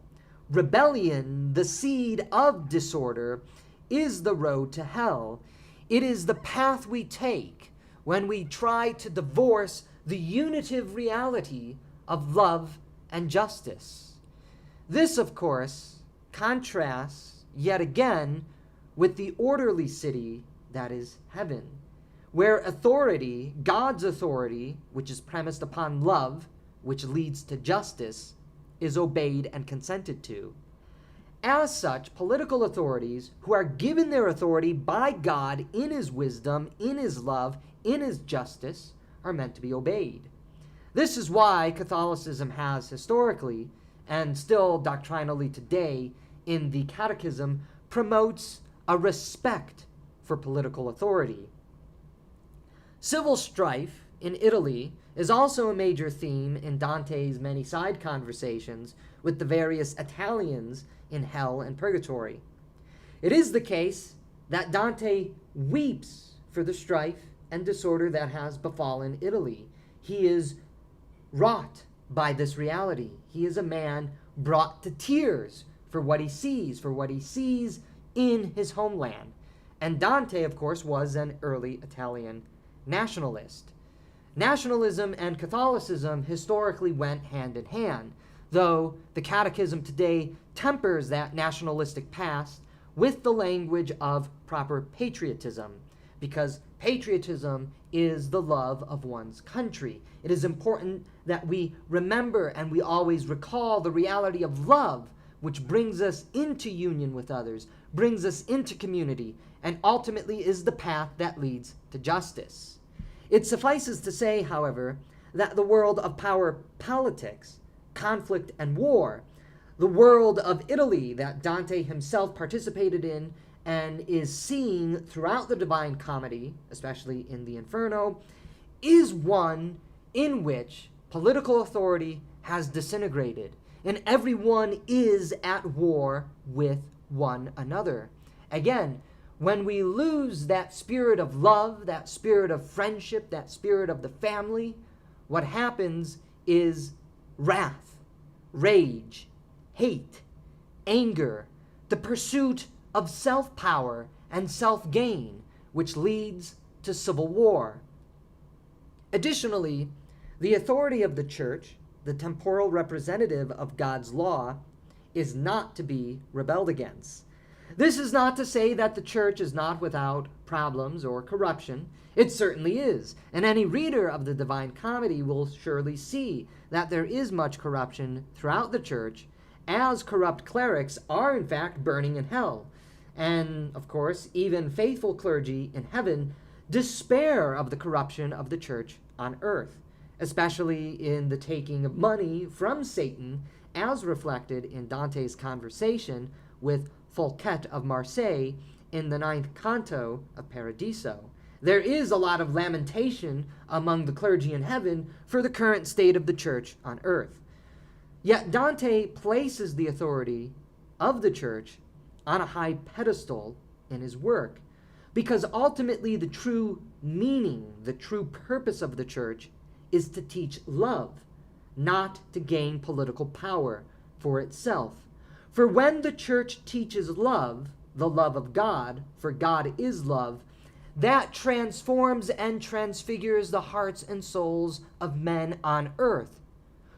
Rebellion, the seed of disorder, is the road to hell. It is the path we take when we try to divorce the unitive reality of love and justice. This, of course, contrasts yet again with the orderly city that is heaven, where authority, God's authority, which is premised upon love, which leads to justice, is obeyed and consented to. As such, political authorities who are given their authority by God in His wisdom, in His love, in His justice, are meant to be obeyed. This is why Catholicism has historically, and still doctrinally today in the Catechism, promotes a respect for political authority. Civil strife in Italy is also a major theme in Dante's many side conversations with the various Italians in hell and purgatory. It is the case that Dante weeps for the strife and disorder that has befallen Italy. He is wrought by this reality. He is a man brought to tears for what he sees in his homeland. And Dante, of course, was an early Italian nationalist. Nationalism and Catholicism historically went hand in hand, though the Catechism today tempers that nationalistic past with the language of proper patriotism, because patriotism is the love of one's country. It is important that we remember and we always recall the reality of love, which brings us into union with others, brings us into community, and ultimately is the path that leads to justice. It suffices to say, however, that the world of power politics, conflict, and war, the world of Italy that Dante himself participated in and is seeing throughout the Divine Comedy, especially in the Inferno, is one in which political authority has disintegrated, and everyone is at war with one another. Again, when we lose that spirit of love, that spirit of friendship, that spirit of the family, what happens is wrath, rage, hate, anger, the pursuit of self-power and self-gain, which leads to civil war. Additionally, the authority of the church, the temporal representative of God's law, is not to be rebelled against. This is not to say that the church is not without problems or corruption. It certainly is, and any reader of the Divine Comedy will surely see that there is much corruption throughout the church, as corrupt clerics are in fact burning in hell. And, of course, even faithful clergy in heaven despair of the corruption of the church on earth, especially in the taking of money from Satan, as reflected in Dante's conversation with Fouquet of Marseille in the 9th canto of Paradiso. There is a lot of lamentation among the clergy in heaven for the current state of the church on earth. Yet Dante places the authority of the church on a high pedestal in his work, because ultimately the true meaning, the true purpose of the church is to teach love, not to gain political power for itself. For when the church teaches love, the love of God, for God is love, that transforms and transfigures the hearts and souls of men on earth,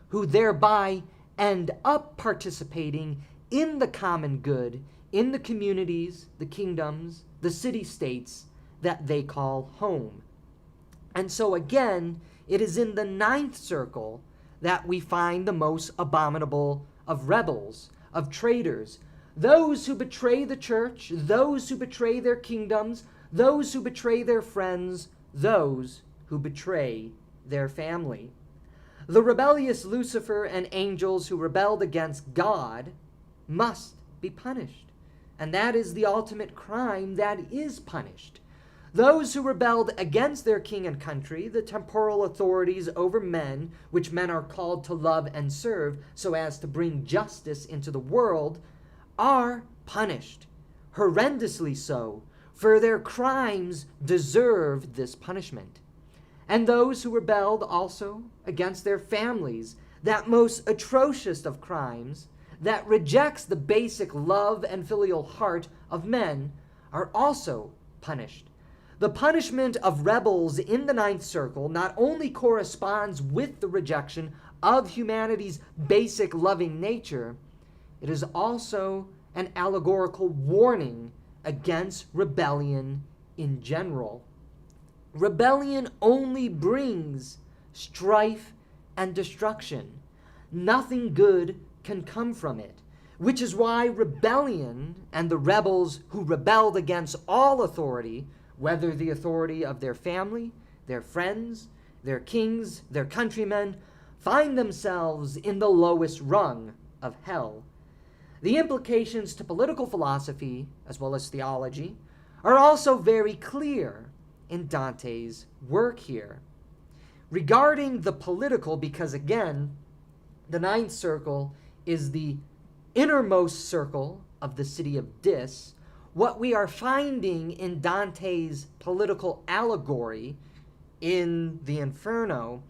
who thereby end up participating in the common good, in the communities, the kingdoms, the city-states that they call home. And so again, it is in the 9th circle that we find the most abominable of rebels, of traitors, those who betray the church, those who betray their kingdoms, those who betray their friends, those who betray their family. The rebellious Lucifer and angels who rebelled against God must be punished, and that is the ultimate crime that is punished. Those who rebelled against their king and country, the temporal authorities over men, which men are called to love and serve so as to bring justice into the world, are punished, horrendously so, for their crimes deserve this punishment. And those who rebelled also against their families, that most atrocious of crimes, that rejects the basic love and filial heart of men, are also punished. The punishment of rebels in the 9th circle not only corresponds with the rejection of humanity's basic loving nature, it is also an allegorical warning against rebellion in general. Rebellion only brings strife and destruction. Nothing good can come from it, which is why rebellion and the rebels who rebelled against all authority, whether the authority of their family, their friends, their kings, their countrymen, find themselves in the lowest rung of hell. The implications to political philosophy, as well as theology, are also very clear in Dante's work here. Regarding the political, because again, the 9th circle is the innermost circle of the city of Dis, what we are finding in Dante's political allegory in the Inferno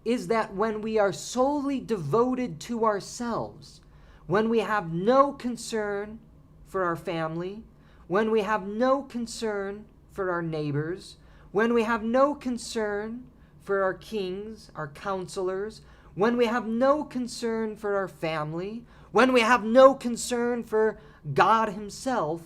is that when we are solely devoted to ourselves, when we have no concern for our family, when we have no concern for our neighbors, when we have no concern for our kings, our counselors, when we have no concern for our family, when we have no concern for God himself,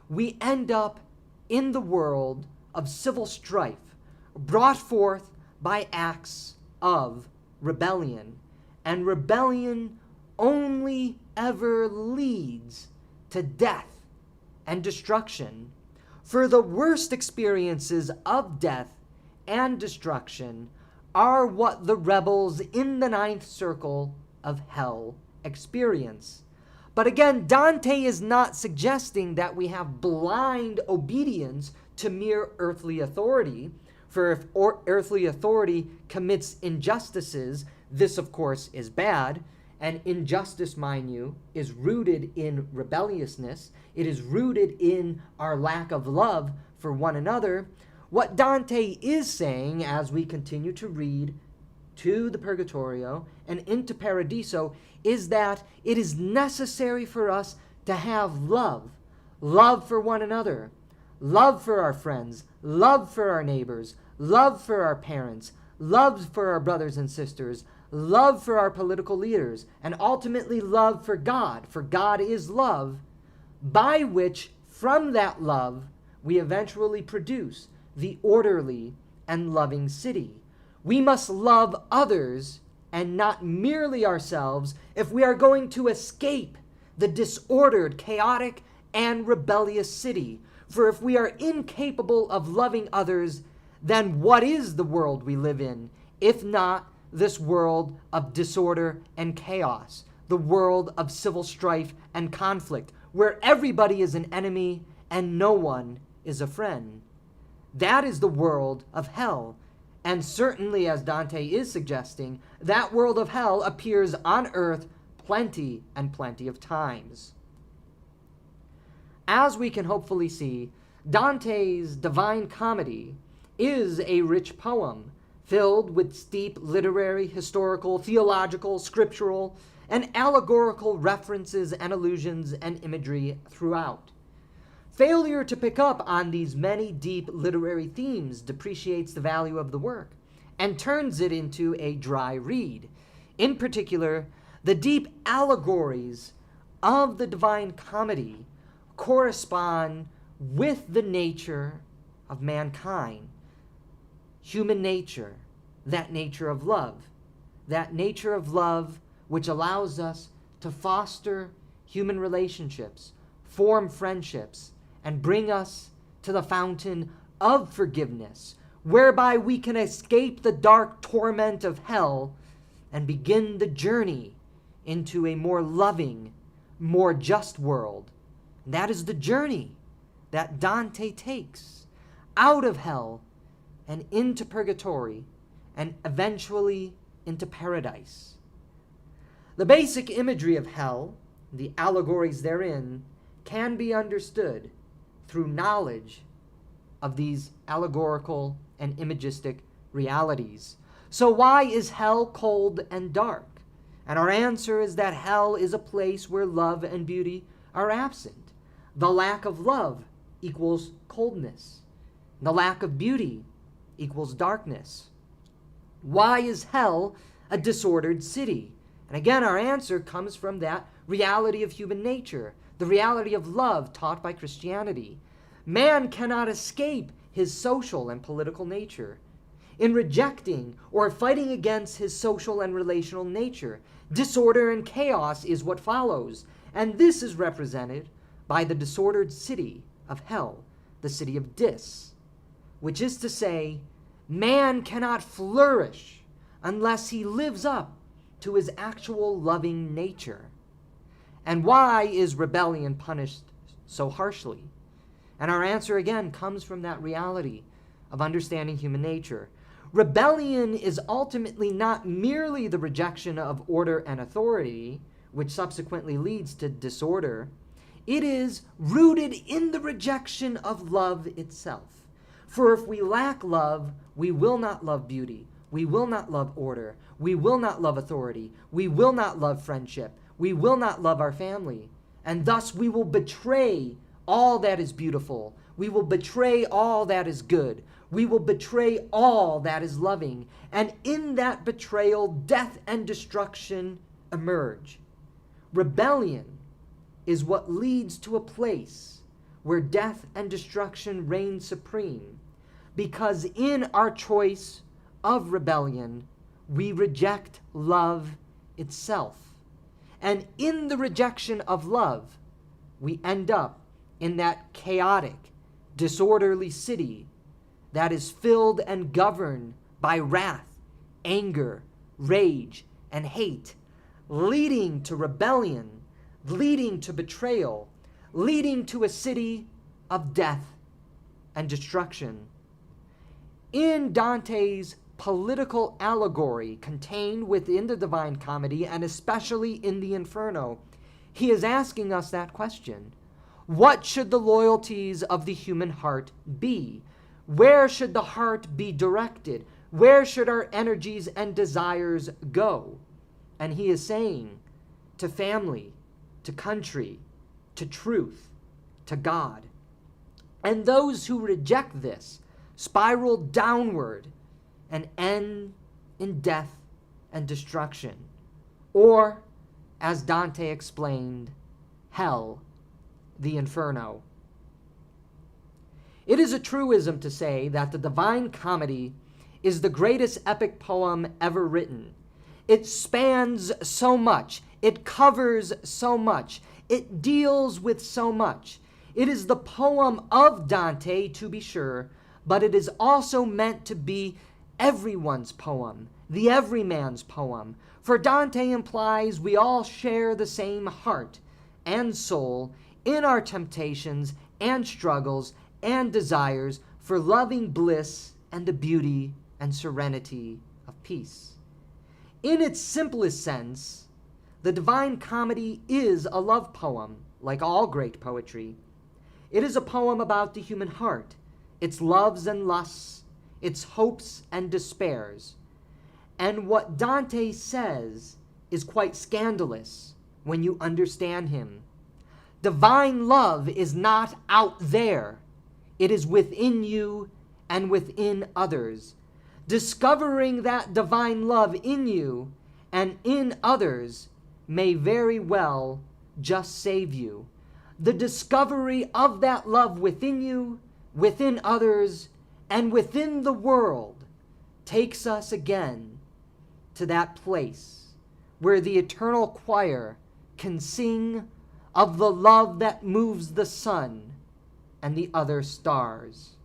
we end up in the world of civil strife, brought forth by acts of rebellion. And rebellion only ever leads to death and destruction. For the worst experiences of death and destruction are what the rebels in the 9th circle of hell experience. But again, Dante is not suggesting that we have blind obedience to mere earthly authority, for if earthly authority commits injustices, this of course is bad, and injustice, mind you, is rooted in rebelliousness. It is rooted in our lack of love for one another. What Dante is saying as we continue to read to the Purgatorio and into Paradiso is that it is necessary for us to have love. Love for one another. Love for our friends. Love for our neighbors. Love for our parents. Love for our brothers and sisters. Love for our political leaders. And ultimately love for God is love, by which From that love, we eventually produce the orderly and loving city. We must love others and not merely ourselves if we are going to escape the disordered, chaotic, and rebellious city. For if we are incapable of loving others, then what is the world we live in, if not this world of disorder and chaos, the world of civil strife and conflict, where everybody is an enemy and no one is a friend? That is the world of hell. And certainly, as Dante is suggesting, that world of hell appears on earth plenty and plenty of times. As we can hopefully see, Dante's Divine Comedy is a rich poem filled with steep literary, historical, theological, scriptural, and allegorical references and allusions and imagery throughout. Failure to pick up on these many deep literary themes depreciates the value of the work and turns it into a dry read. In particular, the deep allegories of the Divine Comedy correspond with the nature of mankind, human nature, that nature of love which allows us to foster human relationships, form friendships, and bring us to the fountain of forgiveness, whereby we can escape the dark torment of hell and begin the journey into a more loving, more just world. And that is the journey that Dante takes out of hell and into purgatory and eventually into paradise. The basic imagery of hell, the allegories therein, can be understood through knowledge of these allegorical and imagistic realities. So why is hell cold and dark? And our answer is that hell is a place where love and beauty are absent. The lack of love equals coldness. The lack of beauty equals darkness. Why is hell a disordered city? And again, our answer comes from that reality of human nature, the reality of love taught by Christianity. Man cannot escape his social and political nature. In rejecting or fighting against his social and relational nature, disorder and chaos is what follows. And this is represented by the disordered city of hell, the city of Dis, which is to say, man cannot flourish unless he lives up to his actual loving nature. And why is rebellion punished so harshly? And our answer again comes from that reality of understanding human nature. Rebellion is ultimately not merely the rejection of order and authority, which subsequently leads to disorder. It is rooted in the rejection of love itself. For if we lack love, we will not love beauty. We will not love order. We will not love authority. We will not love friendship. We will not love our family. And thus we will betray all that is beautiful. We will betray all that is good. We will betray all that is loving. And in that betrayal, death and destruction emerge. Rebellion is what leads to a place where death and destruction reign supreme, because in our choice of rebellion, we reject love itself. And in the rejection of love, we end up in that chaotic, disorderly city that is filled and governed by wrath, anger, rage, and hate, leading to rebellion, leading to betrayal, leading to a city of death and destruction. In Dante's political allegory contained within the Divine Comedy, and especially in the Inferno, he is asking us that question. What should the loyalties of the human heart be? Where should the heart be directed? Where should our energies and desires go? And he is saying, to family, to country, to truth, to God. And those who reject this spiral downward and end in death and destruction. Or, as Dante explained, hell, the Inferno. It is a truism to say that the Divine Comedy is the greatest epic poem ever written. It spans so much. It covers so much. It deals with so much. It is the poem of Dante, to be sure, but it is also meant to be everyone's poem, the everyman's poem. For Dante implies we all share the same heart and soul in our temptations and struggles and desires for loving bliss and the beauty and serenity of peace. In its simplest sense, the Divine Comedy is a love poem, like all great poetry. It is a poem about the human heart, its loves and lusts, its hopes and despairs. And what Dante says is quite scandalous when you understand him. Divine love is not out there. It is within you and within others. Discovering that divine love in you and in others may very well just save you. The discovery of that love within you, within others, and within the world takes us again to that place where the eternal choir can sing of the love that moves the sun and the other stars.